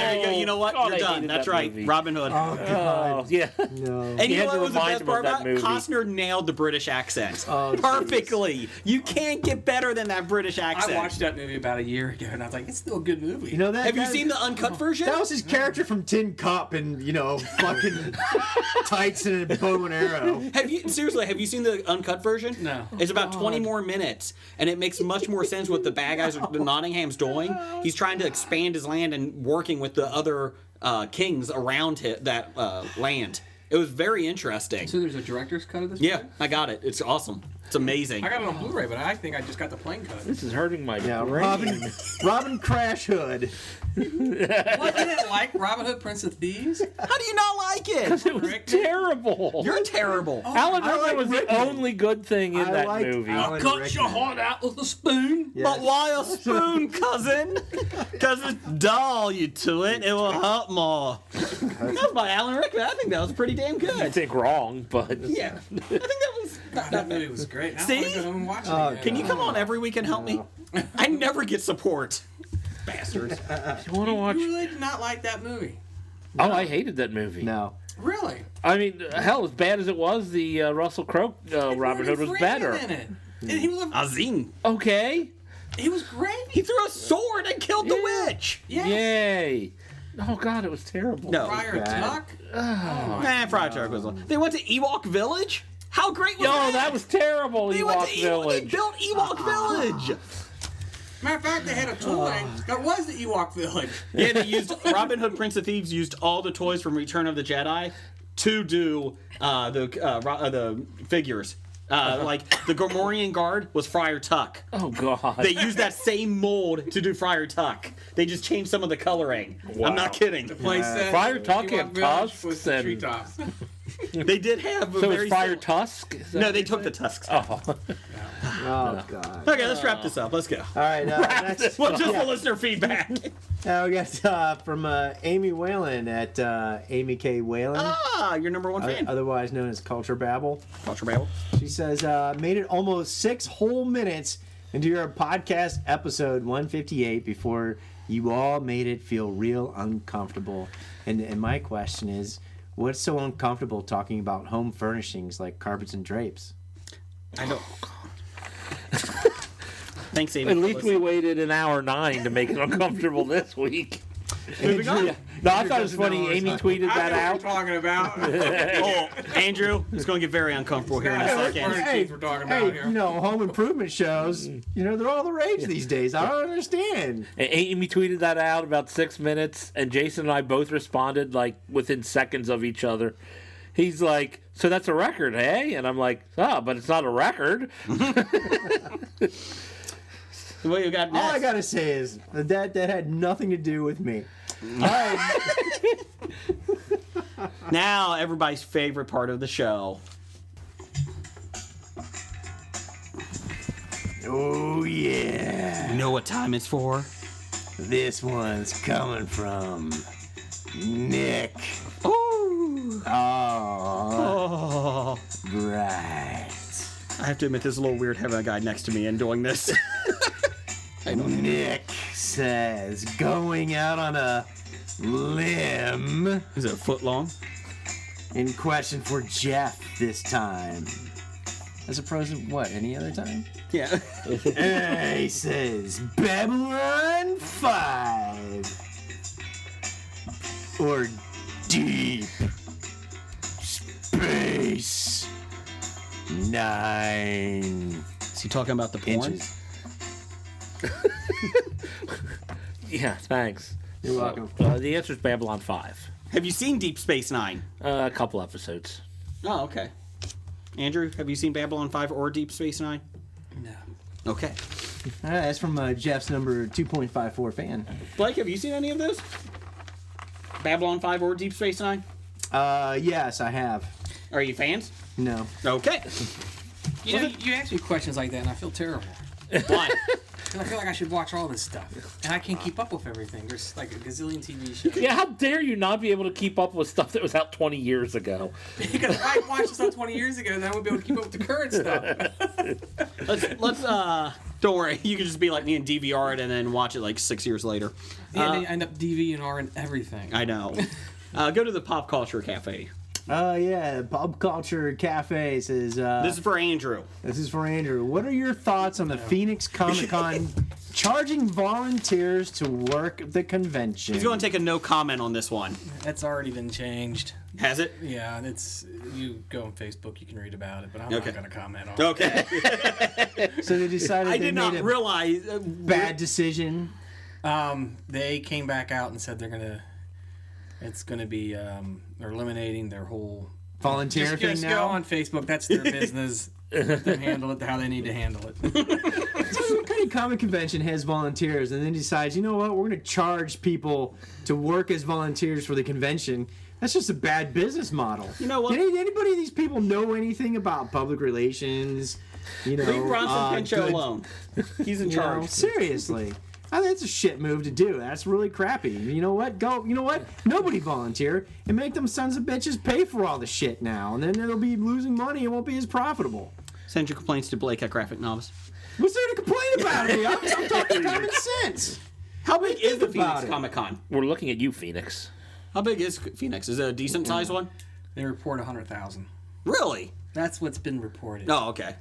there you go. You know what? God, You're I done. hated That's that right. movie. Robin Hood. Oh, God. Oh, yeah. No. And you had know to what was the remind best him part of that about it? movie. Costner nailed the British accent Oh, geez. perfectly. You can't get better than that British accent. I watched that movie about a year ago, and I was like, it's still a good movie. You know that? Have you guy- seen the uncut version? That was his character from Tin Cup and, fucking tights and a bow and arrow. Have you seen the uncut version? No. It's about 20 more minutes, and it makes much more sense what the bad guys, the Nottingham's doing. He's trying to expand his land and working with the other kings around that land. It was very interesting. So there's a director's cut of this? Yeah, movie? I got it. It's awesome. It's amazing. I got it on Blu-ray, but I think I just got the plain cut. This is hurting my Yeah, brain. Robin Crash Hood. What, you didn't like Robin Hood, Prince of Thieves? How do you not like it? It was terrible. You're terrible. Alan I Rickman like was Rickman. the only good thing in I that liked movie. Alan Rickman. out with a spoon. Yes. But why a spoon, cousin? Because it's dull, you to it. It will help more. That was by Alan Rickman. I think that was pretty damn I good. think wrong, but Yeah. I think that was. That movie was great. Now I See? wanna go home and watch it Oh, again. Can you come on every week and help me? I never get support. Bastards. you want to watch? You really did not like that movie. Oh, I hated that movie. No. Really? I mean, hell, as bad as it was, the Russell Crowe Robin Hood was Morgan better. Freeman in it. And he was Azim. Okay, he was great. He threw a sword and killed the witch. Yes. yay! Oh God, it was terrible. No. Friar bad. Tuck. Nah, Fried Shark was on. They went to Ewok Village? How great was Yo, that? that was terrible. They went Ewok to Ewok. They Village. built Ewok Village. Matter of fact, they had a toy that was the Ewok Village. Yeah, they used Robin Hood, Prince of Thieves used all the toys from Return of the Jedi to do the figures. Like the Gormorian Guard was Friar Tuck. Oh God. They used that same mold to do Friar Tuck. They just changed some of the coloring. I'm not kidding. Place that Friar Tuck Ewok and Village tusks was the and- treetops. They did have a So very it's Friar similar- Tusk? Is that No, what they you took the said? tusks. Oh, Oh God. Okay, let's wrap this up. Let's go. All right. Next, Well, just the listener feedback. we got from Amy Whalen at Amy K. Whalen, Your number one fan. otherwise known as Culture Babble. Culture Babble. She says, made it almost 6 whole minutes into your podcast episode 158 before you all made it feel real uncomfortable. And my question is, what's so uncomfortable talking about home furnishings like carpets and drapes? I don't. Thanks, Amy. At least we waited an hour 9 to make it uncomfortable this week. Moving on. No, I thought it was funny. Amy tweeted that I know out. what you're talking about. Oh, Andrew, it's going to get very uncomfortable here in a second. We're talking about here. Home improvement shows, they're all the rage these days. I don't understand. And Amy tweeted that out about 6 minutes, and Jason and I both responded like within seconds of each other. He's like, "So that's a record, hey?" And I'm like, "Oh, but it's not a record." What you got next? All I gotta say is that had nothing to do with me. All right. Now, everybody's favorite part of the show. Oh yeah. You know what time it's for? This one's coming from Nick. Ooh. Oh, Oh. right. I have to admit, this is a little weird having a guy next to me and doing this. Nick says, going out on a limb Is it a foot long? in question for Jeff this time. As opposed to what, any other time? Yeah. He says, Babylon 5. Or Deep Space 9 Is he talking about the porn? inches. Yeah, thanks. You're welcome. The answer is Babylon 5. Have you seen Deep Space Nine? A couple episodes. Oh, okay. Andrew, have you seen Babylon 5 or Deep Space Nine? No. Okay. All right, that's from Jeff's number 2.54 fan. Blake, have you seen any of those? Babylon 5 or Deep Space Nine? Yes, I have. Are you fans? No. Okay. You ask me questions like that, and I feel terrible. Why? And I feel like I should watch all this stuff, and I can't keep up with everything. There's like a gazillion TV shows. Yeah, how dare you not be able to keep up with stuff that was out 20 years ago? Because if I watched this stuff 20 years ago, then I wouldn't be able to keep up with the current stuff. Let's don't worry. You can just be like me and DVR it and then watch it like 6 years later. Yeah, and they end up DVR and everything. I know. Go to the Pop Culture Cafe. Yeah, Pop Culture Cafe says, This is for Andrew. this is for Andrew. What are your thoughts on the Phoenix Comic Con charging volunteers to work the convention? He's going to take a no comment on this one. That's already been changed. Has it? Yeah, and it's you go on Facebook, you can read about it, but I'm Okay. not going to comment on it. Okay. So they decided I they did made not a realize. bad decision. They came back out and said it's gonna be they're eliminating their whole Volunteer just thing go now. on Facebook. That's their business. Let them handle it how they need to handle it. Some kind of comic convention has volunteers and then decides, you know what, we're going to charge people to work as volunteers for the convention. That's just a bad business model. You know what? Did anybody of these people know anything about public relations? Leave Bronson Pinchot alone. He's in charge. Seriously. I think that's a shit move to do. That's really crappy. You know what? Nobody volunteer and make them sons of bitches pay for all the shit now. And then it'll be losing money. It won't be as profitable. Send your complaints to Blake at Graphic Novice. What's there to complain about me? I'm talking common sense. How big is the about Phoenix it. Comic Con? We're looking at you, Phoenix. How big is Phoenix? Is it a decent sized one? They report 100,000. Really? That's what's been reported. Oh, okay.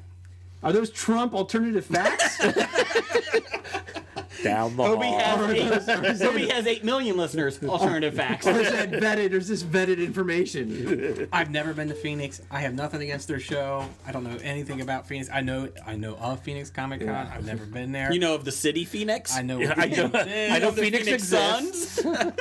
Are those Trump alternative facts? Down the Obi hall. has 8 million listeners. Alternative facts. Or is that vetted, or is this vetted information? I've never been to Phoenix. I have nothing against their show. I don't know anything about Phoenix. I know of Phoenix Comic Con. I've never been there. You know of the city Phoenix? I know. I know, I know the Phoenix exists. Suns?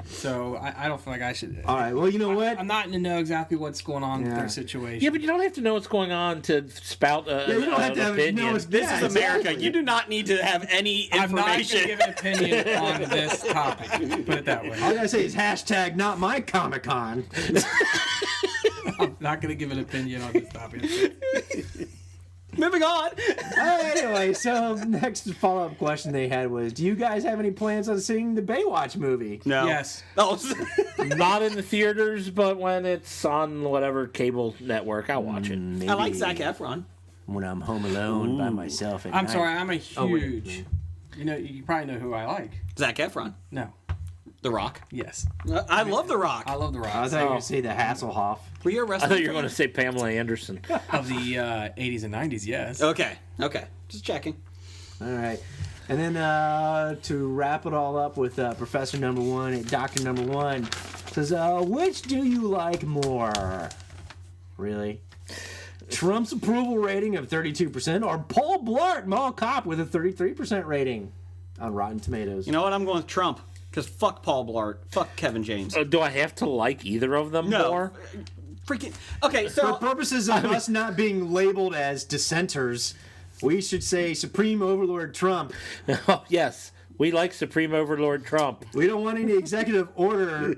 So I don't feel like I should. All right, well, you know what? I'm not in to know exactly what's going on with Yeah. their situation. Yeah, but you don't have to know what's going on to spout you don't have an to opinion. know This is America. You do not need to have any I'm not going to information. give an opinion on this topic. Put it that way. All I gotta say is hashtag not my Comic Con. I'm not going to give an opinion on this topic. Moving on. Anyway, so next follow-up question they had was, do you guys have any plans on seeing the Baywatch movie? No. Yes. Oh, Not in the theaters, but when it's on whatever cable network, I'll watch it. Maybe I like Zac Efron. when I'm home alone by myself at I'm night. sorry, I'm a Oh, wait. huge. You probably know who I like. Zac Efron. No. The Rock. Yes. I love The Rock. I love The Rock. I thought you were going to say the Hasselhoff. Were you a I wrestling thought you were fan? going to say Pamela Anderson. Of the 80s and 90s, yes. Okay. Just checking. All right. And then to wrap it all up with Professor Number One, Doctor Number One says, which do you like more? Really? Trump's approval rating of 32% or Paul Blart, Mall Cop, with a 33% rating on Rotten Tomatoes? You know what? I'm going with Trump. Because fuck Paul Blart. Fuck Kevin James. Do I have to like either of them No. more? Freaking. Okay, For so. purposes of us not being labeled as dissenters, we should say Supreme Overlord Trump. Oh, yes. We like Supreme Overlord Trump. We don't want any executive order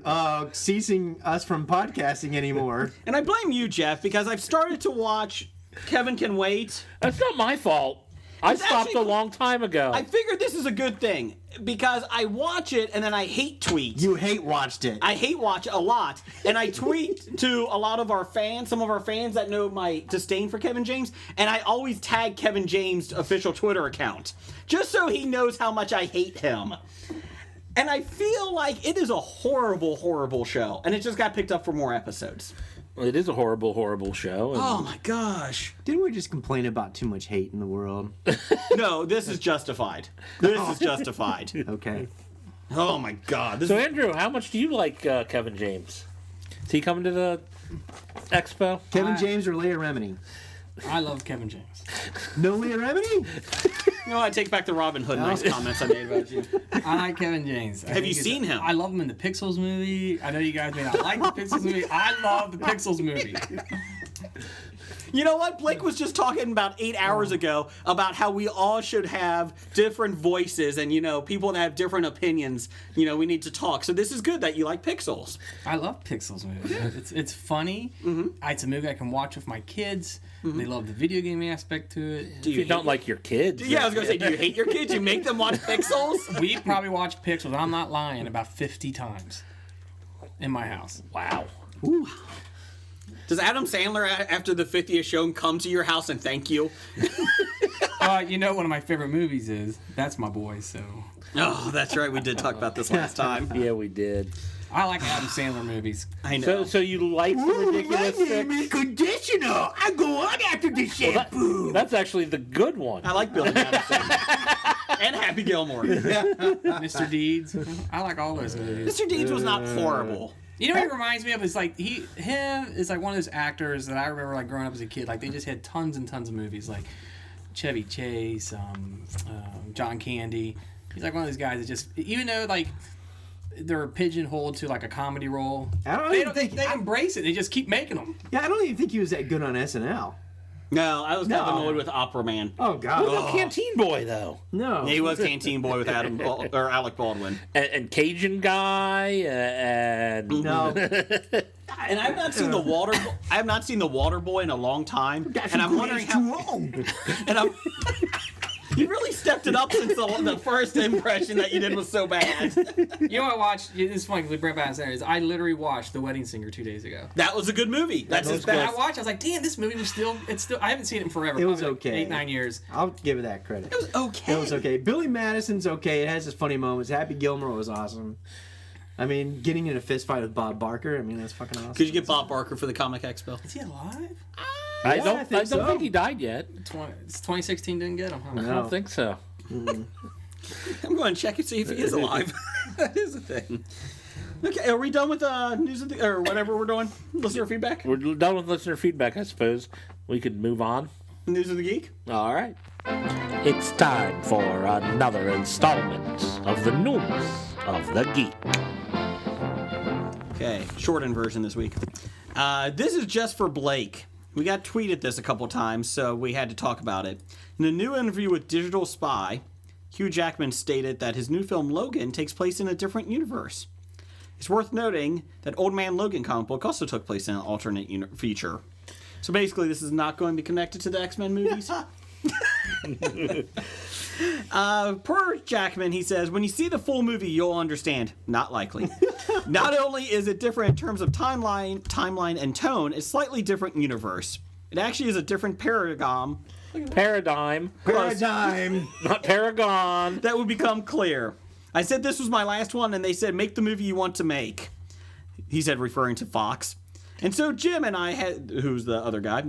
ceasing us from podcasting anymore. And I blame you, Jeff, because I've started to watch Kevin Can Wait. That's not my fault. I It's stopped actually- a long time ago. I figured this is a good thing because I watch it and then I hate tweet. You hate watched it. I hate watch a lot, and I tweet to a lot of our fans, some of our fans that know my disdain for Kevin James, and I always tag Kevin James' official Twitter account, just so he knows how much I hate him. And I feel like it is a horrible, horrible show, and it just got picked up for more episodes. It is a horrible, horrible show. and- Oh my gosh. Didn't we just complain about too much hate in the world? No, this is justified. This is justified. Okay. Oh my god. This So, Andrew, how much do you like Kevin James? Is he coming to the expo? Kevin James or Leah Remini? I love Kevin James. No Leah Remini? No, I take back the Robin Hood nice comments I made about you. I like Kevin James. Have you seen him? I love him in the Pixels movie. I know you guys may not like the Pixels movie. I love the Pixels movie. You know what? Blake was just talking about 8 hours ago about how we all should have different voices and, people that have different opinions, we need to talk. So this is good that you like Pixels. I love Pixels movie. It's funny. It's a movie I can watch with my kids. They love the video game aspect to it. Do If you don't like your kids. Yeah, I was going to say, do you hate your kids? You make them watch Pixels? We probably watched Pixels, I'm not lying, about 50 times in my house. Wow. Does Adam Sandler, after the 50th show, come to your house and thank you? One of my favorite movies is That's My Boy, so Oh, that's right. We did talk about this last time. Yeah, we did. I like Adam Sandler movies. I know. So you like the ridiculous six? conditioner. I go on after the shampoo. That's actually the good one. I like Billy Madison. And Happy Gilmore. Mr. Deeds. I like all those movies. Mr. Deeds was not horrible. You know what he reminds me of? Is like him is like one of those actors that I remember like growing up as a kid. Like they just had tons and tons of movies, like Chevy Chase, John Candy. He's like one of those guys that just, even though like they're pigeonholed to like a comedy role, I don't they even think. they embrace it. They just keep making them. Yeah, I don't even think he was that good on SNL. No, I was kind of No. annoyed with Opera Man. Oh God. What about Canteen Boy, though? No. He was Canteen Boy with Alec Baldwin. And Cajun Guy, and... No. And I've not seen the Water. I have not seen the Water Boy in a long time, and I'm wondering how. And I'm. You really stepped it up since the first impression that you did was so bad. You know what I watched? It's funny because we bring back Saturdays. I literally watched The Wedding Singer 2 days ago. That was a good movie. That's his And I best. watched. I was like, damn, this movie was still. I haven't seen it in forever. It was probably like okay. 8-9 years. I'll give it that credit. It was okay. It was okay. Billy Madison's okay. It has its funny moments. Happy Gilmore was awesome. I mean, getting in a fist fight with Bob Barker. I mean, that's fucking awesome. Could you get Bob Barker for the Comic Expo? Is he alive? I Yeah, don't, I think I don't so. think he died yet. 2016 didn't get him. Huh? I No. don't think so. I'm going to check and see if he is alive. That is a thing. Okay, are we done with news of the, or whatever we're doing? Listener feedback? We're done with listener feedback, I suppose. We could move on. News of the Geek? All right. It's time for another installment of the news of the geek. Okay, shortened version this week. This is just for Blake. We got tweeted this a couple times, so we had to talk about it. In a new interview with Digital Spy, Hugh Jackman stated that his new film Logan takes place in a different universe. It's worth noting that Old Man Logan comic book also took place in an alternate feature. So basically, this is not going to be connected to the X-Men movies. Per Jackman, he says, when you see the full movie, you'll understand. Not likely. Not only is it different in terms of timeline and tone, it's slightly different universe. It actually is a different paradigm. Paradigm. Not Paragon. That would become clear. I said this was my last one, and they said, make the movie you want to make. He said, referring to Fox. And so Jim and I had, who's the other guy,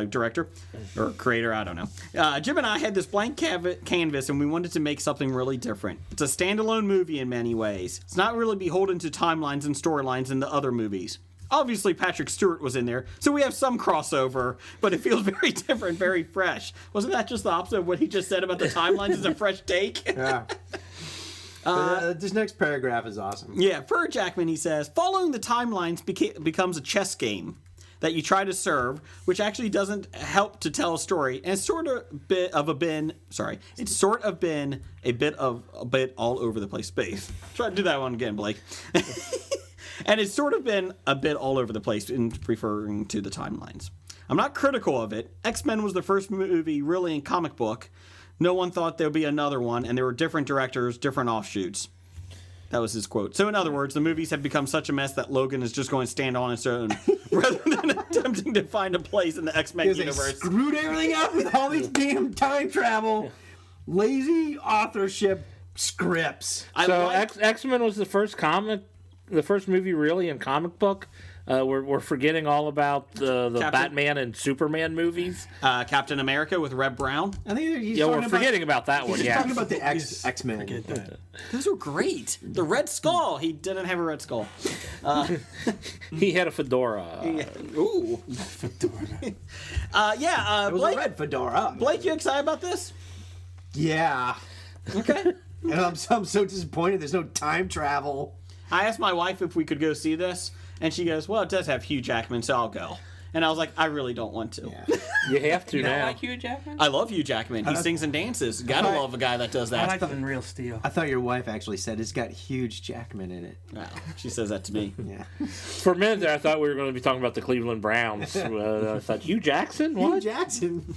director or creator, I don't know. Jim and I had this blank canvas, and we wanted to make something really different. It's a standalone movie in many ways. It's not really beholden to timelines and storylines in the other movies. Obviously, Patrick Stewart was in there, so we have some crossover, but it feels very different, very fresh. Wasn't that just the opposite of what he just said about the timelines as a fresh take? Yeah. This next paragraph is awesome. Yeah, per Jackman, he says, following the timelines becomes a chess game that you try to serve, which actually doesn't help to tell a story, and it's sort of been a bit all over the place. Space. Try to do that one again, Blake. And it's sort of been a bit all over the place in referring to the timelines. I'm not critical of it. X-Men was the first movie really in comic book. No one thought there would be another one, and there were different directors, different offshoots. That was his quote. So in other words, the movies have become such a mess that Logan is just going to stand on its own rather than attempting to find a place in the X-Men universe. They screwed everything up with all these damn time travel, lazy authorship scripts. X-Men was the first movie really in comic book. We're forgetting all about the Batman and Superman movies. Captain America with Reb Brown. I think we're forgetting about that one. He's Yeah, talking about the X-Men. Those were great. The Red Skull. He didn't have a Red Skull. he had a fedora. Ooh. It was Blake, a red fedora. Blake, you excited about this? Yeah. Okay. And I'm so disappointed there's no time travel. I asked my wife if we could go see this, and she goes, well, it does have Hugh Jackman, so I'll go. And I was like, I really don't want to. Yeah. You have to You don't now. like Hugh Jackman? I love Hugh Jackman. He sings and dances. Gotta love a guy that does that. I like him in Real Steel. I thought your wife actually said it's got huge Jackman in it. Wow, she says that to me. Yeah. For a minute there, I thought we were going to be talking about the Cleveland Browns. I thought, Hugh Jackson? Hugh What? Jackson.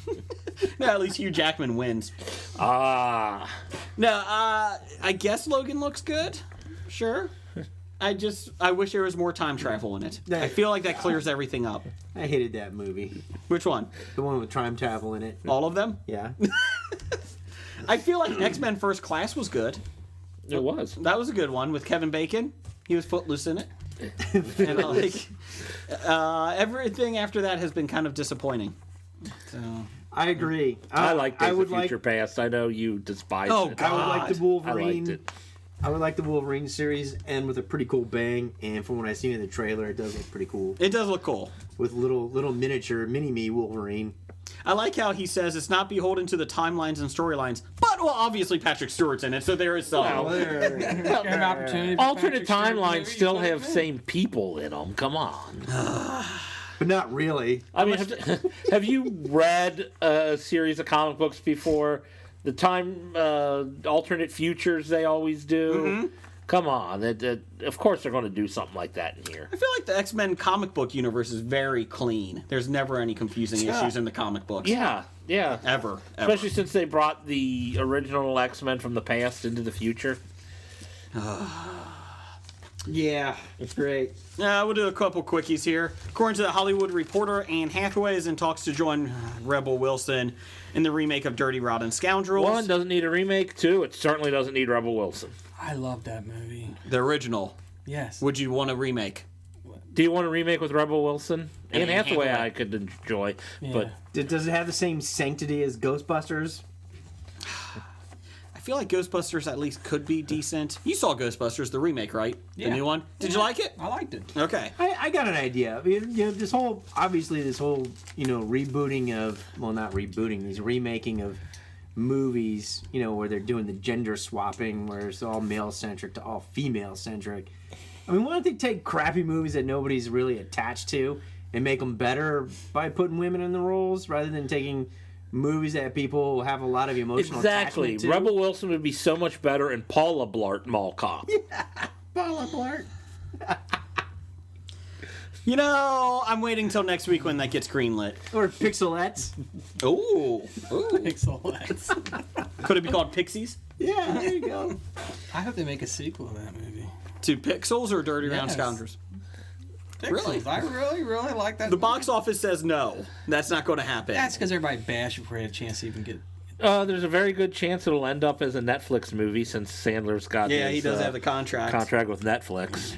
No, at least Hugh Jackman wins. Ah. No, I guess Logan looks good. Sure. I wish there was more time travel in it. I feel like that clears everything up. I hated that movie. Which one? The one with time travel in it. All of them? Yeah. I feel like X-Men First Class was good. It was. That was a good one with Kevin Bacon. He was footloose in it. And everything after that has been kind of disappointing. So I agree. I like Days of Future Past. I know you despise Oh, it. God. I would like the Wolverine. I liked it. I would like the Wolverine series end with a pretty cool bang, and from what I've seen in the trailer, it does look pretty cool. it does look cool. With little miniature mini-me Wolverine. I like how he says it's not beholden to the timelines and storylines, but well, obviously Patrick Stewart's in it, so there is some. An opportunity for Alternate Patrick Stewart timelines movie, still you have thought, same people in them. Come on. But not really. I mean, have you read a series of comic books before? The time alternate futures they always do. Mm-hmm. Come on, of course they're going to do something like that in here. I feel like the X-Men comic book universe is very clean. There's never any confusing issues in the comic books. Yeah. Ever. Especially since they brought the original X-Men from the past into the future. Yeah, it's great. We'll do a couple quickies here. According to the Hollywood Reporter, Anne Hathaway is in talks to join Rebel Wilson in the remake of Dirty Rotten Scoundrels. One, doesn't need a remake. Two, it certainly doesn't need Rebel Wilson. I love that movie. The original. Yes. Would you want a remake? Do you want a remake with Rebel Wilson? And Anne Anne Hathaway Hathaway. I could enjoy, Yeah. but Does it have the same sanctity as Ghostbusters? I feel like Ghostbusters at least could be decent. You saw Ghostbusters, the remake, right? Yeah. The new one? Did you like it? I liked it. Okay. I got an idea. I mean, this whole rebooting of, well, not rebooting, these remaking of movies, where they're doing the gender swapping, where it's all male centric to all female centric. I mean, why don't they take crappy movies that nobody's really attached to and make them better by putting women in the roles rather than taking movies that people have a lot of emotional exactly. attachment to? Rebel Wilson would be so much better in Paula Blart Mall Cop. Paula Blart. You know, I'm waiting till next week when that gets greenlit. Or Pixelettes. Ooh. Pixelettes. Could it be called Pixies? Yeah, there you go. I hope they make a sequel to that movie. To Pixels or Dirty Round Yes. Scoundrels? Really? I really like that. The box office says no. That's not going to happen. That's because everybody bashed before they had a chance to even get. There's a very good chance it'll end up as a Netflix movie since Sandler's got Yeah, his, he does have the contract. with Netflix.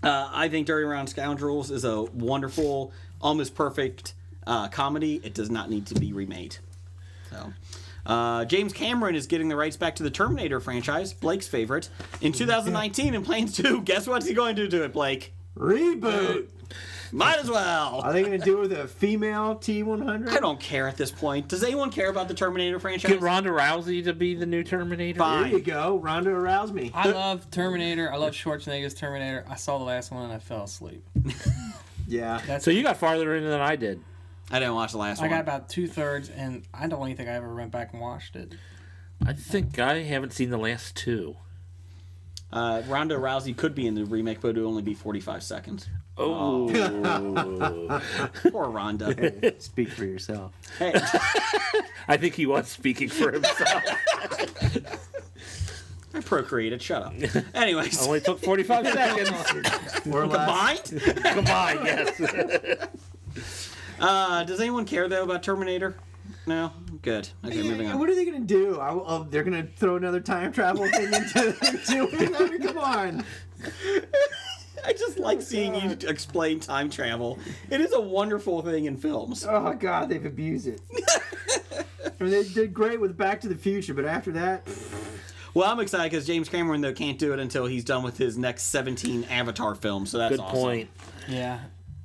I think Dirty Round Scoundrels is a wonderful, almost perfect comedy. It does not need to be remade. So, James Cameron is getting the rights back to the Terminator franchise, Blake's favorite, in 2019 and plans to. Guess what's he going to do to it, Blake? Reboot. Might as well. Are they going to do it with a female T-100? I don't care at this point. Does anyone care about the Terminator franchise? Get Ronda Rousey to be the new Terminator. Fine. There you go. Ronda Rousey. I love Terminator. I love Schwarzenegger's Terminator. I saw the last one and I fell asleep. Yeah. So you got farther in than I did. I didn't watch the last I one. got about 2/3, and I don't even think I ever went back and watched it. I think I haven't seen the last two. Ronda Rousey could be in the remake, but it would only be 45 seconds. Oh. Poor Ronda. Speak for yourself. Hey, I think he was speaking for himself. I procreated. Shut up. Anyways, Only took 45 seconds. Or less. combined? Combined, yes. Does anyone care, though, about Terminator? No? Good. Okay, moving on. What are they going to do? They're going to throw another time travel thing into it? I mean, come on. I just like seeing you explain time travel. It is a wonderful thing in films. Oh, God, they've abused it. I mean, they did great with Back to the Future, but after that... Well, I'm excited because James Cameron, though, can't do it until he's done with his next 17 Avatar films, so that's Good awesome. point. Yeah.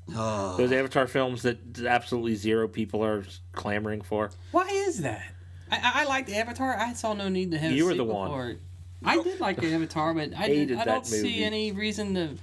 Those Avatar films that absolutely zero people are clamoring for. Why is that? I liked Avatar. I saw no need to have You a were the sequel one. for it. I did like the Avatar, but I Hated don't that see movie. any reason to.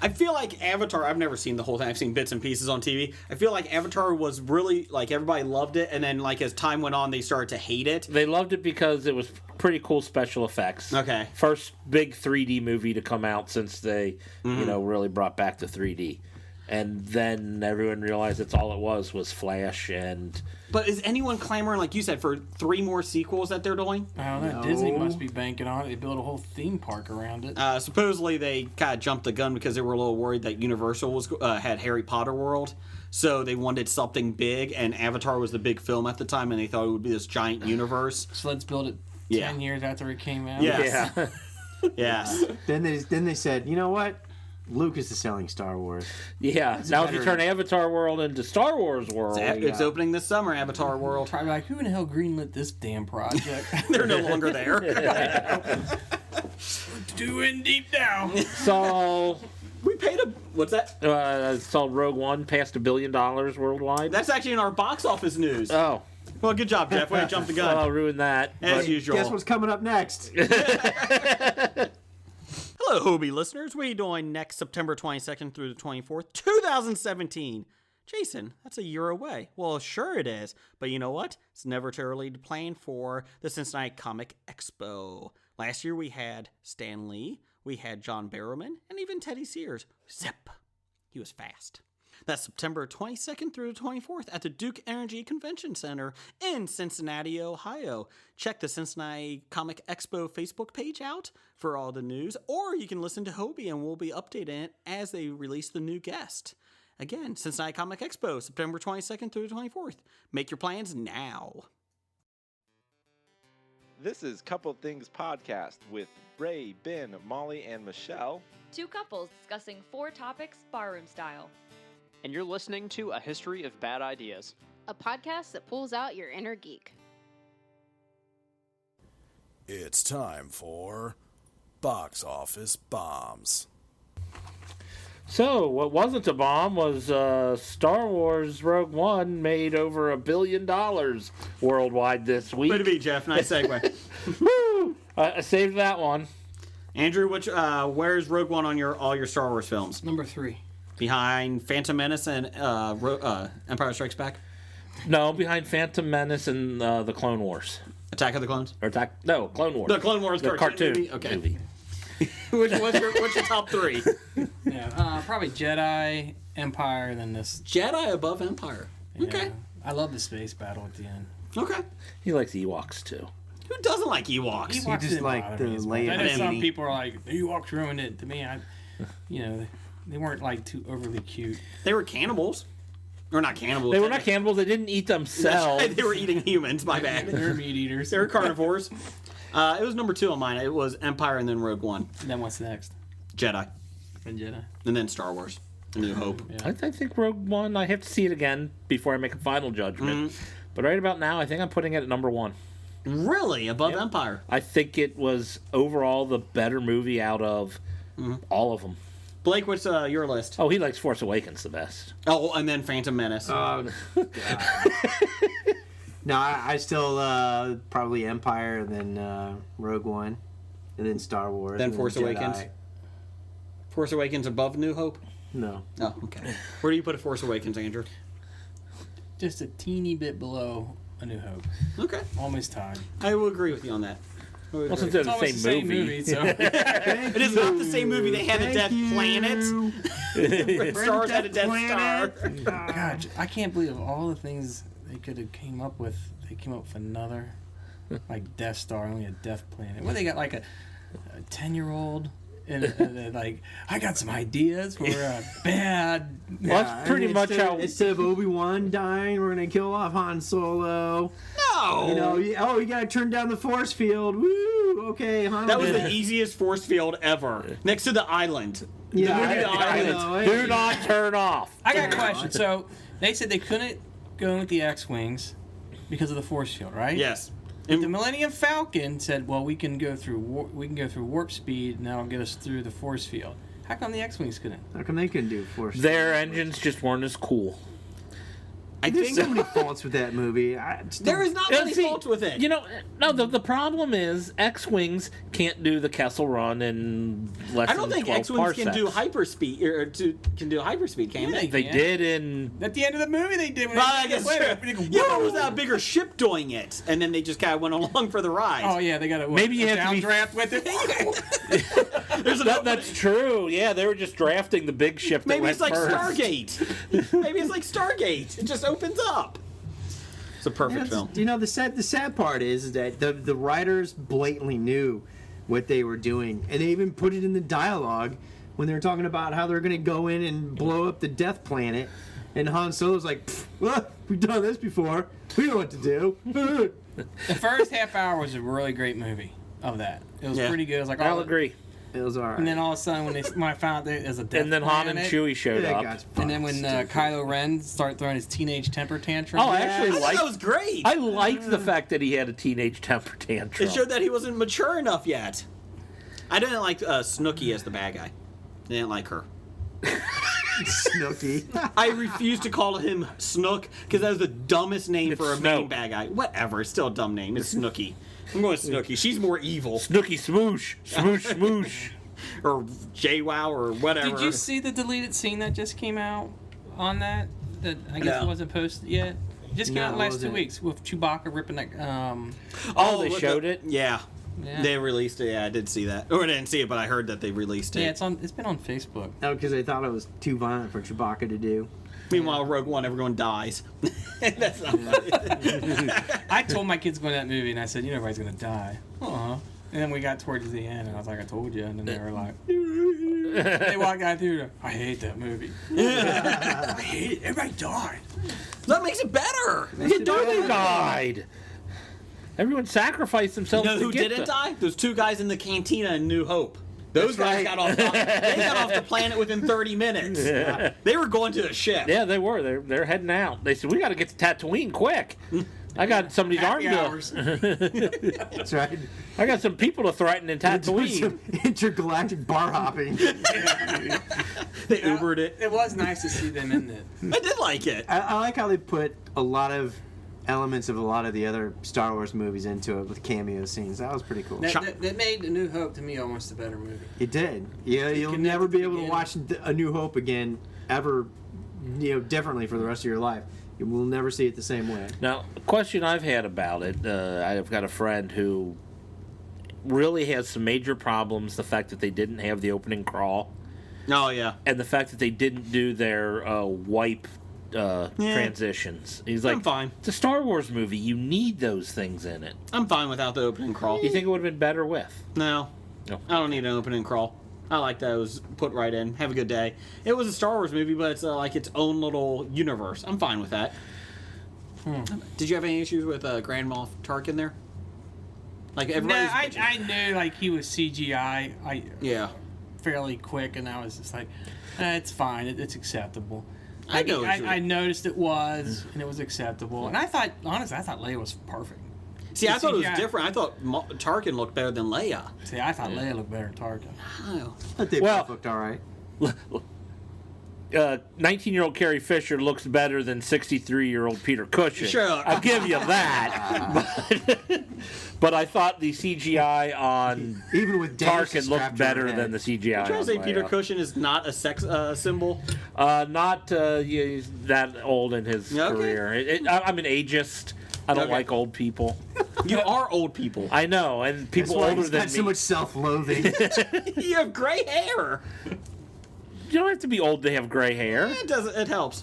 I feel like Avatar, I've never seen the whole thing. I've seen bits and pieces on TV. I feel like Avatar was really, like, everybody loved it, and then, like, as time went on, they started to hate it. They loved it because it was pretty cool special effects. Okay. First big 3D movie to come out since they, really brought back the 3D. And then everyone realized that's all it was Flash and... But is anyone clamoring, like you said, for 3 more sequels that they're doing? I don't know. Disney must be banking on it. They built a whole theme park around it. Supposedly they kind of jumped the gun because they were a little worried that Universal was had Harry Potter World. So they wanted something big, and Avatar was the big film at the time, and they thought it would be this giant universe. So let's build it 10 years after it came out. Yes. Yeah. Yes. Then they said, you know what? Lucas is selling Star Wars. Yeah. Now if you turn Avatar World into Star Wars World... It's opening this summer, Avatar World. Probably like, who in the hell greenlit this damn project? They're no longer there. Doing deep down. So... We paid a... What's that? saw Rogue One passed $1 billion worldwide. That's actually in our box office news. Oh. Well, good job, Jeff. Way to jump the Well, I'll gun. ruin that. As usual. Guess what's coming up next? Hello, Hobie listeners. What are you doing next September 22nd through the 24th, 2017? Jason, that's a year away. Well, sure it is. But you know what? It's never too early to plan for the Cincinnati Comic Expo. Last year we had Stan Lee, we had John Barrowman, and even Teddy Sears. Zip. He was fast. That's September 22nd through the 24th at the Duke Energy Convention Center in Cincinnati, Ohio. Check the Cincinnati Comic Expo Facebook page out for all the news, or you can listen to Hobie and we'll be updating it as they release the new guest. Again, Cincinnati Comic Expo, September 22nd through the 24th. Make your plans now. This is Couple Things Podcast with Ray, Ben, Molly, and Michelle. 2 couples discussing 4 topics barroom style. And you're listening to A History of Bad Ideas, a podcast that pulls out your inner geek. It's time for Box Office Bombs. So, what wasn't a bomb was Star Wars Rogue One made over $1 billion worldwide this week. Way to be, Jeff. Nice segue. Woo! I saved that one. Andrew, where's Rogue One on all your Star Wars films? Number 3. Behind Phantom Menace and Empire Strikes Back? No, behind Phantom Menace and the Clone Wars. Attack of the Clones? Clone Wars. The Clone Wars the cartoon movie? Okay. movie. what's your top three? Yeah, probably Jedi, Empire, and then this. Jedi above Empire. Yeah. Okay. I love the space battle at the end. Okay. He likes Ewoks too. Who doesn't like Ewoks? He just didn't like bother the me as much. I know layout. some people are like, the Ewoks ruined it. To me, they weren't like too overly cute. They were cannibals. Or not cannibals. They were not cannibals. They didn't eat themselves. They were eating humans. My bad. They were meat eaters. They were carnivores. It was number 2 on mine. It was Empire and then Rogue One. And then what's next? Jedi. And Jedi. And then Star Wars. A New Hope. Yeah. I think Rogue One, I have to see it again before I make a final judgment. But right about now, I think I'm putting it at number 1. Really? Above Empire? I think it was overall the better movie out of all of them. Blake, what's your list? Oh, he likes Force Awakens the best. Oh, and then Phantom Menace. No, I still probably Empire, and then Rogue One, and then Star Wars, then and Force Jedi. Awakens. Force Awakens above New Hope? No. Oh, okay. Where do you put a Force Awakens, Andrew? Just a teeny bit below A New Hope. Okay. Almost tied. I will agree with you on that. Well, since they're It's the almost same movie. so. It is not the same movie. They had a Death Planet. Star Wars had a Death Star. God, I can't believe of all the things they could have came up with, they came up with another, like Death Star, only a Death Planet. What, they got like a 10-year-old? And they're like, I got some ideas for a bad. Well, that's pretty much how. Instead of Obi-Wan dying, we're gonna kill off Han Solo. No. You know, you gotta turn down the force field. Woo! Okay, Han. That was the easiest force field ever. Next to the island. Yeah, The movie The Island. Do not turn off. I got a question. So they said they couldn't go with the X-wings because of the force field, right? Yes. The Millennium Falcon said, "Well, we can go through warp speed, and that'll get us through the force field." How come the X-wings couldn't? How come they couldn't do force? Their engines just weren't as cool. There's so many faults with that movie. There is not many faults with it. You know, no. The problem is X-wings can't do the Kessel Run in less I don't than think 12 X-wings can parsecs. do hyperspeed can do hyperspeed, can they? They did in. At the end of the movie, they did. Well, I guess true. Yeah, but it was a bigger ship doing it, and then they just kind of went along for the ride. Oh yeah, they got to Maybe you have to be downdraft with it. That's true. Yeah, they were just drafting the big ship. That Maybe went it's like first. Stargate. Maybe it's like Stargate. It just opens up. It's a perfect film. You know, the sad part is that the writers blatantly knew what they were doing, and they even put it in the dialogue when they were talking about how they're going to go in and blow up the Death Planet. And Han Solo's like, well, we've done this before. We know what to do. The first half hour was a really great movie of that. It was pretty good. It was like, I'll agree. It was alright. And then all of a sudden, when I found out there was a Death And then Han and Planet, Chewie showed up. and then when Kylo Ren started throwing his teenage temper tantrum. Oh, I actually liked that was great. I liked the fact that he had a teenage temper tantrum. It showed that he wasn't mature enough yet. I didn't like Snooki as the bad guy. I didn't like her. Snooki. I refuse to call him Snook because that was the dumbest name for a main Snoke. bad guy. Whatever, it's still a dumb name. It's Snooki. I'm going with Snooki. She's more evil. Snooky smoosh, smoosh, smoosh. Or JWoww or whatever. Did you see the deleted scene that just came out on that? That I guess No. wasn't posted yet. It just came out No, the last what was 2 it? weeks with Chewbacca ripping that. Oh, they showed it? Yeah. Yeah. They released it. Yeah, I did see that. Or I didn't see it, but I heard that they released it. Yeah, it's been on Facebook. Oh, because they thought it was too violent for Chewbacca to do. Meanwhile, Rogue One, everyone dies. That's not funny. I told my kids going to that movie, and I said, everybody's gonna die. And then we got towards the end, and I was like, I told you. And then they were like, they walked out through. I hate that movie. I hate it. Everybody died. That makes it better. You know they died. Everyone sacrificed themselves You know to who get didn't the... die? Those 2 guys in the cantina in New Hope. Those guys got off. They got off the planet within 30 minutes. Yeah. They were going to the ship. Yeah, they were. They're heading out. They said, we got to get to Tatooine quick. I got somebody's arm to... That's right. I got some people to threaten in Tatooine. Some intergalactic bar hopping. They Ubered it. It was nice to see them in it. I did like it. I like how they put a lot of elements of a lot of the other Star Wars movies into it with cameo scenes. That was pretty cool. That made A New Hope to me almost a better movie. It did. Yeah, you'll never be able to watch A New Hope again ever, differently for the rest of your life. You will never see it the same way. Now, a question I've had about it, I've got a friend who really has some major problems. The fact that they didn't have the opening crawl, Oh yeah. and the fact that they didn't do their wipe transitions. He's like, I'm fine. It's a Star Wars movie. You need those things in it. I'm fine without the opening crawl. You think it would have been better with? No. No. I don't need an opening crawl. I like that it was put right in. Have a good day. It was a Star Wars movie, but it's like its own little universe. I'm fine with that. Did you have any issues with Grand Moff Tarkin there? Like No, everybody. I knew like he was CGI. Yeah. Fairly quick, and I was just like, it's fine. It's acceptable. I know. I noticed it was, and it was acceptable. And I thought, honestly, I thought Leia was perfect. See, I thought it was CGI. different. I thought Tarkin looked better than Leia. See, I thought Leia looked better than Tarkin. Oh. But they both looked all right. 19-year-old Carrie Fisher looks better than 63-year-old Peter Cushing. Sure. I'll give you that. But I thought the CGI on Even with Daenerys Tarkin strapped looked to her better head. than the CGI I'm trying on to say Peter Leia. Cushing is not a sex symbol. He's that old in his Okay. career. I'm an ageist. I don't Okay. like old people. You are old people. I know, and people That's why older he's than got me. so much self-loathing. You have gray hair. You don't have to be old to have gray hair. It doesn't. It helps.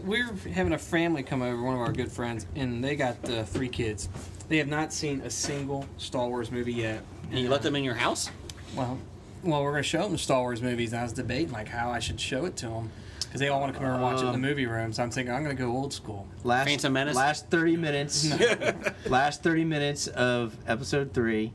We're having a family come over, one of our good friends, and they got 3 kids. They have not seen a single Star Wars movie yet. And you let them in your house? Well, we're going to show them Star Wars movies, and I was debating like how I should show it to them. Because they all want to come over and watch it in the movie room, so I'm thinking I'm going to go old school. Phantom Menace? Last 30 minutes. Last 30 minutes of episode 3.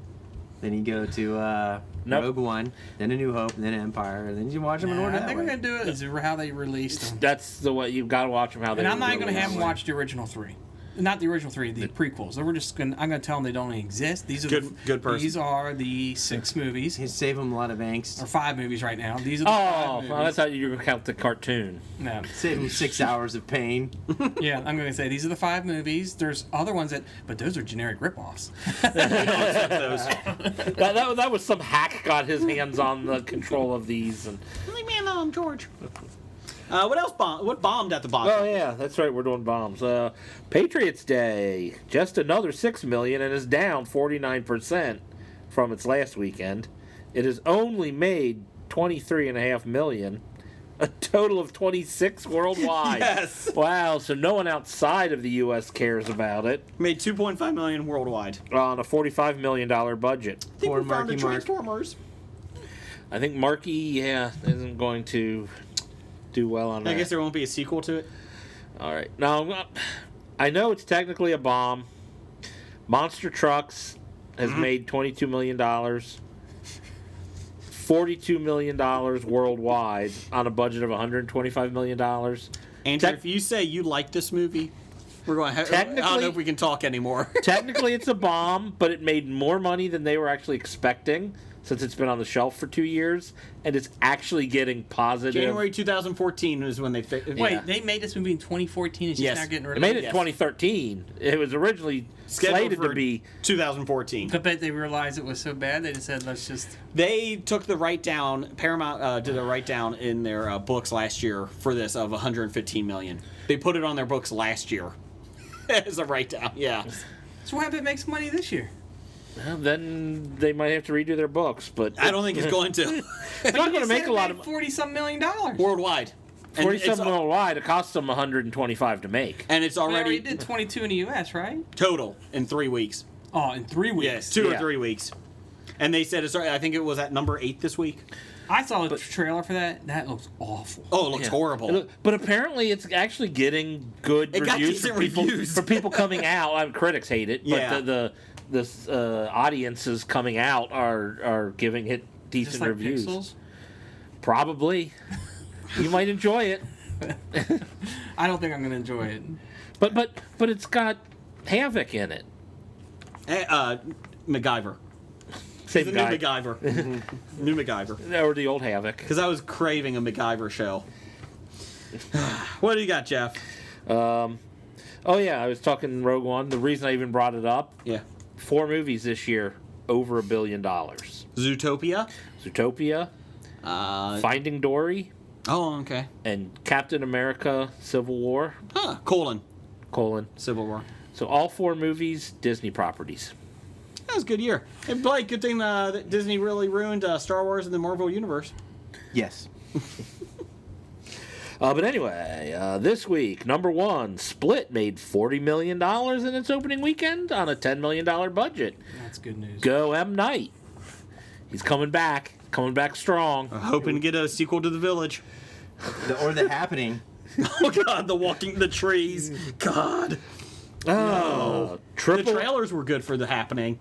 Then you go to Rogue One, then A New Hope, and then Empire, and then you watch them in order I that think way. we're going to do it is how they released them. That's the way you've got to watch them. How they. And I'm not going to release have them them. watch the original 3. Not the original 3, the prequels. So we're just going. I'm going to tell them they don't exist. These are Good person. These are the 6 movies. You save them a lot of angst. Or 5 movies right now. These are the 5 Oh, movies. well, that's how you were going to count the cartoon. No. Save them 6 hours of pain. Yeah, I'm going to say these are the 5 movies. There's other ones but those are generic ripoffs. That was some hack got his hands on the control of these. And Leave me alone, George. What else? What bombed at the box? oh yeah, that's right. We're doing bombs. Patriots Day, just another 6 million, and is down 49% from its last weekend. It has only made 23.5 million. A total of 26 worldwide. Yes. Wow. So no one outside of the U.S. cares about it. Made 2.5 million worldwide. On a $45 million budget. I think Poor we found the Marky Mark. Transformers. I think Marky, isn't going to do well on that. I guess there won't be a sequel to it. All right. Now, I know it's technically a bomb. Monster Trucks has made $22 million. $42 million worldwide on a budget of $125 million. Andrew, if you say you like this movie, we're going to I don't know if we can talk anymore. Technically, it's a bomb, but it made more money than they were actually expecting since it's been on the shelf for 2 years, and it's actually getting positive. January 2014 is when they Wait, they made this movie in 2014 and she's Yes. not getting rid They of made it in 2013. It was originally scheduled slated for to be 2014. I bet they realized it was so bad they just said, let's just... They took the write down. Paramount did a write down in their books last year for this of 115 million. They put it on their books last year as a write down. Yeah. So what if it makes money this year? Well, then they might have to redo their books, but I don't think it's going to. It's not going to make a lot of 40-some million dollars. Worldwide. And 47 it's- worldwide. It costs them 125 to make. And it's We already already did 22 in the U.S., right? total in 3 weeks. Oh, in 3 weeks. Yes, 2 or Yeah. 3 weeks. And they said it's. I think it was at number 8 this week. I saw a trailer for that. That looks awful. Oh, it looks horrible. But apparently, it's actually getting good It got reviews decent for people. reviews. For people coming out, critics hate it, but Yeah. the audiences coming out are giving it decent Just like reviews. Pixels. Probably, you might enjoy it, I don't think I'm going to enjoy it. but it's got Havoc in it. MacGyver. Same The guy. new MacGyver. New MacGyver. Or the old Havoc. Because I was craving a MacGyver show. What do you got, Jeff? Oh yeah, I was talking Rogue One. The reason I even brought it up. Yeah. 4 movies this year, over $1 billion. Zootopia. Zootopia, Finding Dory, Oh, okay. and Captain America: Civil War: Colon. Colon. Civil War. So all 4 movies, Disney properties. That was a good year. Hey, Blake, good thing that Disney really ruined Star Wars and the Marvel Universe. Yes. But anyway, this week, number one, Split made $40 million in its opening weekend on a $10 million budget. That's good news. Go M. Night. He's coming back strong. Hoping to get a sequel to The Village. Or The Happening. Oh, God, the trees. God. Oh, The trailers were good for The Happening.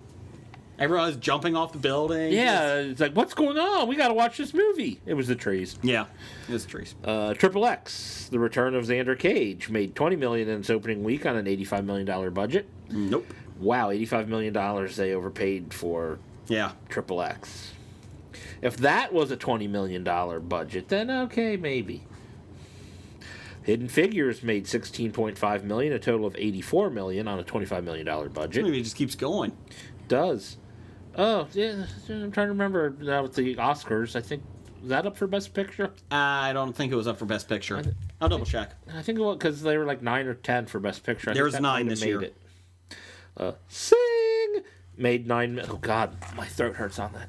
Everyone was jumping off the building. Yeah, it's like, what's going on? We got to watch this movie. It was the trees. Yeah, it was the trees. Triple X, The Return of Xander Cage, made $20 million in its opening week on an $85 million budget. Nope. Wow, $85 million they overpaid for Triple X. If that was a $20 million budget, then okay, maybe. Hidden Figures made $16.5 million, a total of $84 million on a $25 million budget. Maybe it just keeps going. Does. Oh, yeah, I'm trying to remember now with the Oscars. I think, was that up for Best Picture? I don't think it was up for Best Picture. I'll double check. I think it was because they were like 9 or 10 for Best Picture. There was 9 this year. Sing made 9. Oh God, my throat hurts on that.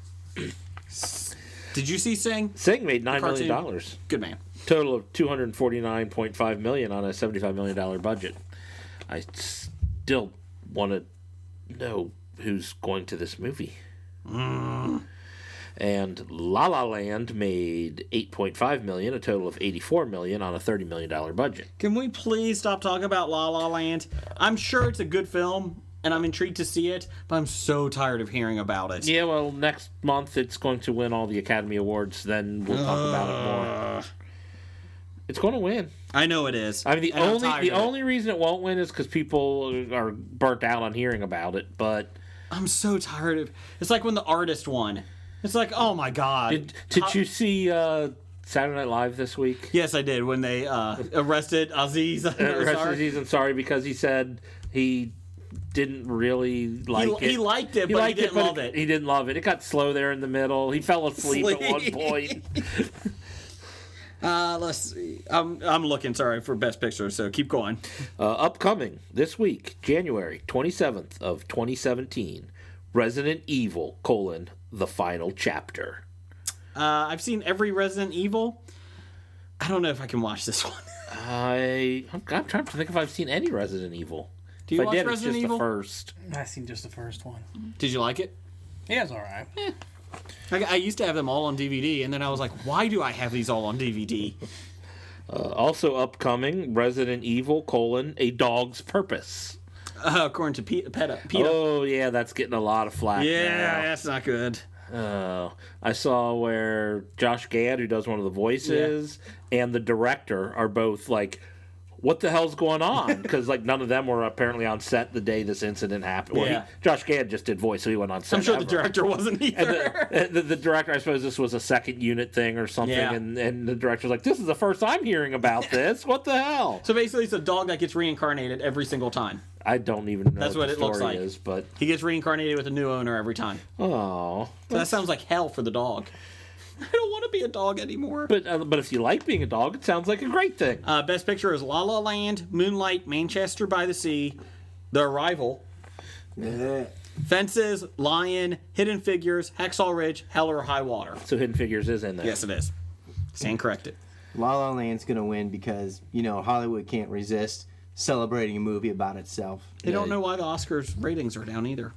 Did you see Sing? Sing made $9 million. Good man. Total of $249.5 million on a $75 million budget. I still want to know who's going to this movie. And La La Land made $8.5 million, a total of $84 million on a $30 million budget. Can we please stop talking about La La Land? I'm sure it's a good film, and I'm intrigued to see it, but I'm so tired of hearing about it. Yeah, well, next month it's going to win all the Academy Awards. Then we'll talk about it more. It's going to win. I know it is. I mean, the only reason it won't win is because people are burnt out on hearing about it. But I'm so tired of. It's like when The Artist won. It's like, oh my God. Did you see Saturday Night Live this week? Yes, I did. When they arrested Aziz. Aziz Ansari because he said he didn't really like it. He liked it, but he didn't love it. He didn't love it. It got slow there in the middle. He fell asleep at one point. Let's see. I'm looking, for Best Picture, so keep going. Upcoming this week, January 27th of 2017, Resident Evil, the final chapter. I've seen every Resident Evil. I don't know if I can watch this one. I'm trying to think if I've seen any Resident Evil. Do you if watch I did, Resident it's just Evil? The first. I've seen just the first one. Did you like it? Yeah, it's all right. I used to have them all on DVD, and then I was like, why do I have these all on DVD? Also upcoming, Resident Evil, A Dog's Purpose. According to PETA. Oh, yeah, that's getting a lot of flack now. That's not good. I saw where Josh Gad, who does one of the voices, and the director are both like, what the hell's going on? Because none of them were apparently on set the day this incident happened. Well, Josh Gad just did voice, so he went on set. I'm sure the director wasn't either. And the director, I suppose this was a second unit thing or something, and the director's like, this is the first I'm hearing about this. What the hell? So basically, it's a dog that gets reincarnated every single time. I don't even know That's what the it looks story like. is, but he gets reincarnated with a new owner every time. Oh, so that sounds like hell for the dog. I don't want to be a dog anymore. But if you like being a dog, it sounds like a great thing. Best Picture is La La Land, Moonlight, Manchester by the Sea, The Arrival, Fences, Lion, Hidden Figures, Hacksaw Ridge, Hell or High Water. So Hidden Figures is in there. Yes, it is. Stand corrected. La La Land's going to win because, Hollywood can't resist celebrating a movie about itself. They don't know why the Oscars ratings are down either.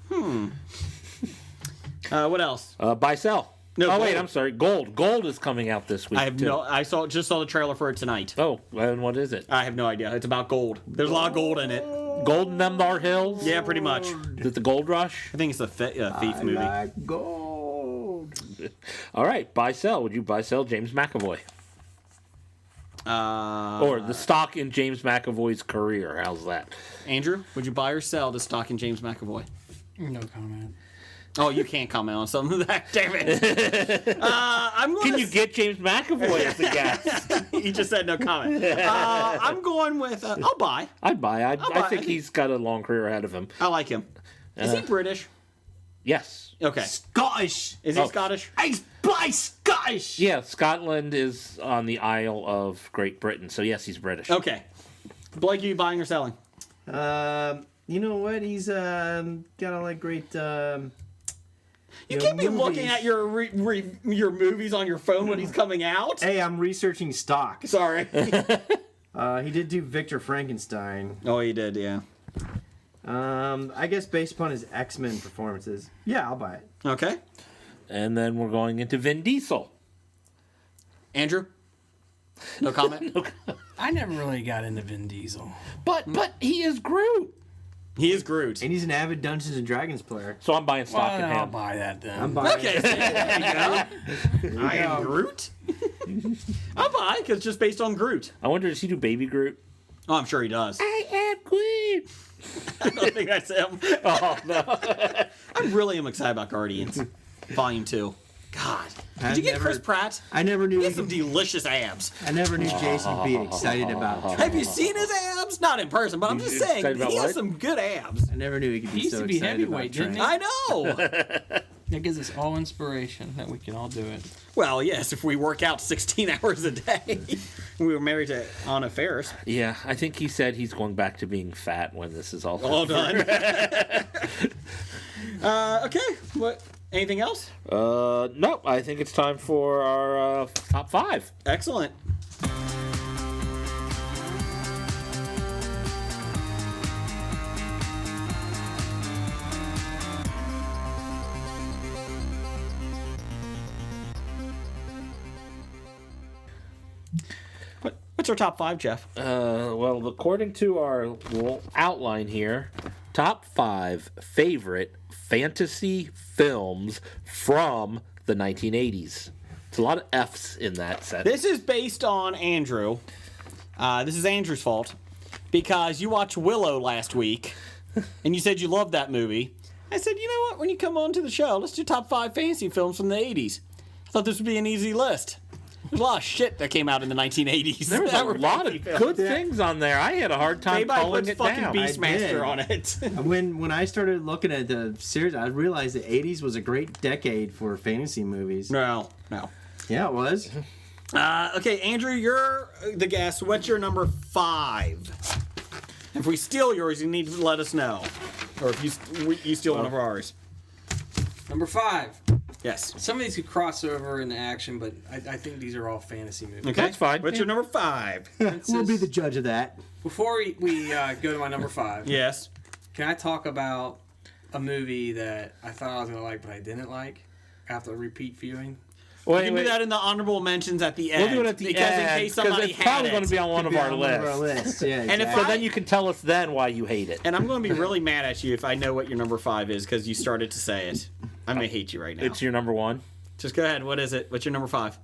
What else? Buy, sell. No, Gold. wait, I'm sorry. Gold. Gold is coming out this week. I just saw the trailer for it tonight. Oh, and what is it? I have no idea. It's about gold. There's a lot of gold in it. Gold in them thar hills? Yeah, pretty much. Is it the Gold Rush? I think it's a thief movie. Like gold. All right, buy, sell. Would you buy, sell James McAvoy? Or the stock in James McAvoy's career. How's that? Andrew, would you buy or sell the stock in James McAvoy? No comment. Oh, you can't comment on something like that. Damn it. Can you get James McAvoy as a guest? He just said no comment. I'm going with... I'll buy. I'd buy. I think he's got a long career ahead of him. I like him. Is he British? Yes. Okay. Scottish. Is he Scottish? He's Scottish. Yeah, Scotland is on the Isle of Great Britain, so yes, he's British. Okay. Blake, are you buying or selling? you know what? He's got all that great. You can't be looking at your movies on your phone when he's coming out. Hey, I'm researching stock. Sorry. He did do Victor Frankenstein. Oh, he did, yeah. I guess based upon his X-Men performances. Yeah, I'll buy it. Okay. And then we're going into Vin Diesel. Andrew? No comment? I never really got into Vin Diesel. But he is Groot. He is Groot. And he's an avid Dungeons and Dragons player. So I'm buying stock in him. I'll buy that then. I'm buying Okay, there you go. I am Groot? I'll buy it because it's just based on Groot. I wonder, does he do Baby Groot? Oh, I'm sure he does. I am Groot. I don't think that's him. Oh, no. I really am excited about Guardians. Volume 2. God. Did you get Chris Pratt? I never knew He has some delicious abs. I never knew Jason would be excited about. Have you seen his abs? Not in person, but I'm just saying, excited about he has what? some good abs. I never knew he could be He used so to be excited heavyweight, about didn't he? trains. I know. That gives us all inspiration that we can all do it. Well, yes, if we work out 16 hours a day. We were married to Anna Faris. Yeah, I think he said he's going back to being fat when this is all done. Okay. What? Anything else? No, I think it's time for our top 5. Excellent. What's our top 5, Jeff? Well, according to our little outline here, top 5 favorite fantasy films from the 1980s. It's a lot of F's in that set. This is based on Andrew. This is Andrew's fault because you watched Willow last week and you said you loved that movie. I said, you know what? When you come on to the show, let's do top 5 fantasy films from the 80s. I thought this would be an easy list. There's a lot of shit that came out in the 1980s. There was a lot of good things on there. I had a hard time Everybody calling puts it fucking down. Beastmaster on it. When I started looking at the series, I realized the 80s was a great decade for fantasy movies. No. Yeah, it was. Okay, Andrew, you're the guest. What's your number 5? If we steal yours, you need to let us know. Or if you steal one of ours. Number 5. Yes. Some of these could cross over into action, but I think these are all fantasy movies. Okay, that's fine. What's your number 5? We'll be the judge of that. Before we go to my number 5, Yes. can I talk about a movie that I thought I was going to like, but I didn't like after a repeat viewing? We can do that in the honorable mentions at the end. We'll do it at the because end, in case 'cause somebody it's probably had going to be on one of our lists. Yeah, And if So I- then you can tell us then why you hate it. And I'm going to be really mad at you if I know what your number 5 is because you started to say it. I'm going to hate you right now. It's your number 1? Just go ahead. What is it? What's your number 5?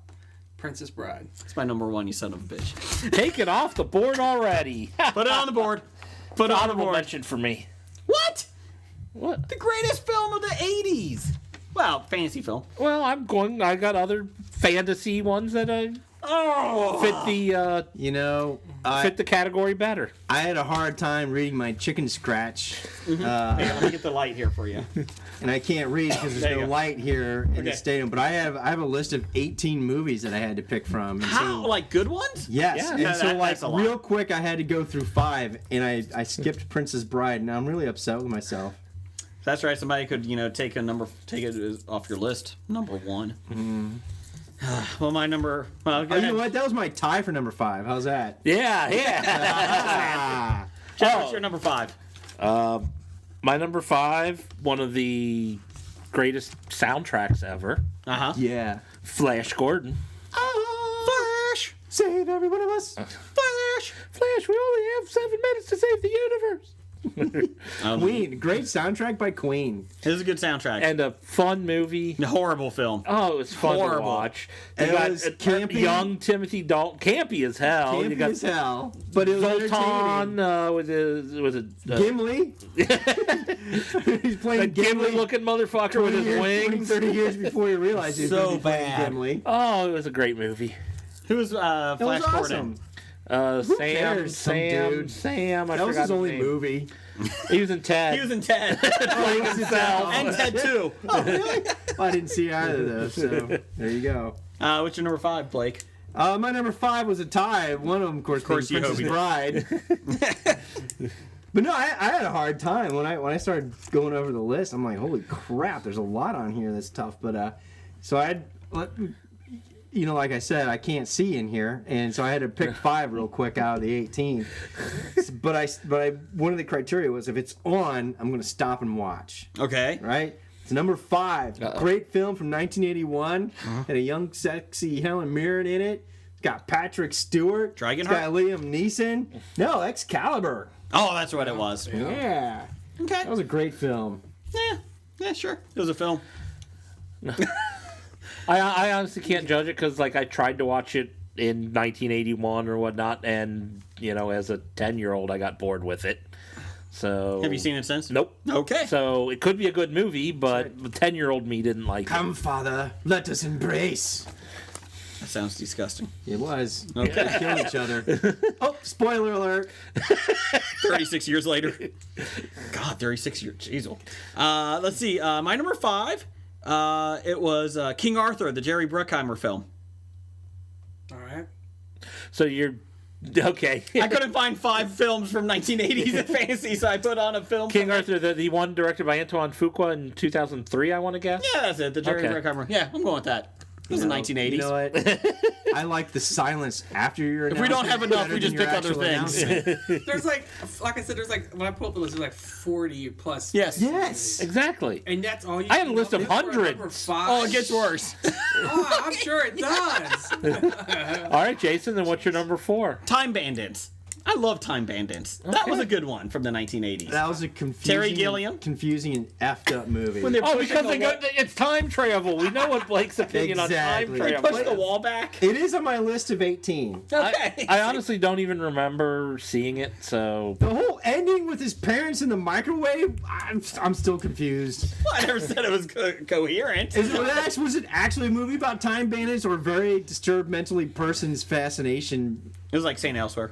Princess Bride. It's my number 1, you son of a bitch. Take it off the board already. Put it on the board. Put it on the Honorable board. mention for me. What? What? The greatest film of the 80s. Well, fantasy film. Well, I got other fantasy ones that fit the fit the category better. I had a hard time reading my chicken scratch. Hey, let me get the light here for you. And I can't read because There there's you no go. light here in the Okay. stadium. But I have a list of 18 movies that I had to pick from. And How? so, Like good ones? yes. Yeah, and so that's a lot. real quick, I had to go through 5, and I skipped Princess Bride. Now I'm really upset with myself. That's right. Somebody could, take it off your list. Number 1. Well, my number. Well, go Oh, you ahead. know what? That was my tie for number 5. How's that? Yeah. Jeff, what's your number 5? My number 5, one of the greatest soundtracks ever. Yeah. Flash Gordon. Flash! Save every one of us. Flash! Flash, we only have 7 minutes to save the universe. Queen. Great soundtrack by Queen. It was a good soundtrack. And a fun movie. A horrible film. Oh, it was fun to Horrible. watch. It You got was campy. young Timothy Dalton. Campy as hell. Campy You got as hell. But it was Zoltan entertaining. was it Gimli. He's playing a Gimli looking motherfucker with his 20, wings. 30 years before he realized he was So going to be playing bad. Gimli. Oh, it was a great movie. Who was It Flash was Gordon? awesome. Sam, cares? Some dude. Sam. I That was forgot his only name. movie. He was in Ted. He was in Ted. Playing himself. and Ted 2. Oh, really? Well, I didn't see either of those, so there you go. What's your number 5, Blake? My number 5 was a tie. One of them, of course, you Princess hope he Bride. But no, I had a hard time when I started going over the list. I'm like, holy crap, there's a lot on here that's tough. But so like I said, I can't see in here, and so I had to pick 5 real quick out of the 18. But one of the criteria was if it's on, I'm going to stop and watch. Okay. Right. It's number 5. Uh-oh. Great film from 1981. Had a young, sexy Helen Mirren in it. It's got Patrick Stewart. Dragonheart? It's got Liam Neeson. No, Excalibur. Oh, that's what it was. Yeah. Okay. That was a great film. Yeah, sure. It was a film. I honestly can't judge it because, like, I tried to watch it in 1981 or whatnot, and, as a 10-year-old, I got bored with it. So Have you seen it since? Nope. Okay. So it could be a good movie, but the 10-year-old me didn't like it. Come, Father, let us embrace. That sounds disgusting. It was. Okay. They killed each other. Oh, spoiler alert. 36 years later. God, 36 years. Jeez. Let's see. My number 5, it was King Arthur, the Jerry Bruckheimer film. All right. So you're... Okay. I couldn't find 5 films from 1980s in fantasy, so I put on a film. King Arthur, the one directed by Antoine Fuqua in 2003, I want to guess? Yeah, that's it. The Jerry Bruckheimer. Yeah, I'm going with that. It was the 1980s. You know what? I like the silence after your If we don't have enough, we just pick other announcement. things. There's like I said, when I pulled up the list, there's like 40 plus. Yes. Exactly. And that's all you I had a came list up of with for hundreds. number 5? Oh, it gets worse. Oh, I'm sure it does. All right, Jason, then what's your number 4? Time Bandits. I love Time Bandits. That was a good one from the 1980s. That was a confusing, Terry Gilliam? confusing and effed up movie. When they're pushing Because the it's time travel. We know what Blake's opinion on time Exactly. They travel push the is. wall back. It is on my list of 18. Okay. I honestly don't even remember seeing it, so... The whole ending with his parents in the microwave, I'm still confused. Well, I never said it was coherent. Was it actually a movie about time bandits or a very disturbed mentally person's fascination? It was like St. Elsewhere.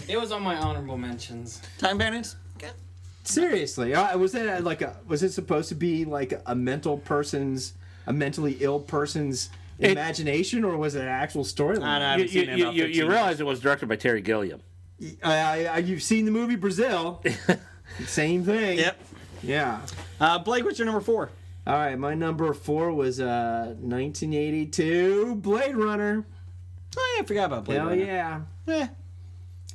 It was on my honorable mentions. Time Bandits? Okay. Seriously, was it supposed to be like a mentally ill person's imagination, or was it an actual storyline? You realize it was directed by Terry Gilliam. You've seen the movie Brazil. Same thing. Yep. Yeah. Blake, what's your number 4? All right, my number 4 was 1982 Blade Runner. Oh, yeah, I forgot about Blade Hell Runner. yeah. Yeah.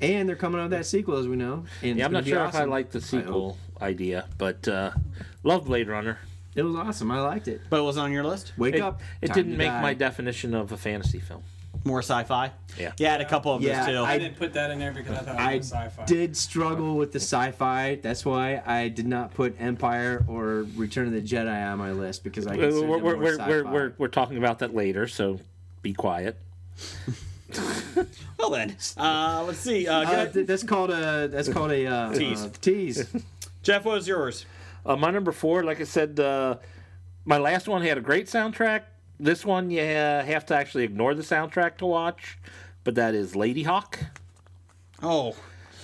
And they're coming out with that sequel, as we know. And I'm not sure if I awesome. like the sequel idea, but love Blade Runner. It was awesome. I liked it. But it wasn't on your list? Wake up. It time didn't to make die. my definition of a fantasy film. More sci-fi? Yeah. Yeah, I had a couple of Yeah, those too. I didn't put that in there because I thought it I was sci-fi. did struggle with the sci-fi. That's why I did not put Empire or Return of the Jedi on my list, because I consider them more sci-fi. We're talking about that later, so be quiet. Well then, let's see. That's called a Tease. Tease. Jeff, what was yours? My number 4, like I said, my last one had a great soundtrack. This one, you have to actually ignore the soundtrack to watch, but that is Lady Hawk. Oh,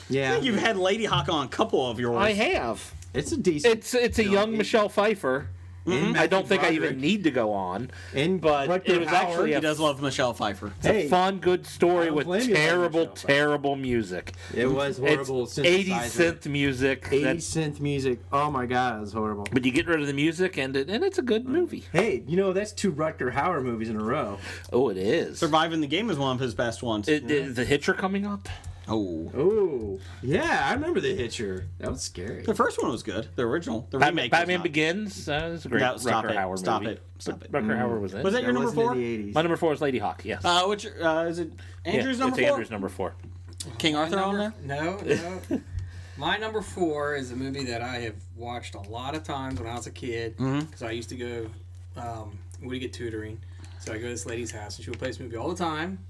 Yeah. I think you've had Lady Hawk on a couple of yours. I have. It's a decent. It's a young Michelle Pfeiffer. And I don't Matthew think I even Broderick. need to go on. And but Rutger it was Hauer. actually He a does love Michelle Pfeiffer. It's a fun, good story don't with blame you, terrible, Michelle Pfeiffer. terrible music. It was horrible. It's 80 synth music. 80 that- synth music. Oh my god, it was horrible. but you get rid of the music, and it's a good movie. Hey, that's 2 Rutger Hauer movies in a row. Oh, it is. Surviving the Game is one of his best ones. Is The Hitcher coming up? Oh. Oh, yeah, I remember The Hitcher. That was scary. The first one was good. The original. The remake. Batman was not. Begins. Is a great No, stop Rutger it. Hauer Stop movie. it. Stop it. Rutger Hauer was in. Was that your number wasn't 4? in the 80s. My number 4 is Lady Hawk. Yes. Which is it? Andrew's Yeah, number it's 4. Andrew's number 4. King Arthur on there? No. My number 4 is a movie that I have watched a lot of times when I was a kid, because I used to go, we get tutoring, so I go to this lady's house and she would play this movie all the time.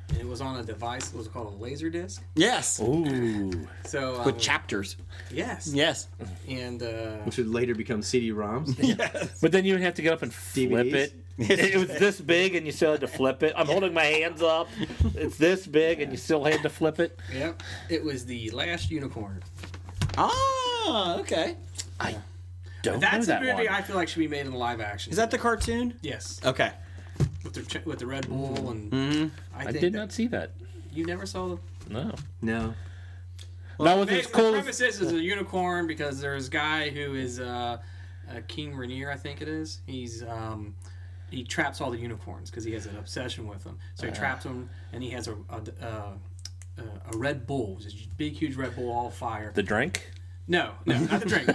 And it was on a device. What was it called? A laser disc. Yes. Ooh. So With chapters. yes. Yes. And Which would later become CD-ROMs. Yes. But then you would have to get up and flip DVDs? it. It was this big, and you still had to flip it. I'm holding my hands up. It's this big, and you still had to flip it. Yep. It was The Last Unicorn. Ah, okay. I don't That's know a that movie one. I feel like should be made in live action. Is that the cartoon? Yes. Okay. With the Red Bull and I did not see that. You never saw the. No. No. That was as cool The as... premise is a unicorn because there's a guy who is King Rainier, I think it is. He traps all the unicorns because he has an obsession with them. So he traps them, and he has a Red Bull, this big, huge Red Bull, all fire. The drink? No, not the drink.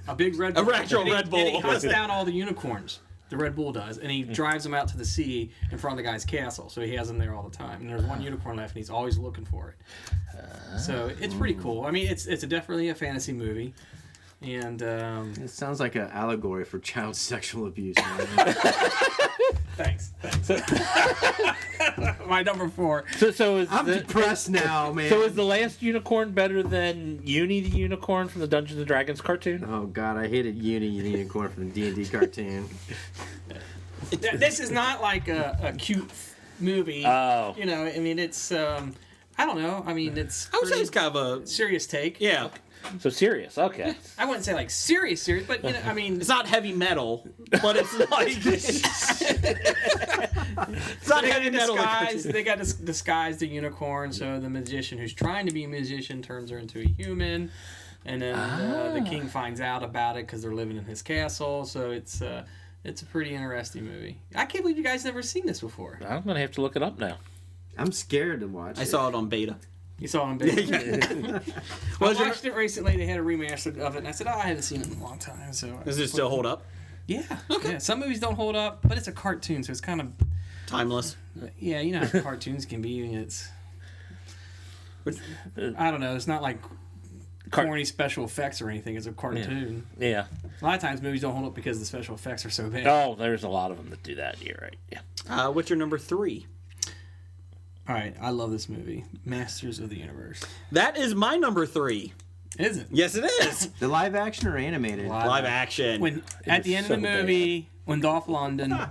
A big Red Bull. A actual Red Bull. And he hunts down all the unicorns. The Red Bull does, and he drives them out to the sea in front of the guy's castle. So he has them there all the time. And there's one unicorn left, and he's always looking for it. So it's pretty cool. I mean, it's definitely a fantasy movie, and it sounds like an allegory for child sexual abuse. Thanks. My number 4. I'm depressed now, man. So is The Last Unicorn better than Uni the Unicorn from the Dungeons and Dragons cartoon? Oh God, I hated Uni the Unicorn from the D&D cartoon. This is not like a cute movie. Oh. You know, I mean, it's I don't know. I mean, it's I would say it's kind of a serious take. Yeah. So serious, okay. I wouldn't say like serious, but you know, I mean, it's not heavy metal, but it's like it's not heavy metal. They got to disguise the unicorn, so the magician who's trying to be a magician turns her into a human, and then the king finds out about it because they're living in his castle. So it's a pretty interesting movie. I can't believe you guys never seen this before. I'm gonna have to look it up now. I'm scared to watch. I saw it on beta. You saw it on beta. I watched it recently. They had a remaster of it, and I said, I haven't seen it in a long time. So does it still hold up? Yeah. Okay. Yeah, some movies don't hold up, but it's a cartoon, so it's kind of timeless. Yeah, you know how cartoons can be. It's I don't know. It's not like corny special effects or anything. It's a cartoon. Yeah. A lot of times movies don't hold up because the special effects are so bad. Oh, there's a lot of them that do that. You're right. Yeah. What's your number 3? All right, I love this movie, Masters of the Universe. That is my number 3. Is it? Yes, it is. The live action or animated? Live action. When at the end of the movie, when Dolph Lundgren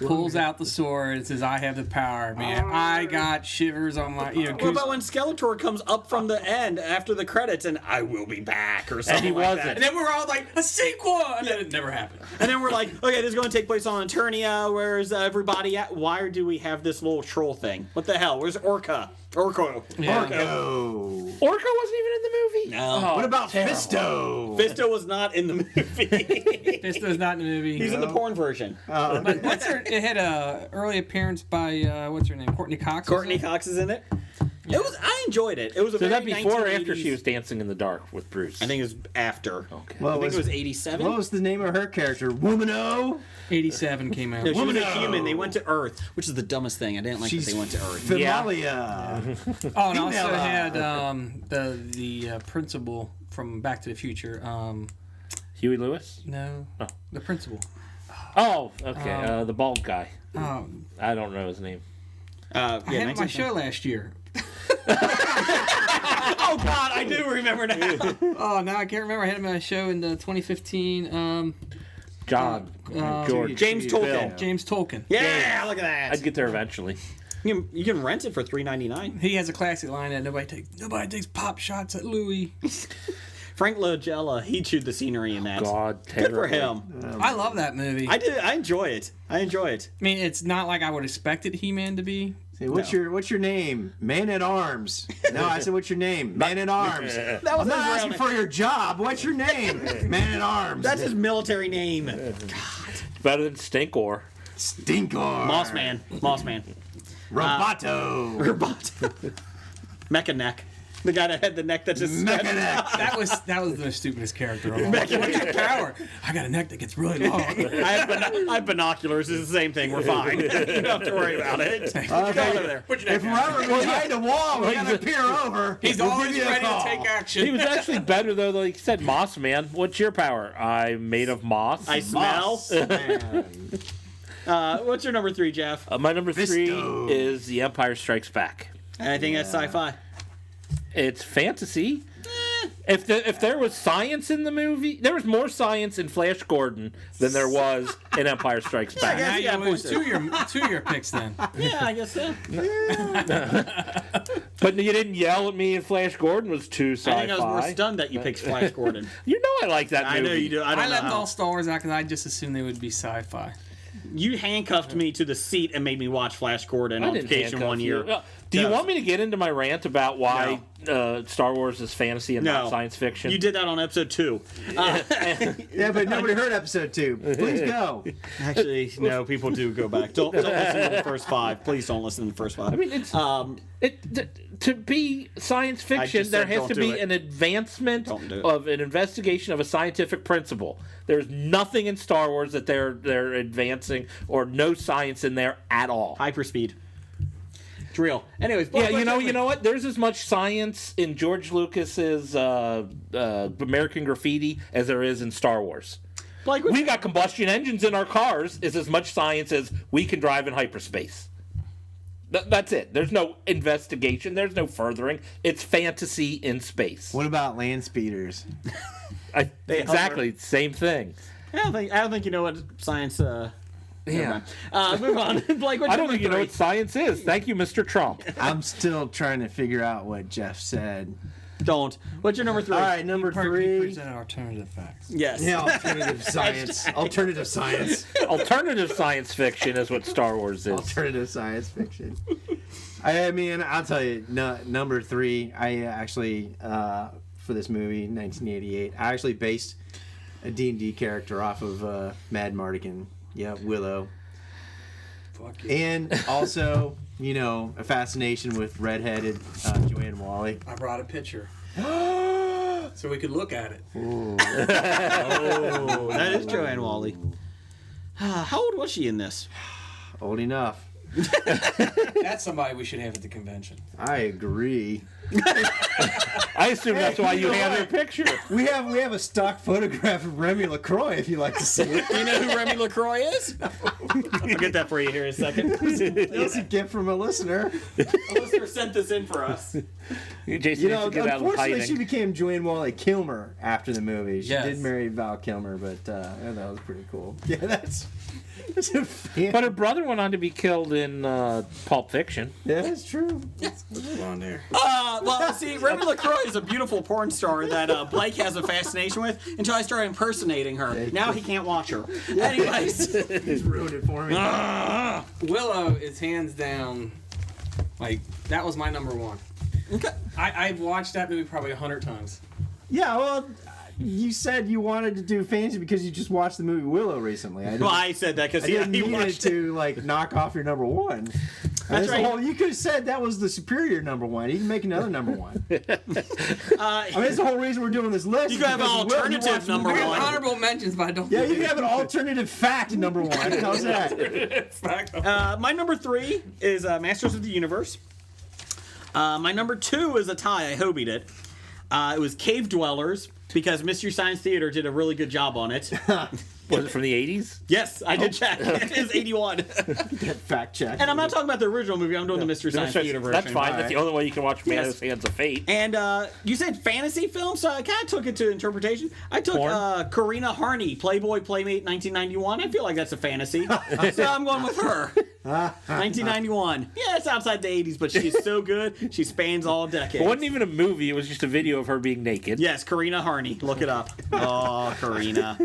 pulls out the sword and says, "I have the power," man, I got shivers on my. What about when Skeletor comes up from the end after the credits and "I will be back" or something And he like wasn't. that? And then we're all like, "A sequel," and then it never happened. And then we're like, "Okay, this is going to take place on Eternia. Where's everybody at? Why do we have this little troll thing? What the hell? Where's Orca? Orca. Yeah. Orco. Orca wasn't even in the movie. No. What about Fisto? Fisto was not in the movie. Fisto's not in the movie. He's in the porn version. But it had a early appearance by what's her name, Courtney Cox. Courtney Cox is in it. Yeah. I enjoyed it. It was a So very that before or after 1980s she was dancing in the dark with Bruce? I think it was after. Okay. Well, I think it was 87. What was the name of her character? Womano? 87 came out. No, she was a Womano. human. They went to Earth, which is the dumbest thing. I didn't like that they went to Earth. Fimalia. Oh, and also Female. had the principal from Back to the Future. Huey Lewis? No, Oh. the principal. Oh, okay. The bald guy. Um, I don't know his name. I had my show last year. Oh God, I do remember now. Oh, now I can't remember. I had my show in 2015. John. George. James Tolkien. James Tolkien. Yeah, look at that. I'd get there eventually. You can rent it for $3.99. He has a classic line that nobody takes pop shots at Louis. Frank Langella, he chewed the scenery in that. God, Good for terribly. him. I love that movie. I did. I enjoy it. I mean, it's not like I would expect it He-Man to be. Say, what's your name? Man at Arms. No, I said, what's your name? Man at Arms. That was I'm not his real asking name. for your job. What's your name? Man at Arms. That's his military name. Better than Stinkor. Stinkor. Mossman. Roboto. Mecha Neck. The guy that had the neck that just Mecha neck. That was the stupidest character of all. What's your power? I got a neck that gets really long. I have binoculars. It's the same thing. We're fine. You don't have to worry about it. Go over there. If Robert was behind a wall, we gotta peer over. He's We'll always give you a ready to call. take action. He was actually better, though. Like you said, Moss Man. What's your power? I'm made of moss. I smell. Man. What's your number 3, Jeff? My number 3 Fisto. is The Empire Strikes Back. I think that's sci-fi. It's fantasy. If there was science in the movie, there was more science in Flash Gordon than there was in Empire Strikes Back. Now Yeah, you lose points two of your picks then. Yeah, I guess so. But you didn't yell at me and Flash Gordon was too sci-fi. I think I was more stunned that you picked Flash Gordon. You know I like that movie. I know you do. I don't know left how. all Star Wars out because I just assumed they would be sci-fi. You handcuffed me to the seat and made me watch Flash Gordon I on didn't vacation handcuff one you. year. Do you want me to get into my rant about why Star Wars is fantasy and not science fiction? You did that on episode 2. Yeah, but nobody heard episode 2. Please go. Actually, no, people do go back. Don't listen to the first 5. Please don't listen to the first 5. I mean, it's to be science fiction, there has to be an advancement of an investigation of a scientific principle. There's nothing in Star Wars that they're advancing, or no science in there at all. Hyperspeed. It's real. Anyways, yeah, you know what? There's as much science in George Lucas's American Graffiti as there is in Star Wars. Like, we got combustion engines in our cars. Is as much science as we can drive in hyperspace. That's it. There's no investigation. There's no furthering. It's fantasy in space. What about land speeders? Exactly. Same thing. I don't think you know what science. Yeah. Move on. Blake, what's I don't think you know what science is. Thank you, Mr. Trump. I'm still trying to figure out what Jeff said. Don't. What's your number 3? All right, number 3. Present alternative facts. Yes. Yeah, alternative science. Alternative science. Alternative science fiction is what Star Wars is. Alternative science fiction. I mean, I'll tell you, number 3, I actually, for this movie, 1988, I actually based a D&D character off of Mad Mardigan. Yeah, Willow. Fuck you. And also, a fascination with redheaded Joanne Whalley. I brought a picture. So we could look at it. Oh, that is Joanne Whalley. How old was she in this? Old enough. That's somebody we should have at the convention. I agree. I assume that's why you have her picture. We have a stock photograph of Remy LaCroix if you'd like to see it. Do you know who Remy LaCroix is? I'll get that for you here in a second. It's a gift from a listener. A listener sent this in for us. Jason needs to get out of unfortunately, hiding. she became Joanne Whalley Kilmer after the movie. She Yes. did marry Val Kilmer, but that was pretty cool. Yeah, that's a fan. But her brother went on to be killed in Pulp Fiction. Yeah, that's true. Go on there. Well, see, Remy LaCroix is a beautiful porn star that Blake has a fascination with until I started impersonating her. Now he can't watch her. Anyways. He's ruined it for me. Willow is hands down, that was my number 1. Okay. I've watched that movie probably 100 times. Yeah, well, you said you wanted to do fantasy because you just watched the movie Willow recently. I said that because I didn't mean it to knock off your number 1. That's right. You could have said that was the superior number 1. You can make another number 1. That's the whole reason we're doing this list. You could have an alternative number 1. Honorable mentions, but I don't. Yeah, you can have an alternative fact number 1. How's that? My number 3 is Masters of the Universe. My number 2 is a tie. I hobied it. It was Cave Dwellers because Mystery Science Theater did a really good job on it. Was it from the 80s? Yes, I did check. It is 81. Fact check. And I'm not talking about the original movie. I'm doing the Mystery Science Theater version. That's fine. That's the only way you can watch Man of Hands of Fate. And you said fantasy film, so I kind of took it to interpretation. I took Karina Harney, Playboy Playmate 1991. I feel like that's a fantasy. So I'm going with her. 1991. Yeah, it's outside the 80s, but she's so good. She spans all decades. It wasn't even a movie. It was just a video of her being naked. Yes, Karina Harney. Look it up. Oh, Karina.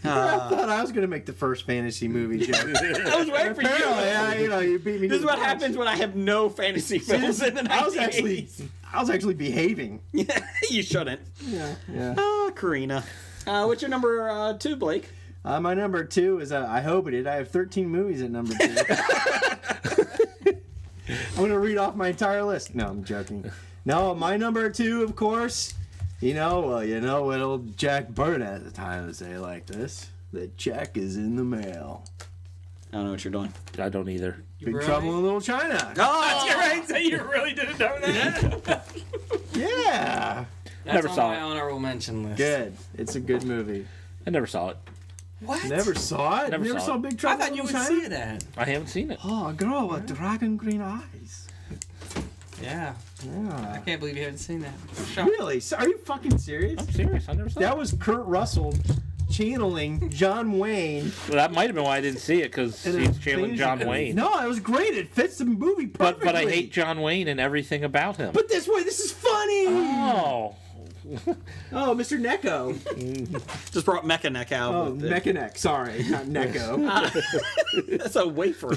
I thought I was going to make the first fantasy movie joke. I was waiting for you. Yeah, you beat me. This is what happens when I have no fantasy films in the 1980s. I was actually behaving. Yeah, you shouldn't. Yeah. Oh, Karina. What's your number 2, Blake? My number 2 is I hope it did. I have 13 movies at number 2. I'm going to read off my entire list. No, I'm joking. No, my number 2, of course. You know what old Jack Burnett at the time would say like this. The check is in the mail. I don't know what you're doing. I don't either. Big Trouble in Little China. Oh, That's right. So you really didn't know that? Yeah. That's Never on saw my it. honorable mention list. Good. It's a good movie. I never saw it. What? Never saw it? Never saw it. Big I Trouble thought in you Little would China? see that. I haven't seen it. Oh, a girl with dragon green eyes. Yeah. Yeah. I can't believe you haven't seen that. Shocked. Really? So, are you fucking serious? I'm serious. I never saw it. That was Kurt Russell channeling John Wayne. Well, that might have been why I didn't see it, because in a he's channeling John fantasy- Wayne. No, it was great. It fits the movie perfectly. But I hate John Wayne and everything about him. But this is funny. Oh. Oh, Mr. Neko. Just brought Mechaneck out. Oh, Mechaneck. Sorry, not Neko. That's a wafer.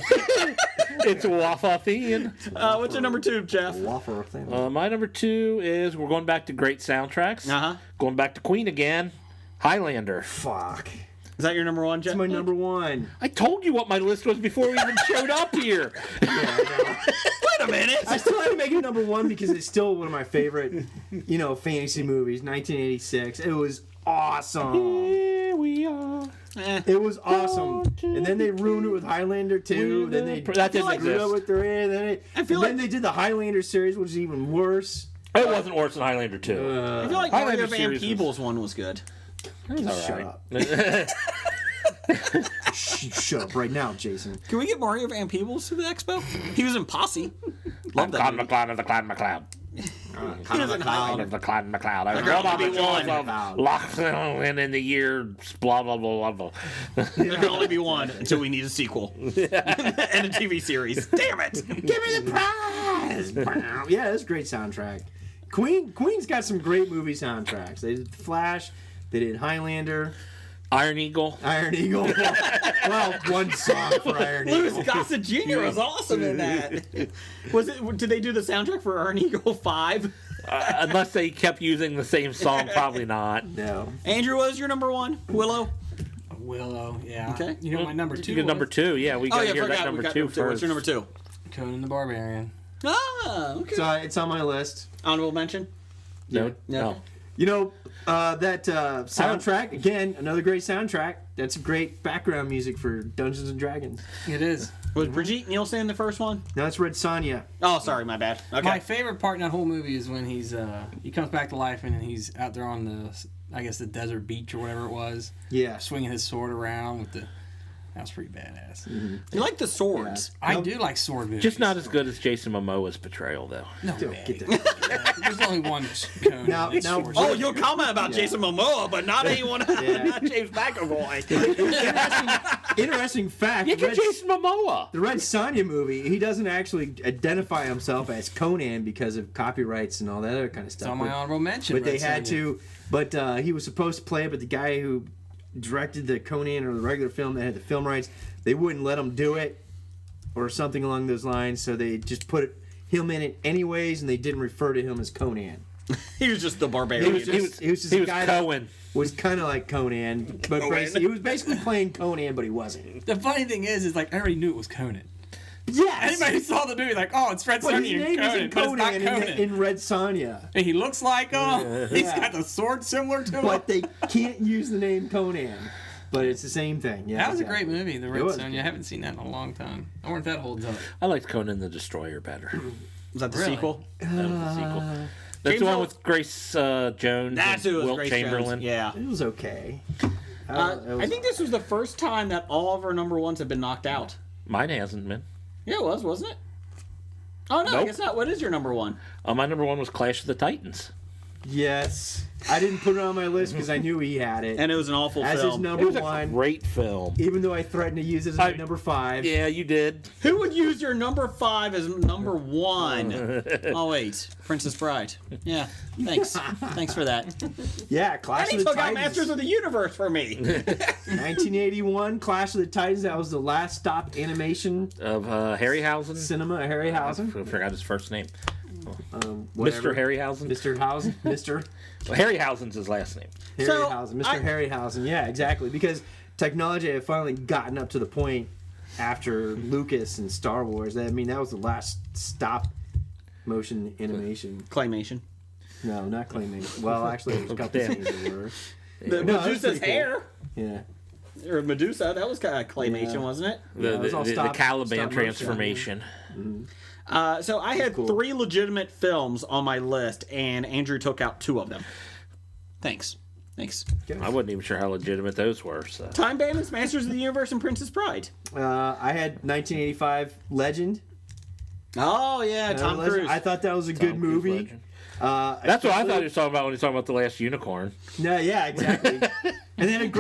It's Waffle Ian. What's your number 2, Jeff? Waffle thing. My number 2 is we're going back to great soundtracks. Going back to Queen again. Highlander. Fuck. Is that your number 1, Jeff? It's my number 1. I told you what my list was before we even showed up here. Wait a minute. I still had to make it number 1 because it's still one of my favorite, fantasy movies. 1986. It was awesome. Here we are. It was awesome. And then they ruined it with Highlander 2. Then they that didn't screwed up exist. with 3. Then they did the Highlander series, which is even worse. It wasn't worse than Highlander 2. I feel like Highlander Mario Van series Peebles one was good. Shut up. Shut up right now, Jason. Can we get Mario Van Peebles to the expo? He was in Posse. Love that Cloud movie. McCloud of the Cloud McCloud. He was in Highlander. Of the Cloud McCloud. I There can only be one. Locked in the year blah blah blah blah. There can only be one until we need a sequel and a TV series. Damn it! Give me the prize. Yeah, that's a great soundtrack. Queen's got some great movie soundtracks. They did Flash. They did Highlander. Iron Eagle. Well, one song for Iron Eagle. Louis Gossett Jr. was awesome in that. Did they do the soundtrack for Iron Eagle 5? Unless they kept using the same song, probably not. No. Andrew, what was your number 1? Willow? Willow, yeah. Okay. You know my number 2 You get number 2, yeah. We got to hear that number 2 first. What's your number 2? Conan the Barbarian. Ah, okay. So it's on my list. Honorable mention? No. That soundtrack, again, another great soundtrack. That's great background music for Dungeons and Dragons. It is. Was Brigitte Nielsen the first one? No, it's Red Sonja. Oh, sorry, my bad. Okay. My favorite part in that whole movie is when he comes back to life and he's out there on the desert beach or whatever it was. Yeah. Swinging his sword around with the... That was pretty badass. Mm-hmm. You like the swords. Yeah. I do like sword movies. Just not as good as Jason Momoa's portrayal, though. No, Don't man. get that. There's only one Conan. Now, Oh, you'll comment about Jason Momoa, but not anyone, not James McAvoy. Interesting fact. You get Jason Momoa. The Red Sonja movie, he doesn't actually identify himself as Conan because of copyrights and all that other kind of stuff. It's on my honorable mention. But Red they had Sonja. to. But he was supposed to play it, but the guy who directed the Conan or the regular film that had the film rights, they wouldn't let him do it or something along those lines, so they just put him in it anyways, and they didn't refer to him as Conan. He was just the barbarian. He was just a guy Cohen. that was kind of like Conan, but he was basically playing Conan, but he wasn't. The funny thing is like I already knew it was Conan. Yes! Anybody who saw the movie like, oh, it's Red But Sonja his and name Conan, isn't but it's not Conan Conan. in Red Sonja. And he looks like him. He's got the sword similar to him. But they can't use the name Conan. But it's the same thing. Yeah, That was exactly. a great movie, The Red was. Sonja. I haven't seen that in a long time. I wonder if that holds up. I liked Conan the Destroyer better. Was that the Really? sequel? That was the sequel. That's James the one Earl- with Grace Jones That's and who it was. Wilt Grace Chamberlain. Jones. Yeah. It was okay. I think this was the first time that all of our number 1s have been knocked out. Mine hasn't been. Yeah, it was, wasn't it? Oh, no, I Nope. guess not. What is your number 1? My number 1 was Clash of the Titans. Yes. I didn't put it on my list because I knew he had it. And it was an awful As film. his It number was a 1, great film. even though I threatened to use it as my number 5. Yeah, you did. Who would use your number 5 as number 1? Oh, wait. Princess Bride. Yeah. Thanks. Thanks for that. Yeah, And Clash he of the took out Titans. Masters of the Universe for me. 1981, Clash of the Titans. That was the last stop animation Of Harryhausen. cinema. Harryhausen. I forgot his first name. Whatever. Mr. Harryhausen. Mr. Hausen. Mr. Well, Harryhausen's his last name. Harryhausen. Mr. Harryhausen. Yeah, exactly. Because technology had finally gotten up to the point after Lucas and Star Wars. I mean, that was the last stop motion animation. Claymation. No, not claymation. Well, actually, there was a couple scenes that were. The No, that was Medusa's pretty cool. hair. Yeah. Or Medusa. That was kind of claymation, Yeah. wasn't it? Yeah, it was all The stop Caliban motion. transformation. So I had cool. 3 legitimate films on my list, and Andrew took out 2 of them. Thanks. I wasn't even sure how legitimate those were. So. Time Bandits, Masters of the Universe, and Princess Bride. I had 1985 Legend. Oh, yeah, Tom Legend. Cruise. I thought that was a good Cruise movie. Legend. That's what I thought he was talking about when he was talking about The Last Unicorn. No, yeah, exactly. And then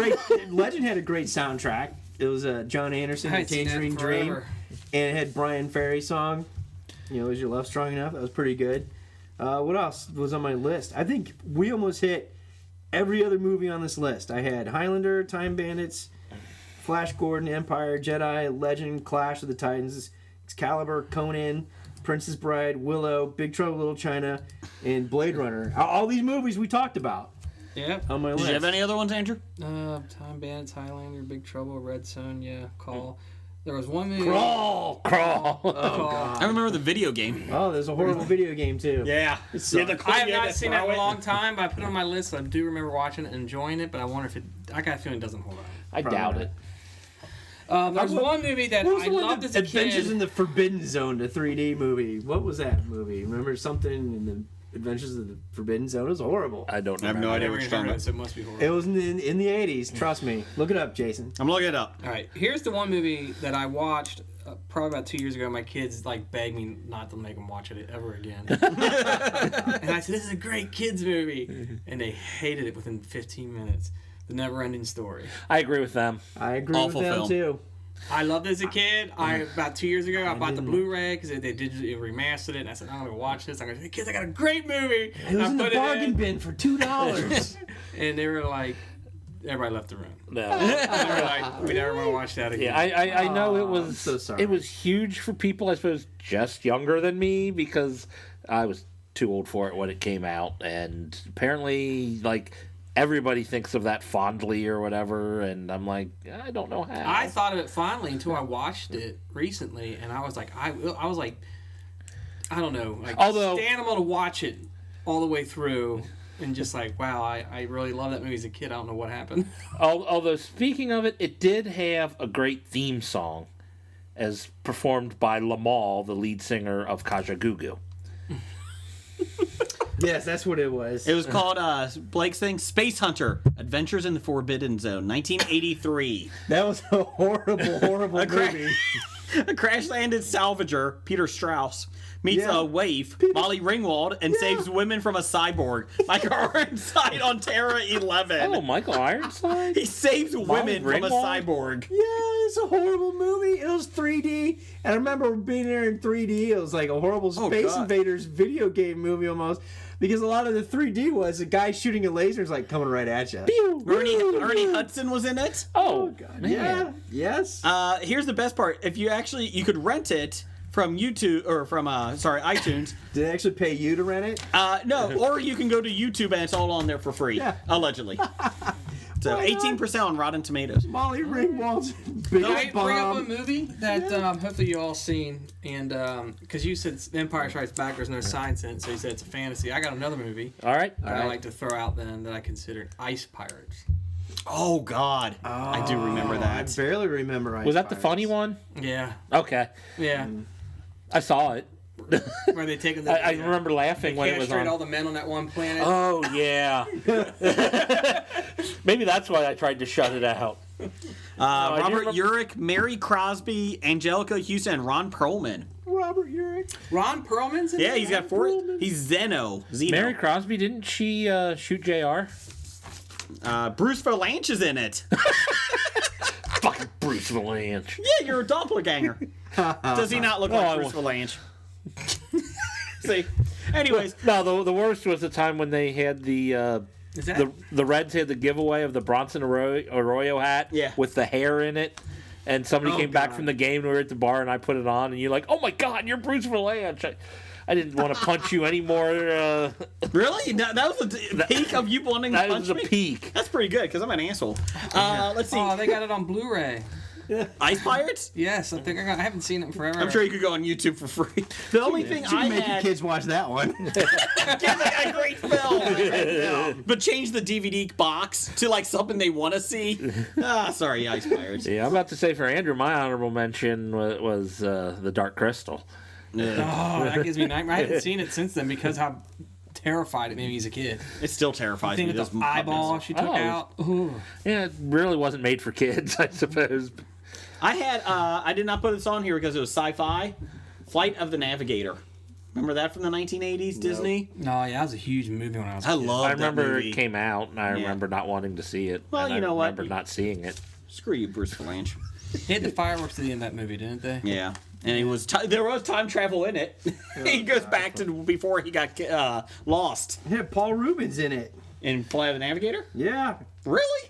Legend had a great soundtrack. It was John Anderson, I and ain't seen that Tangerine in Dream, forever. and it had Brian Ferry's song. Is Your Love Strong Enough? That was pretty good. What else was on my list? I think we almost hit every other movie on this list. I had Highlander, Time Bandits, Flash Gordon, Empire, Jedi, Legend, Clash of the Titans, Excalibur, Conan, Princess Bride, Willow, Big Trouble in Little China, and Blade Runner. All these movies we talked about. Yep. On my list. Did you have any other ones, Andrew? Time Bandits, Highlander, Big Trouble, Red Son, Call. There was one movie. Crawl. Oh, God. I remember the video game. Oh, there's a horrible video game, too. Yeah. I have not seen it in a long time, but I put it on my list. I do remember watching it and enjoying it, but I wonder if it. I got a feeling it doesn't hold up. I doubt it. There's one movie that I loved as a Adventures kid. in the Forbidden Zone, the 3D movie. What was that movie? Remember something in the Adventures of the Forbidden Zone? It was horrible. I don't know. I have no idea what you're talking about. So it must be horrible. It was in the 80s. Trust me. Look it up, Jason. I'm looking it up. All right, here's the one movie that I watched probably about 2 years ago. My kids begged me not to make them watch it ever again, and I said, "This is a great kids movie," and they hated it within 15 minutes. The Never-Ending Story. I agree with them. I agree Awful with them, film. too. I loved it as a kid. About 2 years ago, I bought the Blu-ray because they digitally remastered it, and I said, "I'm gonna watch this." I'm gonna say, "Kids, I got a great movie." It was in the bargain bin for $2. And they were like, everybody left the room. No. They were like, "We never want to watch that again." Yeah, I know it was. I'm so sorry. It was huge for people, I suppose, just younger than me because I was too old for it when it came out, and apparently, everybody thinks of that fondly or whatever, and I'm like, I don't know how. I thought of it fondly until I watched it recently, and I was like, I don't know, stand able to watch it all the way through, and just wow, I really love that movie as a kid. I don't know what happened. Although speaking of it, it did have a great theme song, as performed by Lamal, the lead singer of Kajagoogoo. Yes, that's what it was. It was called Blake's thing, Space Hunter: Adventures in the Forbidden Zone, 1983. That was a horrible movie. A crash-landed salvager, Peter Strauss, meets a waif, Molly Ringwald, and saves women from a cyborg, Michael Ironside on Terra 11. Oh, Michael Ironside? He saves women from a cyborg. Yeah, it's a horrible movie. It was 3D, and I remember being there in 3D. It was like a horrible Space Invaders video game movie almost, because a lot of the 3D was a guy shooting a laser is coming right at you. Ernie Hudson was in it. Oh, God. Yeah. Yes. Here's the best part. If you could rent it from YouTube or from iTunes. Did they actually pay you to rent it? No, or you can go to YouTube and it's all on there for free. Yeah. Allegedly. So 18% on Rotten Tomatoes. Molly Ringwald's big I bomb. bring up a movie that hopefully you all seen, and because you said Empire Strikes Back, there's no science in it, so you said it's a fantasy. I got another movie. All right. That I like to throw out then that I considered Ice Pirates. Oh God, I do remember that. I barely remember. Was that the funny one? Yeah. Okay. Yeah. I saw it. Where they taking I remember laughing when it was on. all the men on that one planet. Oh yeah. Maybe that's why I tried to shut it out. Robert Urich, Mary Crosby, Angelica Houston, and Ron Perlman. Robert Urich. Ron Perlman's in it? Yeah, he's got 4. He's Zeno. Mary Crosby, didn't she shoot JR? Bruce Valanche is in it. Fucking Bruce Valanche. Yeah, you're a doppelganger. Does he not look like Bruce Valanche? See. Anyways, no. The worst was the time when they had the Reds had the giveaway of the Bronson Arroyo hat with the hair in it, and somebody came back from the game and we were at the bar and I put it on and you're like, oh my God, you're Bruce Valanche. I didn't want to punch you anymore. Really? That was the peak of you wanting to punch me? That was a peak. That's pretty good because I'm an asshole. Let's see. Oh, they got it on Blu-ray. Ice Pirates? Yes, I think I haven't seen it in forever. I'm sure you could go on YouTube for free. The only thing I make your kids watch that one. a great film. But change the DVD box to something they want to see. Sorry, Ice Pirates. Yeah, I'm about to say for Andrew, my honorable mention was The Dark Crystal. Yeah. Oh, that gives me nightmare. I haven't seen it since then because how terrified it made me as a kid. It still terrifies me. The eyeball she took out. Ooh. Yeah, it really wasn't made for kids, I suppose. I did not put this on here because it was sci-fi. Flight of the Navigator. Remember that from the 1980s, Disney? No, yeah, that was a huge movie when I was a kid. I remember it came out, and I remember not wanting to see it. Well, and you know I remember not seeing it. Screw you, Bruce Valanche. They had the fireworks at the end of that movie, didn't they? Yeah. And there was time travel in it. He goes back to before he got lost. Yeah, Paul Rubens in it. In Flight of the Navigator? Yeah. Really?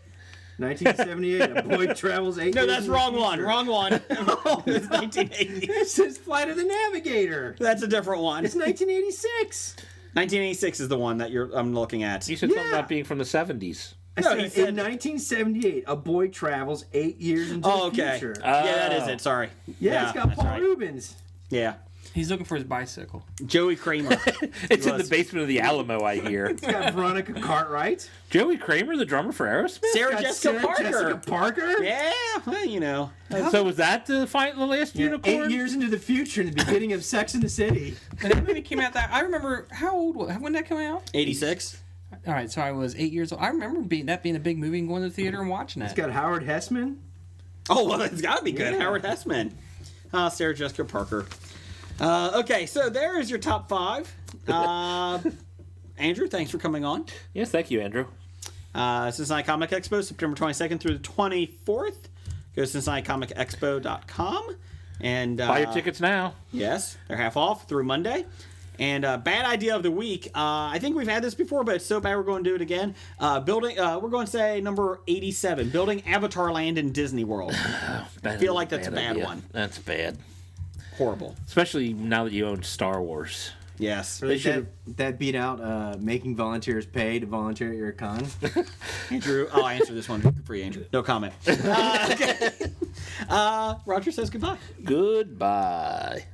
1978, a boy travels 8 No, years that's in the wrong one. future. Wrong one. It's 1980. This is Flight of the Navigator. That's a different one. It's 1986. 1986 is the one that I'm looking at. You said something about being from the 70s. I No, said, he said- in 1978, a boy travels 8 years into the okay. future. Yeah, that is it. Sorry. Yeah, it's got that's Paul right. Rubens. Yeah. He's looking for his bicycle. Joey Kramer. It's in the basement of the Alamo, I hear. It's got Veronica Cartwright. Joey Kramer, the drummer for Aerosmith? Sarah Got Jessica Parker. Jessica Parker. Yeah, well, you know. So was that the last Yeah, unicorn? 8 years into the future, in the beginning of Sex and the City. And that movie came out I remember, how old when did that come out? 86. All right, so I was 8 years old. I remember that being a big movie and going to the theater and watching It's it. got Howard Hessman. Oh, well, it's got to be good. Yeah. Howard Hessman. Sarah Jessica Parker. Okay, so there is your top 5. Andrew, thanks for coming on. Yes, thank you, Andrew. Cincinnati Comic Expo, September 22nd through the 24th. Go to CincinnatiComicExpo.com. And Buy your tickets now. Yes, they're half off through Monday. And bad idea of the week. I think we've had this before, but it's so bad we're going to do it again. We're going to say number 87, building Avatar Land in Disney World. I feel like that's a bad idea. one. That's bad. Horrible. Especially now that you own Star Wars. Yes. Really, that beat out making volunteers pay to volunteer at your con. Andrew, I'll answer this one for you, Andrew. No comment. Okay. Roger says goodbye. Goodbye.